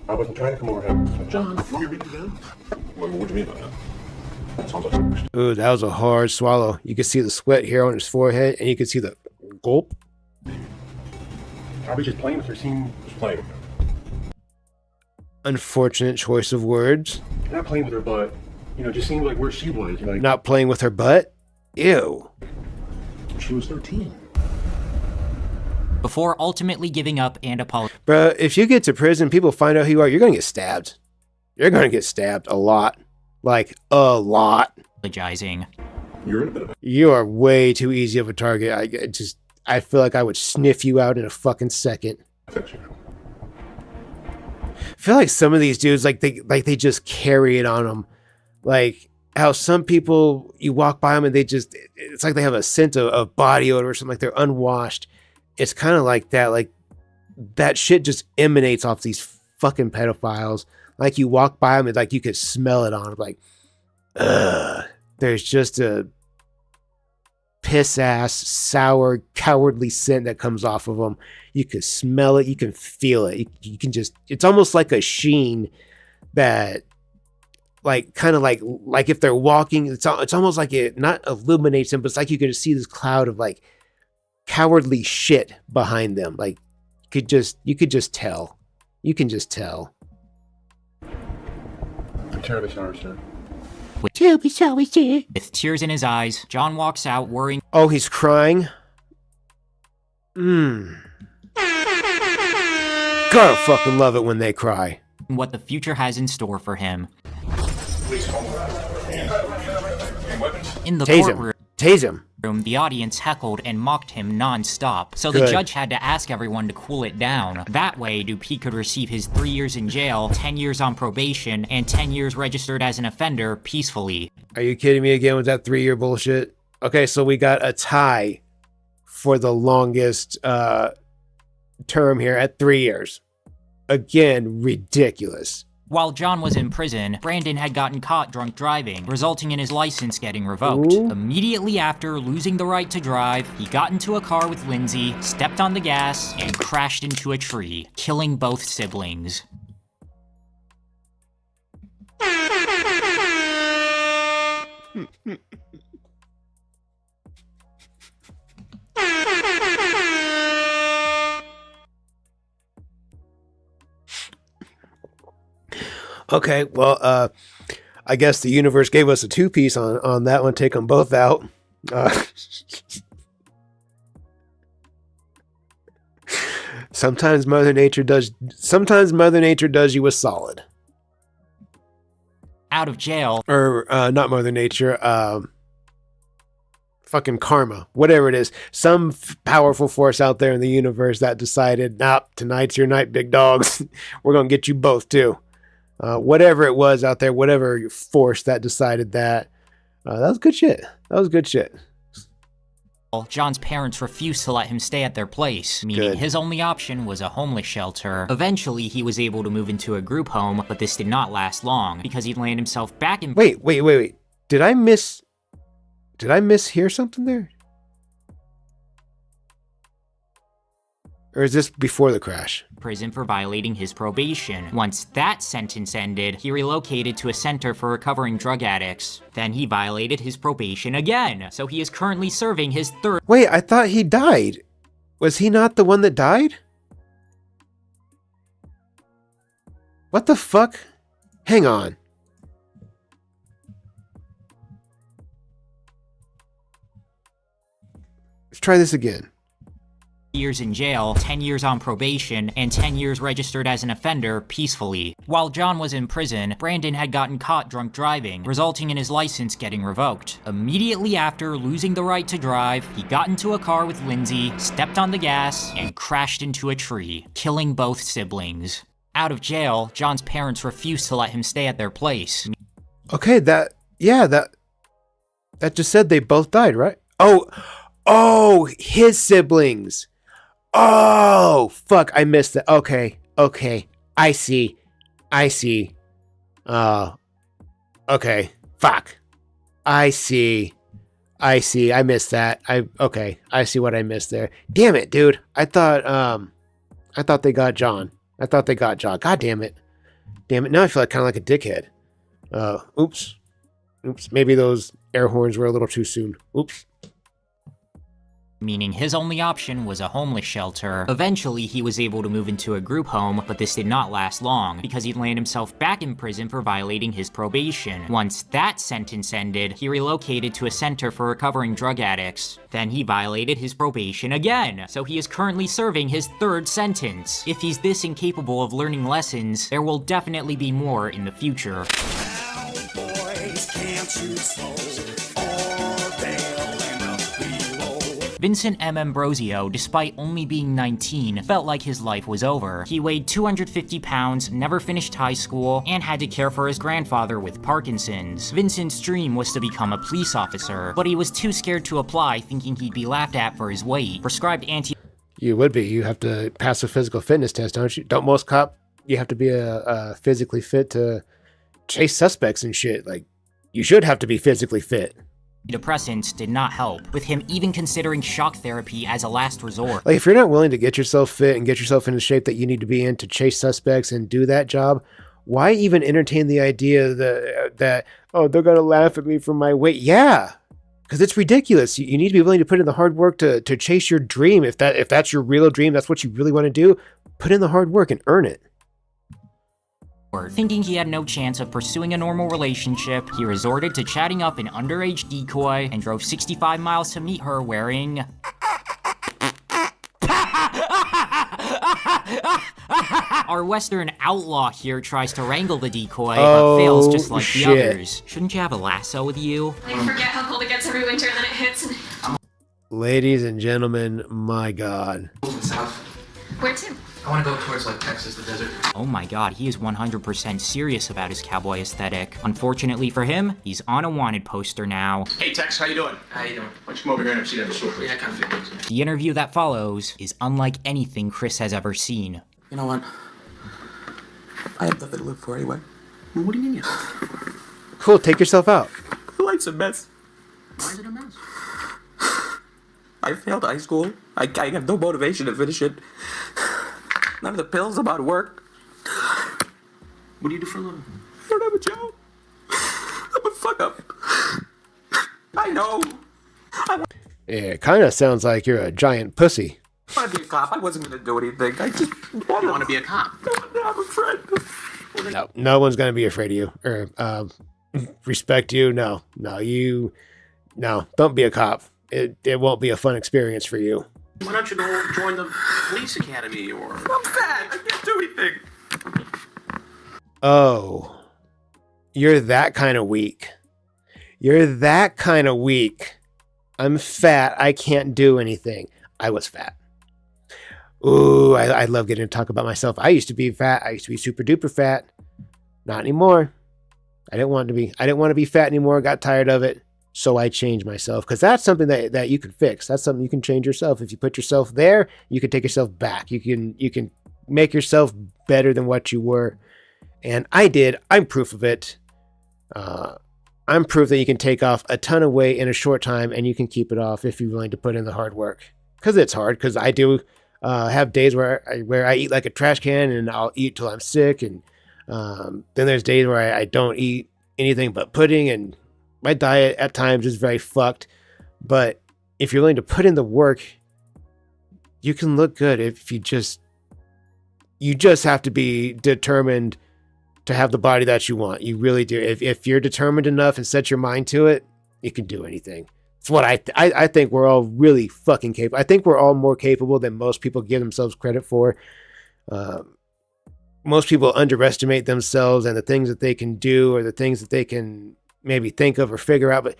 [SPEAKER 3] I wasn't trying to come over here. John, you read it down? What do you mean by that? Sounds like...
[SPEAKER 1] Ooh, that was a hard swallow. You could see the sweat here on his forehead, and you could see the gulp.
[SPEAKER 3] Probably just playing with her, seeing just playing with her.
[SPEAKER 1] Unfortunate choice of words.
[SPEAKER 3] Not playing with her, but, you know, just seeing like where she was. Like,
[SPEAKER 1] not playing with her butt? Ew.
[SPEAKER 3] She was 13.
[SPEAKER 11] Before ultimately giving up and apologizing.
[SPEAKER 1] Bruh, if you get to prison, people find out who you are, you're gonna get stabbed. You're gonna get stabbed a lot. Like, a lot.
[SPEAKER 3] You're in a bit of a...
[SPEAKER 1] You are way too easy of a target. I feel like I would sniff you out in a fucking second. I feel like some of these dudes, like they just carry it on them. Like how some people, you walk by them and it's like they have a scent of body odor or something, like they're unwashed. It's kind of like that. Like that shit just emanates off these fucking pedophiles. Like you walk by them and like you could smell it on them. Like, there's just a piss ass, sour, cowardly scent that comes off of them. You can smell it. You can feel it. You can just, it's almost like a sheen that like, kind of like if they're walking, it's almost like it not illuminates them, but it's like you can just see this cloud of like cowardly shit behind them. Like you could just tell. You can just tell.
[SPEAKER 3] I'm terribly sorry, sir.
[SPEAKER 11] With tears in his eyes, John walks out worrying.
[SPEAKER 1] Oh, he's crying? Gotta fucking love it when they cry.
[SPEAKER 11] What the future has in store for him. In the courtroom.
[SPEAKER 1] Tase him.
[SPEAKER 11] The audience heckled and mocked him non-stop, so
[SPEAKER 1] Good.
[SPEAKER 11] the judge had to ask everyone to cool it down. That way, Dupuis could receive his 3 years in jail, 10 years on probation, and 10 years registered as an offender peacefully.
[SPEAKER 1] Are you kidding me again with that 3-year bullshit? Okay, so we got a tie for the longest term here at 3 years. Again, ridiculous.
[SPEAKER 11] While John was in prison, Brandon had gotten caught drunk driving, resulting in his license getting revoked.
[SPEAKER 1] Ooh.
[SPEAKER 11] Immediately after losing the right to drive, he got into a car with Lindsay, stepped on the gas, and crashed into a tree, killing both siblings.
[SPEAKER 1] Okay, well, I guess the universe gave us a 2-piece on that one. Take them both out. Sometimes Mother Nature does you a solid.
[SPEAKER 11] Out of jail.
[SPEAKER 1] Or not Mother Nature. Fucking karma, whatever it is. Some powerful force out there in the universe that decided, nah, tonight's your night, big dogs. We're gonna get you both too. Whatever it was out there, whatever force that decided that. That was good shit. That was good shit.
[SPEAKER 11] John's parents refused to let him stay at their place, meaning his only option was a homeless shelter. Eventually, he was able to move into a group home, but this did not last long, because he'd land himself back in-
[SPEAKER 1] Wait. Did I mishear something there? Or is this before the crash?
[SPEAKER 11] Prison for violating his probation. Once that sentence ended, he relocated to a center for recovering drug addicts. Then he violated his probation again, so he is currently serving his 3rd-
[SPEAKER 1] Wait, I thought he died. Was he not the one that died? What the fuck? Hang on. Let's try this again.
[SPEAKER 11] Years in jail, 10 years on probation, and 10 years registered as an offender peacefully. While John was in prison, Brandon had gotten caught drunk driving, resulting in his license getting revoked. Immediately after losing the right to drive, he got into a car with Lindsay, stepped on the gas, and crashed into a tree, killing both siblings. Out of jail, John's parents refused to let him stay at their place.
[SPEAKER 1] Okay, that just said they both died, right? Oh, his siblings. Oh, fuck, I missed that. Okay, I see. Okay, fuck. I see, I missed that. I see what I missed there. Damn it, dude. I thought they got John. God damn it. Now I feel like kind of like a dickhead. Oops. Maybe those air horns were a little too soon. Oops.
[SPEAKER 11] Meaning his only option was a homeless shelter. Eventually, he was able to move into a group home, but this did not last long, because he'd land himself back in prison for violating his probation. Once that sentence ended, he relocated to a center for recovering drug addicts. Then he violated his probation again, so he is currently serving his third sentence. If he's this incapable of learning lessons, there will definitely be more in the future. Vincent M. Ambrosio, despite only being 19, felt like his life was over. He weighed 250 pounds, never finished high school, and had to care for his grandfather with Parkinson's. Vincent's dream was to become a police officer, but he was too scared to apply, thinking he'd be laughed at for his weight. Prescribed
[SPEAKER 1] You would be. You have to pass a physical fitness test, don't you? Don't most you have to be a physically fit to chase suspects and shit. Like, you should have to be physically fit.
[SPEAKER 11] Antidepressants did not help, with him even considering shock therapy as a last resort.
[SPEAKER 1] Like, if you're not willing to get yourself fit and get yourself in the shape that you need to be in to chase suspects and do that job, why even entertain the idea that oh, they're gonna laugh at me for my weight? Yeah, because it's ridiculous. You need to be willing to put in the hard work to chase your dream. If that's your real dream, that's what you really want to do, put in the hard work and earn it.
[SPEAKER 11] Thinking he had no chance of pursuing a normal relationship, he resorted to chatting up an underage decoy and drove 65 miles to meet her wearing... Our Western outlaw here tries to wrangle the decoy, but fails just like the others. Shouldn't you have a lasso with you?
[SPEAKER 2] Like, forget how cold it gets every winter and then it hits and...
[SPEAKER 1] Ladies and gentlemen, my God.
[SPEAKER 2] Where to?
[SPEAKER 10] I want to go towards, like, Texas, the desert.
[SPEAKER 11] Oh my god, he is 100% serious about his cowboy aesthetic. Unfortunately for him, he's on a wanted poster now.
[SPEAKER 10] Hey, Tex, how you doing? How you doing? Why don't you come over here and have a seat at the store, please? Yeah, I kind of figured.
[SPEAKER 11] The interview that follows is unlike anything Chris has ever seen.
[SPEAKER 10] You know what? I have nothing to live for anyway. What do you mean?
[SPEAKER 1] Cool, take yourself out.
[SPEAKER 10] Life's a mess.
[SPEAKER 2] Why is it a mess?
[SPEAKER 10] I failed high school. I have no motivation to finish it. None of the pills about work.
[SPEAKER 2] What do you do for a living?
[SPEAKER 10] I don't have a job. I'm a fuck up. I know.
[SPEAKER 1] It kind of sounds like you're a giant pussy.
[SPEAKER 10] I want to be a cop. I wasn't going to do anything. I just want to be a cop. I'm a friend.
[SPEAKER 1] No one's going to be afraid of you or respect you. No, don't be a cop. It won't be a fun experience for you.
[SPEAKER 10] Why don't you go join the police academy or... I'm fat. I can't do anything.
[SPEAKER 1] Oh, you're that kind of weak. I'm fat. I can't do anything. I was fat. Ooh, I love getting to talk about myself. I used to be fat. I used to be super duper fat. Not anymore. I didn't want to be fat anymore. Got tired of it. So I changed myself, because that's something that you can fix. That's something you can change yourself. If you put yourself there, you can take yourself back. You can make yourself better than what you were. And I did. I'm proof of it. I'm proof that you can take off a ton of weight in a short time, and you can keep it off if you're willing to put in the hard work. Because it's hard. Because I do have days where I eat like a trash can, and I'll eat till I'm sick. And then there's days where I don't eat anything but pudding, and my diet at times is very fucked. But if you're willing to put in the work, you can look good. If you just have to be determined to have the body that you want. You really do. If you're determined enough and set your mind to it, you can do anything. It's what I think we're all really fucking capable. I think we're all more capable than most people give themselves credit for. Most people underestimate themselves and the things that they can do or the things that they can maybe think of or figure out, but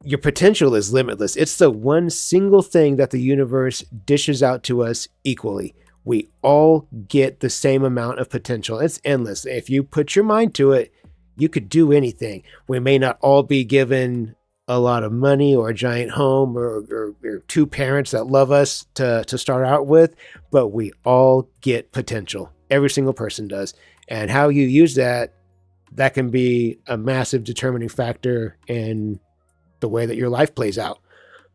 [SPEAKER 1] your potential is limitless. It's the one single thing that the universe dishes out to us equally. We all get the same amount of potential. It's endless. If you put your mind to it, you could do anything. We may not all be given a lot of money or a giant home or two parents that love us to start out with, but we all get potential. Every single person does. And how you use that can be a massive determining factor in the way that your life plays out.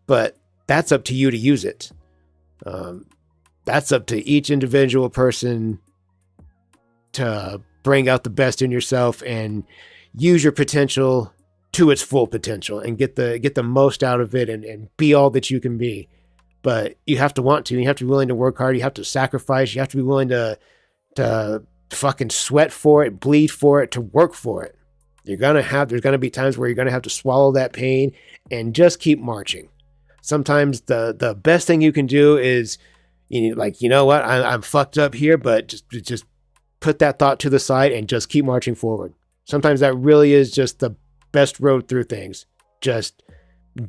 [SPEAKER 1] But that's up to you to use it. That's up to each individual person to bring out the best in yourself and use your potential to its full potential and get the most out of it and be all that you can be. But you have to want to. You have to be willing to work hard. You have to sacrifice. You have to be willing to fucking sweat for it, bleed for it, to work for it. There's gonna be times where you're gonna have to swallow that pain and just keep marching. Sometimes the best thing you can do is, you know what, I'm fucked up here, but just put that thought to the side and just keep marching forward. Sometimes that really is just the best road through things. Just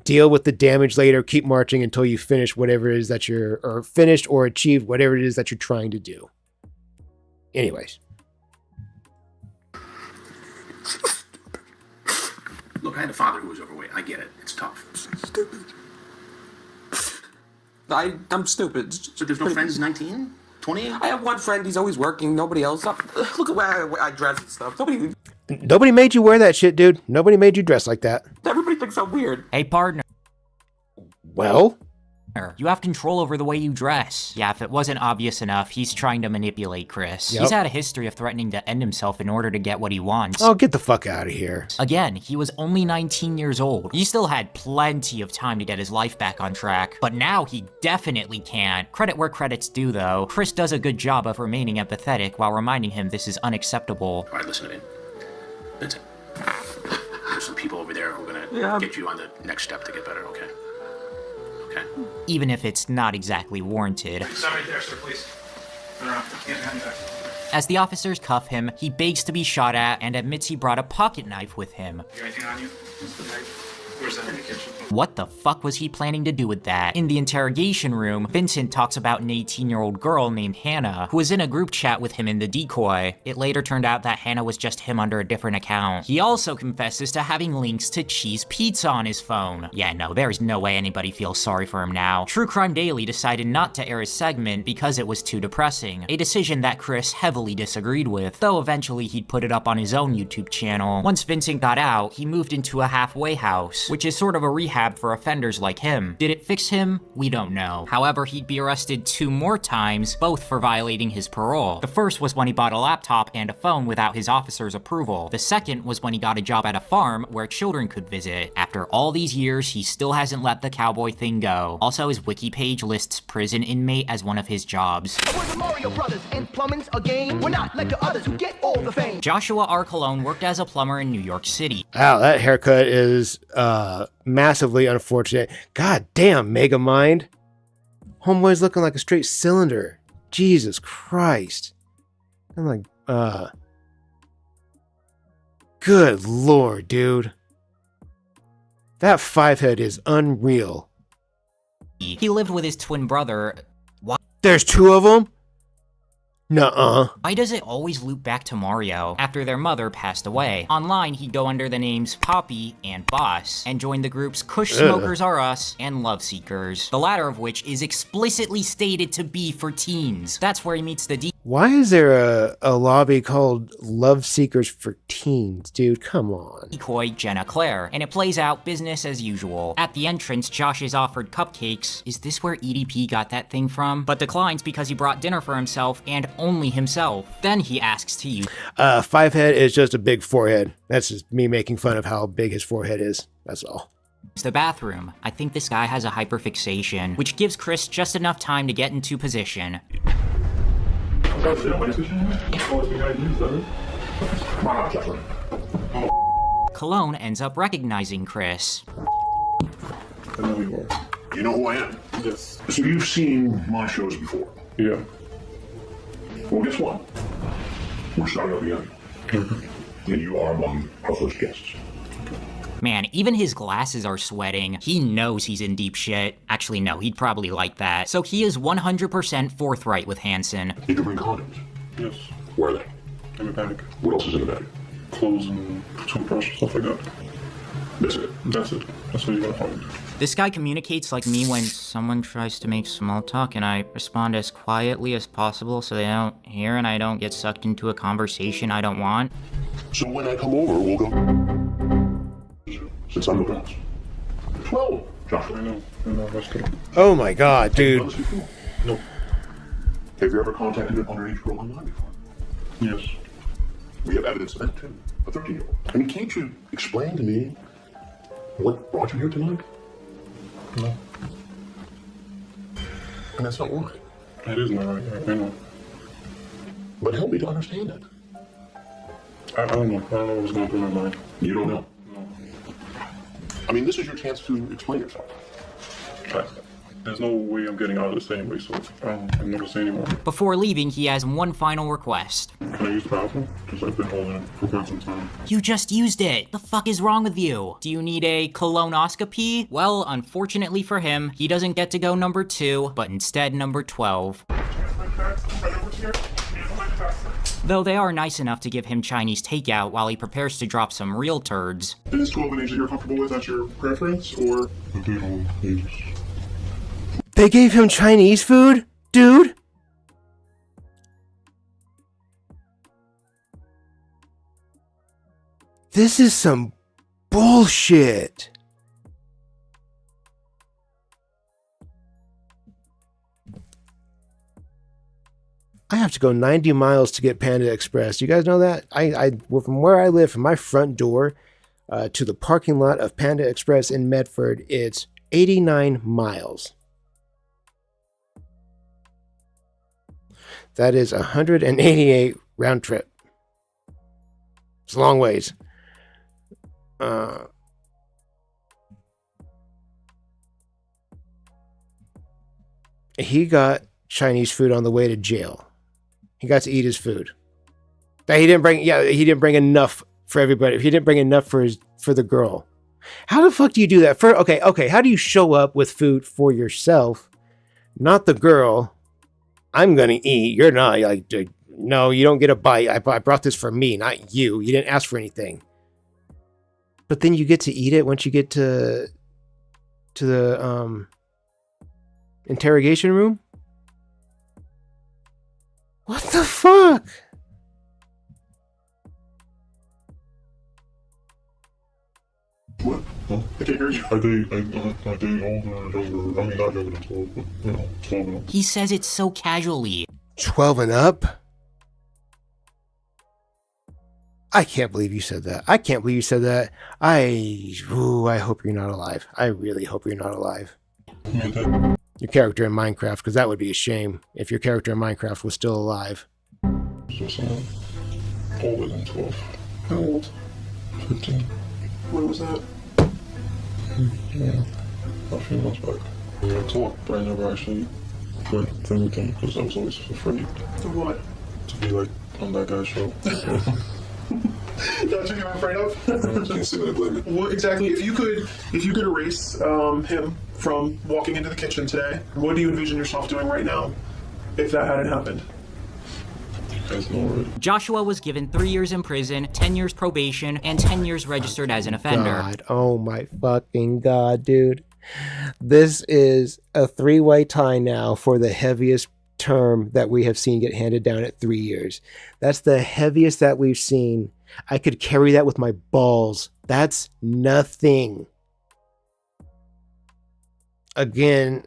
[SPEAKER 1] deal with the damage later, keep marching until you finish whatever it is that or finished or achieved whatever it is that you're trying to do. Anyways.
[SPEAKER 2] Look, I had a father who was overweight. I get it. It's tough.
[SPEAKER 10] Stupid. I'm stupid.
[SPEAKER 2] So there's no friends 19? 20?
[SPEAKER 10] I have one friend. He's always working. Nobody else. Look at where I dress and stuff.
[SPEAKER 1] Nobody made you wear that shit, dude. Nobody made you dress like that.
[SPEAKER 10] Everybody thinks I'm weird.
[SPEAKER 11] Hey, partner.
[SPEAKER 1] Well?
[SPEAKER 11] You have control over the way you dress. Yeah, if it wasn't obvious enough, he's trying to manipulate Chris.
[SPEAKER 1] Yep.
[SPEAKER 11] He's had a history of threatening to end himself in order to get what he wants.
[SPEAKER 1] Oh, get the fuck out of here.
[SPEAKER 11] Again, he was only 19 years old. He still had plenty of time to get his life back on track, but now he definitely can't. Credit where credit's due, though. Chris does a good job of remaining empathetic while reminding him this is unacceptable.
[SPEAKER 2] All right, listen to me. Vincent, there's some people over there who are gonna get you on the next step to get better, okay? Okay?
[SPEAKER 11] Even if it's not exactly warranted.
[SPEAKER 15] Stop right there, sir, please. No, can't have you back.
[SPEAKER 11] As the officers cuff him, he begs to be shot at and admits he brought a pocket knife with him.
[SPEAKER 15] You got anything on you? Where's that in the kitchen?
[SPEAKER 11] What the fuck was he planning to do with that? In the interrogation room, Vincent talks about an 18-year-old girl named Hannah, who was in a group chat with him in the decoy. It later turned out that Hannah was just him under a different account. He also confesses to having links to Cheese Pizza on his phone. Yeah, no, there's no way anybody feels sorry for him now. True Crime Daily decided not to air his segment because it was too depressing, a decision that Chris heavily disagreed with, though eventually he'd put it up on his own YouTube channel. Once Vincent got out, he moved into a halfway house, which is sort of a rehab for offenders like him. Did it fix him? We don't know. However, he'd be arrested 2 more times, both for violating his parole. The first was when he bought a laptop and a phone without his officer's approval. The second was when he got a job at a farm where children could visit. After all these years, he still hasn't let the cowboy thing go. Also, his wiki page lists prison inmate as one of his jobs.
[SPEAKER 20] We're the Mario Brothers, and plumbing's a game. We're not like the others who get all the fame.
[SPEAKER 11] Joshua R. Cologne worked as a plumber in New York City.
[SPEAKER 1] Wow, that haircut is massively unfortunate. God damn, Megamind. Homeboy's looking like a straight cylinder. Jesus Christ. I'm like, good lord, dude. That 5-head is unreal.
[SPEAKER 11] He lived with his twin brother. Why?
[SPEAKER 1] There's 2 of them? Nuh-uh.
[SPEAKER 11] Why does it always loop back to Mario after their mother passed away? Online, he'd go under the names Poppy and Boss, and join the groups Kush Smokers Are Us and Love Seekers, the latter of which is explicitly stated to be for teens. That's where he meets the
[SPEAKER 1] Why is there a lobby called Love Seekers for Teens, dude? Come on.
[SPEAKER 11] decoy Jenna Claire, and it plays out business as usual. At the entrance, Josh is offered cupcakes. Is this where EDP got that thing from? But declines because he brought dinner for himself and only himself. Then he asks to use
[SPEAKER 1] 5-head is just a big forehead. That's just me making fun of how big his forehead is. That's all.
[SPEAKER 11] the bathroom. I think this guy has a hyperfixation, which gives Chris just enough time to get into position. Cologne ends up recognizing Chris.
[SPEAKER 3] I know who you are. You know who I am? Yes. So you've seen my shows before? Yeah. Well, guess what? We're starting up again. And you are among our first guests.
[SPEAKER 11] Man, even his glasses are sweating. He knows he's in deep shit. Actually, no, he'd probably like that. So he is 100% forthright with Hansen.
[SPEAKER 3] You can bring condoms. Yes. Where are they? In the bag. What else is in the bag? Clothes and toothbrush, stuff like that. That's it. That's it. That's what you're gonna find.
[SPEAKER 11] This guy communicates like me when someone tries to make small talk, and I respond as quietly as possible so they don't hear and I don't get sucked into a conversation I don't want.
[SPEAKER 3] So when I come over, we'll go. Since I'm the boss. 12, Joshua. I know, that's good.
[SPEAKER 1] Oh my god, dude.
[SPEAKER 3] No. Have you ever contacted an underage girl online before? Yes. We have evidence of that too. A 13-year-old. I mean, can't you explain to me what brought you here tonight? No. And that's not right. It is not right, I know. But help me to understand it. I don't know. I don't know what was going through my mind. You don't know? No. I mean, this is your chance to explain yourself. There's no way I'm getting out of this anyway, so I'm never saying anymore.
[SPEAKER 11] Before leaving, he has one final request.
[SPEAKER 3] Can I use the bathroom? Because I've been holding it for quite some time.
[SPEAKER 11] You just used it. The fuck is wrong with you? Do you need a colonoscopy? Well, unfortunately for him, he doesn't get to go number 2, but instead number 12. Though they are nice enough to give him Chinese takeout while he prepares to drop some real turds.
[SPEAKER 3] Is 12 an age that you're comfortable with? That's your preference, or?
[SPEAKER 1] They gave him Chinese food? Dude? This is some bullshit. I have to go 90 miles to get Panda Express. You guys know that? From where I live, from my front door to the parking lot of Panda Express in Medford, it's 89 miles. That is 188 round trip. It's a long ways. He got Chinese food on the way to jail. He got to eat his food. That he didn't bring. Yeah, he didn't bring enough for everybody. He didn't bring enough for the girl. How the fuck do you do that? Okay. How do you show up with food for yourself, not the girl? I'm gonna eat. You're not. Like, no, you don't get a bite. I brought this for me, not you. You didn't ask for anything. But then you get to eat it once you get to the interrogation room. What the fuck?
[SPEAKER 3] What? Huh? I can't hear you. Are they older or younger? I mean, not younger than 12, but, 12 and up.
[SPEAKER 11] He says it so casually.
[SPEAKER 1] 12 and up? I can't believe you said that. I can't believe you said that. I hope you're not alive. I really hope you're not alive. Your character in Minecraft, because that would be a shame if your character in Minecraft was still alive.
[SPEAKER 3] So someone older than 12. How old? 15. When was that? Yeah, a few months back. We had talked, but I never actually went for anything because I was always afraid. Of what? To be like on that guy's show. That's what you're afraid of? Can't say that I blame it. What exactly? If you could erase him from walking into the kitchen today, what do you envision yourself doing right now if that hadn't happened?
[SPEAKER 11] Joshua was given 3 years in prison, 10 years probation, and 10 years registered as an offender.
[SPEAKER 1] God, oh my fucking God, dude. This is a 3-way tie now for the heaviest term that we have seen get handed down at 3 years. That's the heaviest that we've seen. I could carry that with my balls. That's nothing. Again,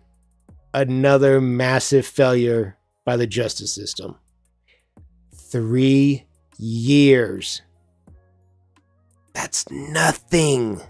[SPEAKER 1] another massive failure by the justice system. 3 years. That's nothing.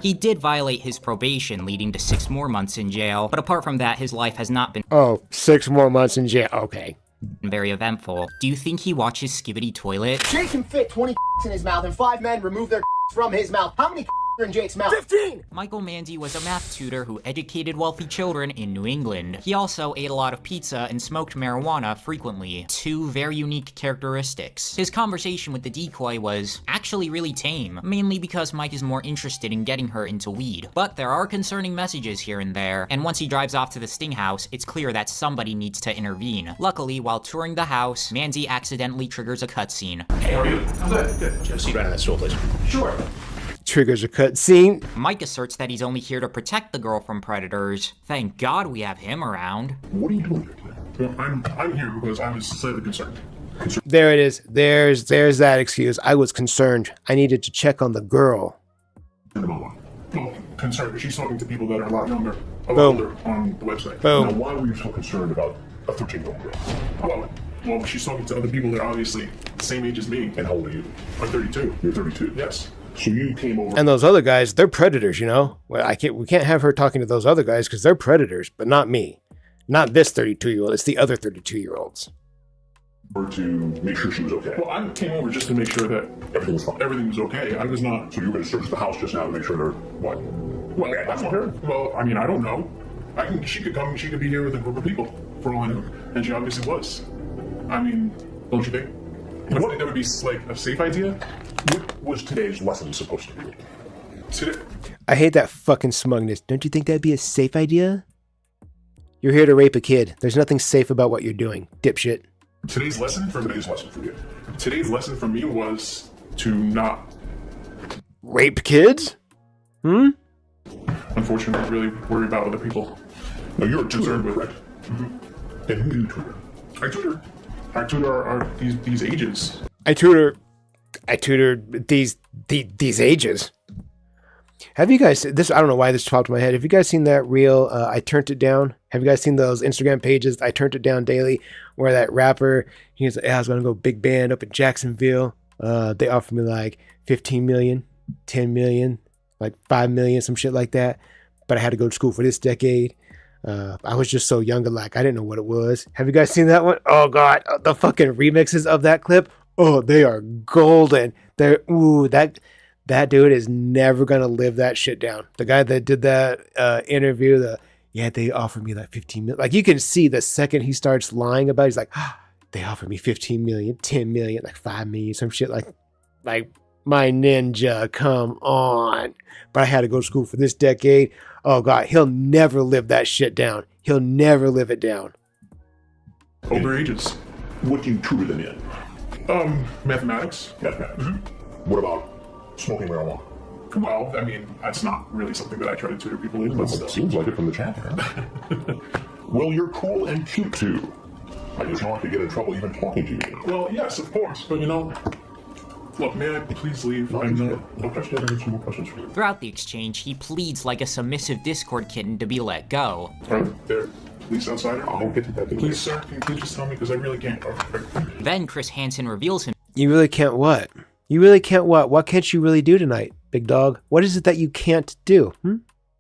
[SPEAKER 11] He did violate his probation, leading to 6 more months in jail, but apart from that, his life has not been—
[SPEAKER 1] Oh, 6 more months in jail. Okay.
[SPEAKER 11] very eventful. Do you think he watches Skibbity Toilet?
[SPEAKER 20] Jake can fit 20 in his mouth and 5 men remove their from his mouth. How many are in Jake's mouth? 15!
[SPEAKER 11] Michael Manzi was a math tutor who educated wealthy children in New England. He also ate a lot of pizza and smoked marijuana frequently. 2 very unique characteristics. His conversation with the decoy was actually really tame, mainly because Mike is more interested in getting her into weed. But there are concerning messages here and there, and once he drives off to the Sting house, it's clear that somebody needs to intervene. Luckily, while touring the house, Manzi accidentally triggers a cutscene.
[SPEAKER 2] Hey, how are you? I'm good, good. Just sit right on that stool, please. Sure.
[SPEAKER 1] Triggers a cutscene.
[SPEAKER 11] Mike asserts that he's only here to protect the girl from predators. Thank God we have him around.
[SPEAKER 3] What are you doing? Well, I'm here because I was slightly concerned.
[SPEAKER 1] There it is. There's that excuse. I was concerned. I needed to check on the girl.
[SPEAKER 3] Well, concerned. She's talking to people that are a lot younger, a lot
[SPEAKER 1] Boom.
[SPEAKER 3] older on the website.
[SPEAKER 1] Boom.
[SPEAKER 3] Now, why were you so concerned about a 13-year-old girl? Well, she's talking to other people that are obviously the same age as me. And how old are you? I'm 32. You're 32? Yes. So you came over.
[SPEAKER 1] And those other guys, they're predators, you know? Well, we can't have her talking to those other guys because they're predators, but not me. Not this 32-year-old. It's the other 32-year-olds.
[SPEAKER 3] To make sure she was okay. Well, I came over just to make sure that everything was fine. Everything was okay. I was not. So you were going to search the house just now to make sure they're what? Well, that's not her. Well, I mean, I don't know. She could come. She could be here with a group of people for all I know, and she obviously was. I mean, don't you think? What? That would be like a safe idea. What was today's lesson supposed to be? Today.
[SPEAKER 1] I hate that fucking smugness. Don't you think that'd be a safe idea? You're here to rape a kid. There's nothing safe about what you're doing, dipshit.
[SPEAKER 3] Today's lesson for you. Today's lesson for me was to not
[SPEAKER 1] rape kids.
[SPEAKER 3] Unfortunately, really worry about other people. No, you're a tutor, correct? Mm-hmm. And who do you tutor? I tutor these ages.
[SPEAKER 1] I tutor these ages. Have you guys this? I don't know why this popped in my head. Have you guys seen that reel? I turned it down. Have you guys seen those Instagram pages? I turned it down daily. Where that rapper, he's like, I was gonna go big band up in Jacksonville. They offered me like 15 million, 10 million, like 5 million, some shit like that. But I had to go to school for this decade. I was just so young and like I didn't know what it was. Have you guys seen that one? Oh god, the fucking remixes of that clip. Oh, they are golden. That dude is never gonna live that shit down. The guy that did that interview, they offered me like 15 million. Like you can see the second he starts lying about it, he's like, they offered me 15 million, 10 million, like 5 million, some shit like my ninja, come on. But I had to go to school for this decade. Oh god, he'll never live that shit down. He'll never live it down.
[SPEAKER 3] Older ages. What do you tutor them in? Mathematics. Mm-hmm. What about smoking marijuana? Well, I mean, that's not really something that I try to tutor people in. But it seems like it from the chapter. Well, you're cool and cute too. I just don't want to get in trouble even talking to you. Well, yes, of course, but you know, look, may I please leave? I have some more questions for you.
[SPEAKER 11] Throughout the exchange, he pleads like a submissive Discord kitten to be let go.
[SPEAKER 3] Are there police outside? I'll get to that. Please, sir, can you please just tell me because I really can't.
[SPEAKER 11] Then Chris Hansen reveals him.
[SPEAKER 1] You really can't what? You really can't what? What can't you really do tonight, big dog? What is it that you can't do?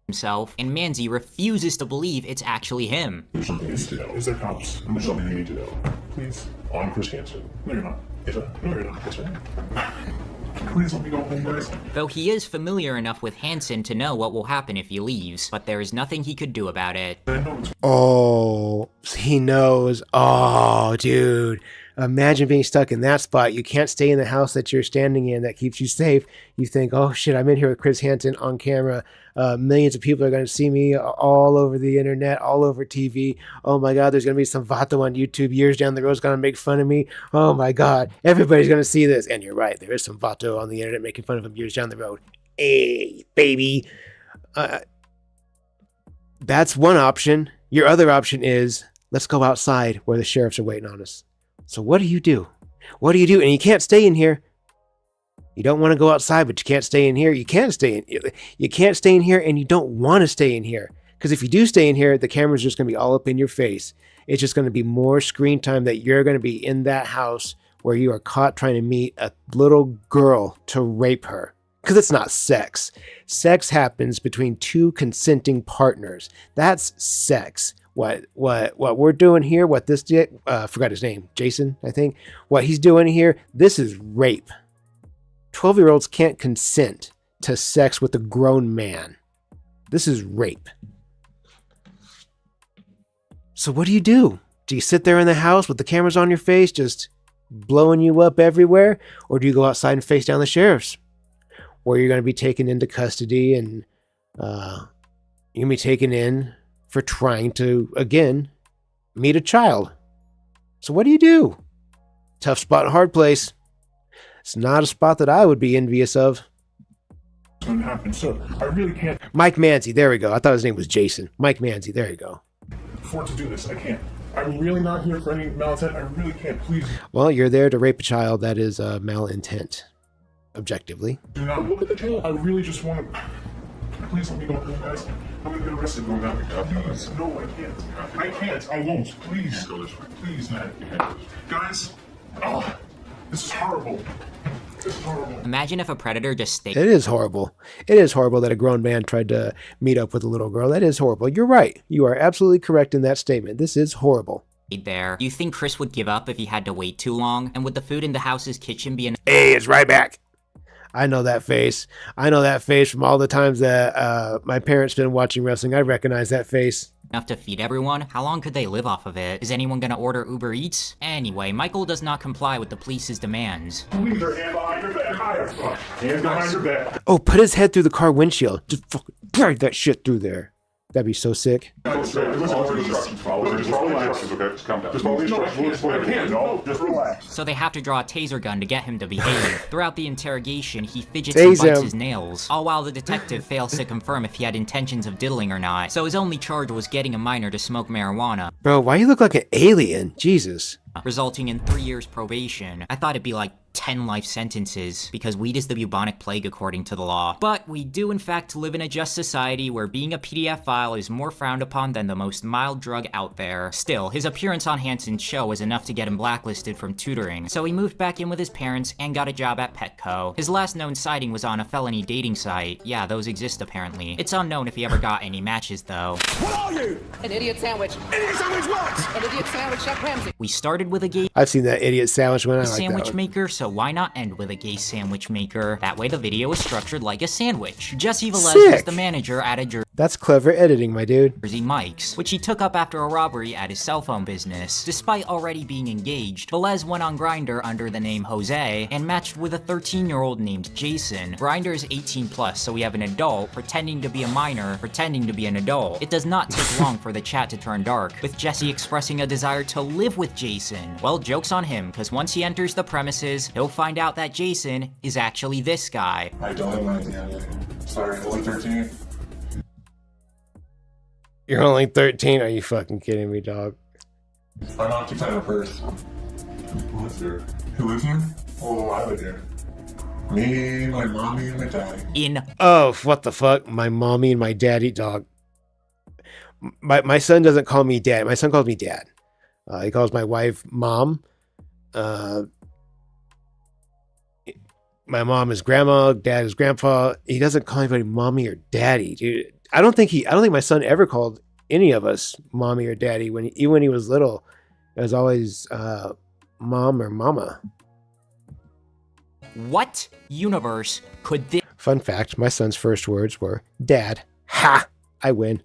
[SPEAKER 11] Himself, and Manzi refuses to believe it's actually him.
[SPEAKER 3] There's something you need to know. Is there cops? There's something you need to know. Please. I'm Chris Hansen. No, you're not. Is it? No, you're not. Yes, I am. Please let me go home, guys.
[SPEAKER 11] Though he is familiar enough with Hansen to know what will happen if he leaves, but there is nothing he could do about it.
[SPEAKER 1] Oh, he knows. Oh, dude. Imagine being stuck in that spot. You can't stay in the house that you're standing in that keeps you safe. You think, oh shit, I'm in here with Chris Hansen on camera. Millions of people are going to see me all over the internet, all over TV. Oh my God, there's going to be some vato on YouTube years down the road is going to make fun of me. Oh my God, everybody's going to see this. And you're right, there is some vato on the internet making fun of him years down the road. Hey, baby. That's one option. Your other option is, let's go outside where the sheriffs are waiting on us. So what do you do? What do you do? And you can't stay in here. You don't want to go outside, but you can't stay in here. You can't stay in. You can't stay in here, and you don't want to stay in here. Because if you do stay in here, the camera's just going to be all up in your face. It's just going to be more screen time that you're going to be in that house where you are caught trying to meet a little girl to rape her. Because it's not sex. Sex happens between two consenting partners. That's sex. what we're doing here, what this did, forgot his name, Jason, I think. What he's doing here, this is rape. 12-year-olds can't consent to sex with a grown man. This is rape. So what do? Do you sit there in the house with the cameras on your face, just blowing you up everywhere? Or do you go outside and face down the sheriffs? Where you're going to be taken into custody and you're going to be taken in for trying to, again, meet a child. So what do? Tough spot and hard place. It's not a spot that I would be envious of.
[SPEAKER 3] It's going to happen, so I really can't
[SPEAKER 1] Mike Manzi, there we go. I thought his name was Jason. Mike Manzi, there you go.
[SPEAKER 3] afford to do this. I can't. I'm really not here for any malintent. I really can't. Please
[SPEAKER 1] Well, you're there to rape a child. That is malintent, objectively.
[SPEAKER 3] do not look at the jail. I really just want to. Please let me go home, guys. I'm going to get arrested going out. Please. No, I can't. I can't. I won't. Please. Go this way. Please, man. Guys. Oh, this is horrible. This is horrible.
[SPEAKER 11] Imagine if a predator just stayed.
[SPEAKER 1] It is horrible. It is horrible that a grown man tried to meet up with a little girl. That is horrible. You're right. You are absolutely correct in that statement. This is horrible.
[SPEAKER 11] There. Do you think Chris would give up if he had to wait too long? And would the food in the house's kitchen be enough?
[SPEAKER 1] Hey, it's right back. I know that face. I know that face from all the times that my parents been watching wrestling. I recognize that face.
[SPEAKER 11] Enough to feed everyone? How long could they live off of it? Is anyone gonna order Uber Eats? Anyway, Michael does not comply with the police's demands.
[SPEAKER 3] Leave your hand behind your back. Hands behind your back.
[SPEAKER 1] Oh, put his head through the car windshield. Just fucking drag that shit through there. That'd be so sick.
[SPEAKER 3] Just relax. Okay, just calm down. Just follow the instructions. I can't. No, just relax.
[SPEAKER 11] So they have to draw a taser gun to get him to behave. Throughout the interrogation, he fidgets
[SPEAKER 1] Tase
[SPEAKER 11] and bites
[SPEAKER 1] him.
[SPEAKER 11] his nails, all while the detective fails to confirm if he had intentions of diddling or not. So his only charge was getting a minor to smoke marijuana.
[SPEAKER 1] Bro, why you look like an alien? Jesus.
[SPEAKER 11] Resulting in 3 years probation. I thought it'd be like 10 life sentences, because weed is the bubonic plague according to the law. But we do in fact live in a just society where being a PDF file is more frowned upon than the most mild drug out there. Still, his appearance on Hanson's show was enough to get him blacklisted from tutoring, so he moved back in with his parents and got a job at Petco. His last known sighting was on a felony dating site. Yeah, those exist apparently. It's unknown if he ever got any matches though.
[SPEAKER 16] What are you? An idiot sandwich. Idiot sandwich what? An idiot sandwich, Chef Ramsay.
[SPEAKER 11] We started with a gay
[SPEAKER 1] I've seen that idiot sandwich one. I like that
[SPEAKER 11] sandwich
[SPEAKER 1] one.
[SPEAKER 11] maker, so why not end with a gay sandwich maker? That way the video is structured like a sandwich. Jesse Velez was
[SPEAKER 1] Sick.
[SPEAKER 11] the manager at a
[SPEAKER 1] That's clever editing, my dude.
[SPEAKER 11] Jersey Mike's, which he took up after a robbery at his cell phone business. Despite already being engaged, Velez went on Grindr under the name Jose and matched with a 13-year-old named Jason. Grindr is 18+, so we have an adult pretending to be a minor, pretending to be an adult. It does not take long for the chat to turn dark, with Jesse expressing a desire to live with Jason. Well, joke's on him, because once he enters the premises, he'll find out that Jason is actually this guy.
[SPEAKER 3] I don't have anything on you. Sorry, only 13.
[SPEAKER 1] You're only 13? Are you fucking kidding me, dog?
[SPEAKER 3] Unoccupied purse. Who lives here? Who lives here? Oh, I live here. Me, my mommy, and my daddy.
[SPEAKER 1] Oh, what the fuck? My mommy and my daddy, dog. My son doesn't call me dad. My son calls me dad. He calls my wife mom. My mom is grandma. Dad is grandpa. He doesn't call anybody mommy or daddy, dude. I don't think my son ever called any of us mommy or daddy even when he was little. It was always mom or mama.
[SPEAKER 11] What universe could this
[SPEAKER 1] Fun fact, my son's first words were dad. Ha! I win.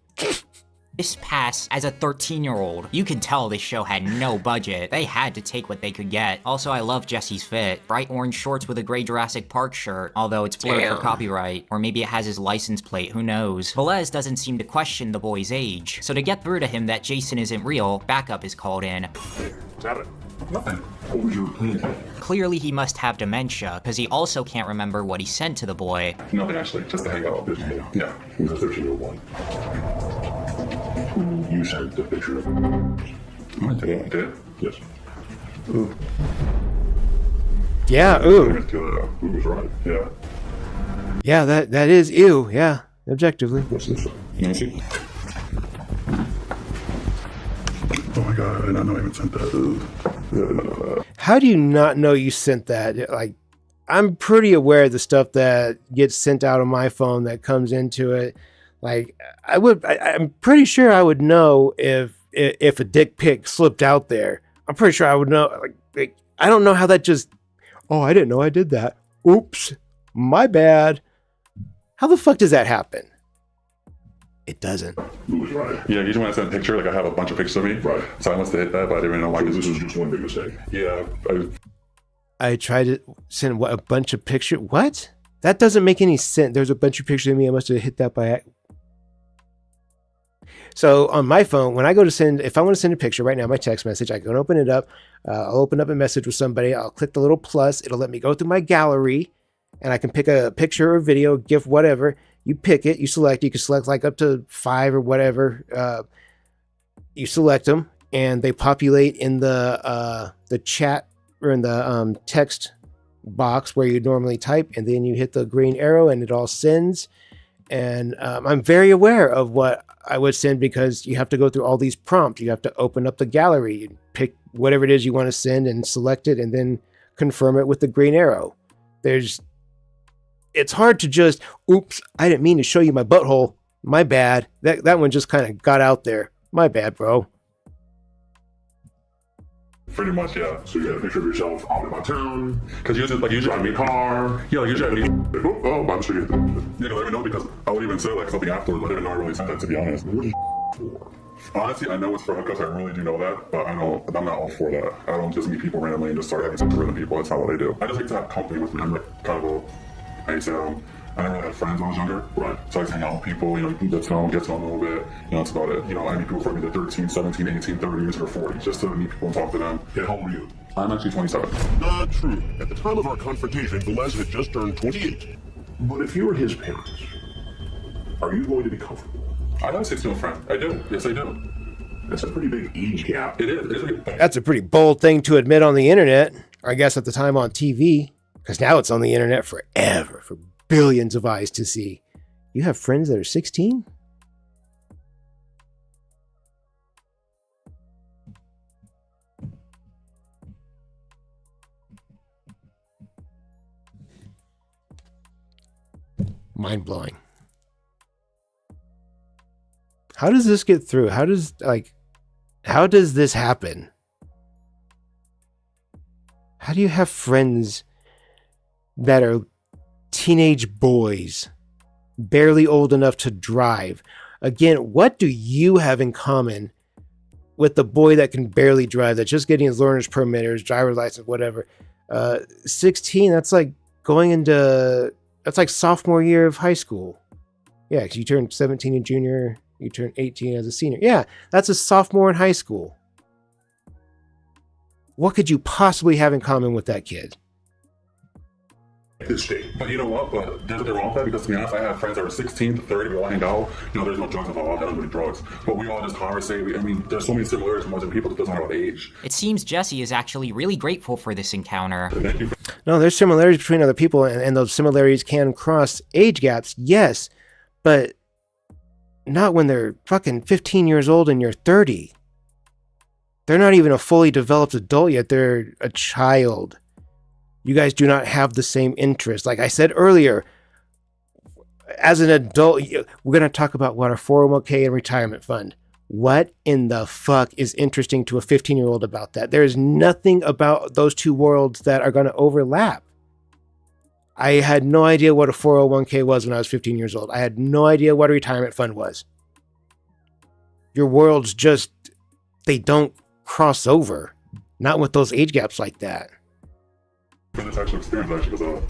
[SPEAKER 11] pass as a 13-year-old? You can tell this show had no budget. They had to take what they could get. Also, I love Jesse's fit. Bright orange shorts with a gray Jurassic Park shirt, although it's blurred for copyright. Or maybe it has his license plate, who knows. Velez doesn't seem to question the boy's age. So to get through to him that Jason isn't real, backup is called in.
[SPEAKER 3] Is that it? Nothing. What was your plan?
[SPEAKER 11] Clearly he must have dementia, because he also can't remember what he sent to the boy.
[SPEAKER 3] No, actually, just to hang out. Yeah, he was a 13-year-old. You sent the picture of him. I did? Yes. Ooh.
[SPEAKER 1] Yeah, ooh.
[SPEAKER 3] Who was right? Yeah.
[SPEAKER 1] Yeah, that is ew. Yeah, objectively.
[SPEAKER 3] What's this? Nancy? Oh my god, I did not know I even sent that.
[SPEAKER 1] How do you not know you sent that? Like, I'm pretty aware of the stuff that gets sent out on my phone that comes into it. Like, I'm pretty sure I would know if if a dick pic slipped out there, I'm pretty sure I would know. Like, I don't know how that just, oh, I didn't know I did that. Oops, my bad. How the fuck does that happen? It doesn't.
[SPEAKER 3] Right.
[SPEAKER 5] Yeah, usually when I send a picture, like I have a bunch of pictures of me.
[SPEAKER 3] Right.
[SPEAKER 5] So I must have hit that, but I didn't know why.
[SPEAKER 3] So this was just one big mistake.
[SPEAKER 5] Yeah.
[SPEAKER 1] I tried to send a bunch of pictures. What? That doesn't make any sense. There's a bunch of pictures of me. I must have hit that by. So on my phone, when I go to send, if I want to send a picture right now, my text message, I can open it up. I'll open up a message with somebody. I'll click the little plus. It'll let me go through my gallery, and I can pick a picture or video, GIF, whatever. You pick it. You select. You can select like up to 5 or whatever. You select them, and they populate in the chat or in the text box where you normally type, and then you hit the green arrow, and it all sends. And I'm very aware of what I would send because you have to go through all these prompts. You have to open up the gallery, you pick whatever it is you want to send and select it, and then confirm it with the green arrow. It's hard to just, oops, I didn't mean to show you my butthole. My bad. That one just kind of got out there. My bad, bro.
[SPEAKER 5] Pretty much, yeah.
[SPEAKER 3] So you got a picture of yourself out about town.
[SPEAKER 5] Because usually I meet
[SPEAKER 3] car.
[SPEAKER 5] Yeah, like usually I meet.
[SPEAKER 3] Oh, I'm sure you hit the.
[SPEAKER 5] Yeah, let me know because I would even say like something afterwards. I didn't know I really said that, to be honest.
[SPEAKER 3] What is for?
[SPEAKER 5] Honestly, I know it's for hookups. I really do know that, but I'm not all for that. I don't just meet people randomly and just start having sex with random people. That's not what I do. I just like to have company with me. I'm like kind of I never really had friends when I was younger. Right. So I just hang out with people, you can get to know them a little bit. That's about it. I meet people from either 13, 17, 18, 30 years or 40, just to meet people and talk to them.
[SPEAKER 3] Yeah, how old are you?
[SPEAKER 5] I'm actually 27.
[SPEAKER 3] Not true. At the time of our confrontation, Velez had just turned 28. But if you were his parents, are you going to be comfortable?
[SPEAKER 5] I have a 16-year-old friend. I do. Yes, I do.
[SPEAKER 3] That's a pretty big age gap.
[SPEAKER 5] It is.
[SPEAKER 1] That's a pretty bold thing to admit on the internet, or I guess at the time on TV, because now it's on the internet forever, for billions of eyes to see. You have friends that are 16? Mind-blowing. How does this get through? How does this happen? How do you have friends that are teenage boys, barely old enough to drive? Again, what do you have in common with the boy that can barely drive, that's just getting his learner's permit or his driver's license, whatever? 16, that's like sophomore year of high school. Yeah, because you turn 17 in junior, you turn 18 as a senior. Yeah, that's a sophomore in high school. What could you possibly have in common with that kid?
[SPEAKER 3] This state.
[SPEAKER 5] But you know what? But there's nothing wrong with that because, to be honest, I have friends that are 16 to 30. We all hang out. There's no drugs involved. I don't do any drugs. But we all just conversate. There's so many similarities from other people that doesn't matter about age.
[SPEAKER 11] It seems Jesse is actually really grateful for this encounter.
[SPEAKER 1] No, there's similarities between other people, and those similarities can cross age gaps, yes, but not when they're fucking 15 years old and you're 30. They're not even a fully developed adult yet. They're a child. You guys do not have the same interests. Like I said earlier, as an adult, we're going to talk about what our 401k and retirement fund. What in the fuck is interesting to a 15-year-old about that? There's nothing about those two worlds that are going to overlap. I had no idea what a 401k was when I was 15 years old. I had no idea what a retirement fund was. Your worlds just, they don't cross over. Not with those age gaps like that.
[SPEAKER 5] For this actual experience, actually, because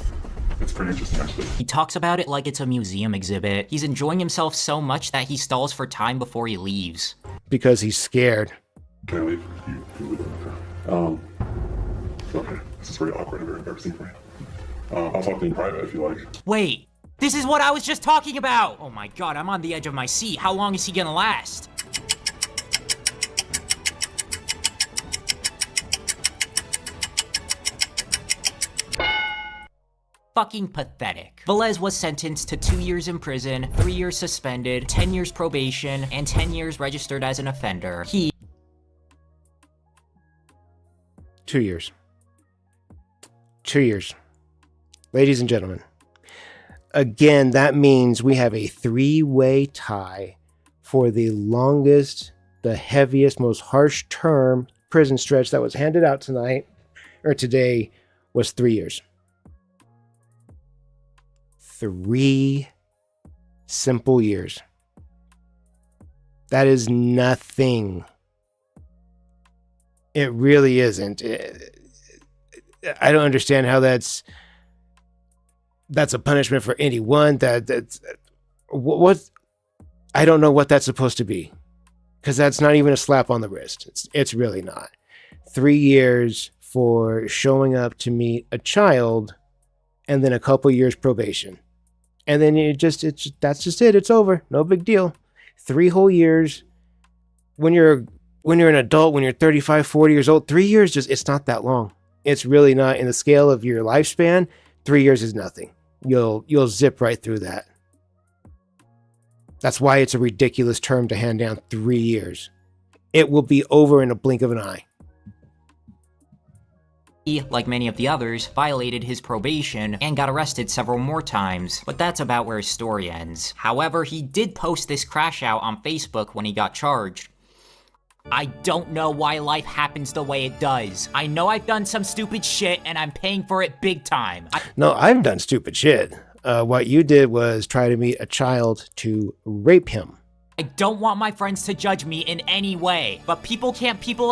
[SPEAKER 5] it's pretty interesting, actually.
[SPEAKER 11] He talks about it like it's a museum exhibit. He's enjoying himself so much that he stalls for time before he leaves.
[SPEAKER 1] Because he's scared.
[SPEAKER 5] Can I leave? You leave. Okay. This is very awkward and very embarrassing for me. I'll talk to you in private if you like.
[SPEAKER 11] Wait, this is what I was just talking about! Oh my god, I'm on the edge of my seat. How long is he gonna last? Fucking pathetic. Velez was sentenced to 2 years in prison, 3 years suspended, 10 years probation, and 10 years registered as an offender.
[SPEAKER 1] 2 years. 2 years. Ladies and gentlemen, again, that means we have a 3-way tie for the longest, the heaviest, most harsh term prison stretch that was handed out today was 3 years. 3 simple years. That is nothing. It really isn't. I don't understand how that's a punishment for anyone. That's what I don't know what that's supposed to be, because that's not even a slap on the wrist. It's really not. 3 years for showing up to meet a child, and then a couple years probation, and then that's just it. It's over. No big deal. 3 whole years. When you're an adult, when you're 35, 40 years old, 3 years it's not that long. It's really not. In the scale of your lifespan, 3 years is nothing. You'll zip right through that. That's why it's a ridiculous term to hand down. 3 years. It will be over in a blink of an eye.
[SPEAKER 11] He, like many of the others, violated his probation and got arrested several more times, but that's about where his story ends. However, he did post this crash out on Facebook when he got charged. I don't know why life happens the way it does. I know I've done some stupid shit and I'm paying for it big time.
[SPEAKER 1] No, I've done stupid shit. What you did was try to meet a child to rape him.
[SPEAKER 11] I don't want my friends to judge me in any way, but people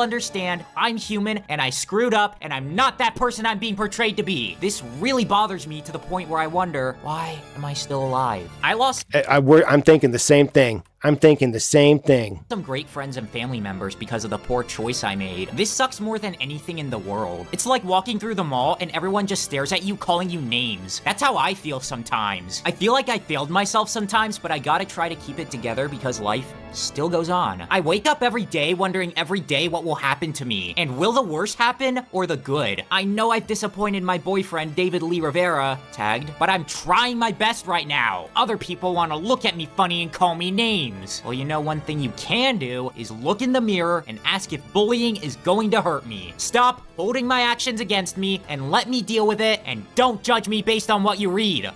[SPEAKER 11] understand I'm human and I screwed up and I'm not that person I'm being portrayed to be. This really bothers me to the point where I wonder, why am I still alive?
[SPEAKER 1] I'm thinking the same thing.
[SPEAKER 11] Some great friends and family members because of the poor choice I made. This sucks more than anything in the world. It's like walking through the mall and everyone just stares at you calling you names. That's how I feel sometimes. I feel like I failed myself sometimes, but I gotta try to keep it together because life still goes on. I wake up every day wondering every day what will happen to me. And will the worst happen or the good? I know I've disappointed my boyfriend, David Lee Rivera, tagged, but I'm trying my best right now. Other people want to look at me funny and call me names. Well, you know, one thing you can do is look in the mirror and ask if bullying is going to hurt me. Stop holding my actions against me and let me deal with it, and don't judge me based on what you read.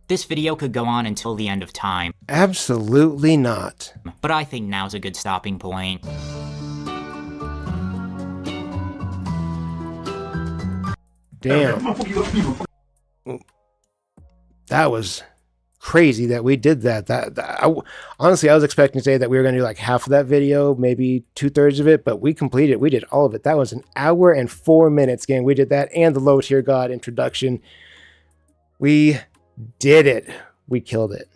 [SPEAKER 11] This video could go on until the end of time.
[SPEAKER 1] Absolutely not.
[SPEAKER 11] But I think now's a good stopping point.
[SPEAKER 1] Damn. That was crazy that we did that. Honestly, I was expecting to say that we were going to do like half of that video, maybe 2/3 of it, but we completed it. We did all of it. That was 1 hour and 4 minutes, gang. We did that and the low tier god introduction. We did it. We killed it.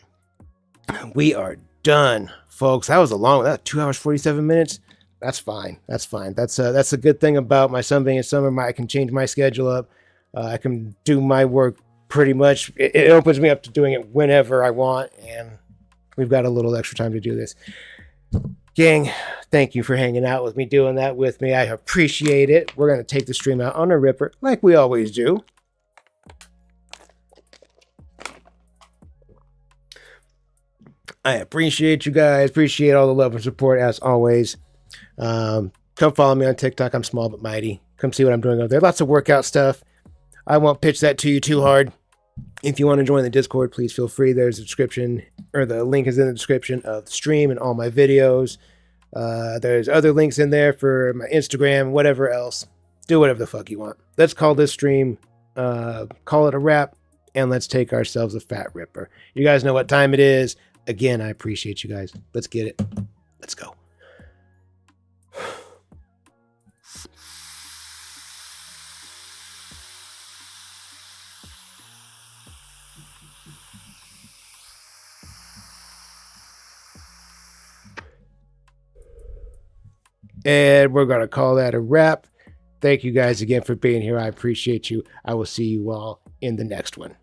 [SPEAKER 1] We are done, folks. That was a long one. That was 2 hours, 47 minutes. That's fine. That's fine. That's a good thing about my son being in summer. I can change my schedule up. I can do my work pretty much. It opens me up to doing it whenever I want, and we've got a little extra time to do this. Gang, thank you for hanging out with me, doing that with me. I appreciate it. We're going to take the stream out on a ripper like we always do. I appreciate you guys. Appreciate all the love and support as always. Come follow me on TikTok. I'm small but mighty. Come see what I'm doing over there. Lots of workout stuff. I won't pitch that to you too hard. If you want to join the Discord, please feel free. There's a description, or the link is in the description of the stream and all my videos. There's other links in there for my Instagram, whatever else. Do whatever the fuck you want. Let's call this stream, call it a wrap, and let's take ourselves a fat ripper. You guys know what time it is. Again, I appreciate you guys. Let's get it. Let's go. And we're going to call that a wrap. Thank you guys again for being here. I appreciate you. I will see you all in the next one.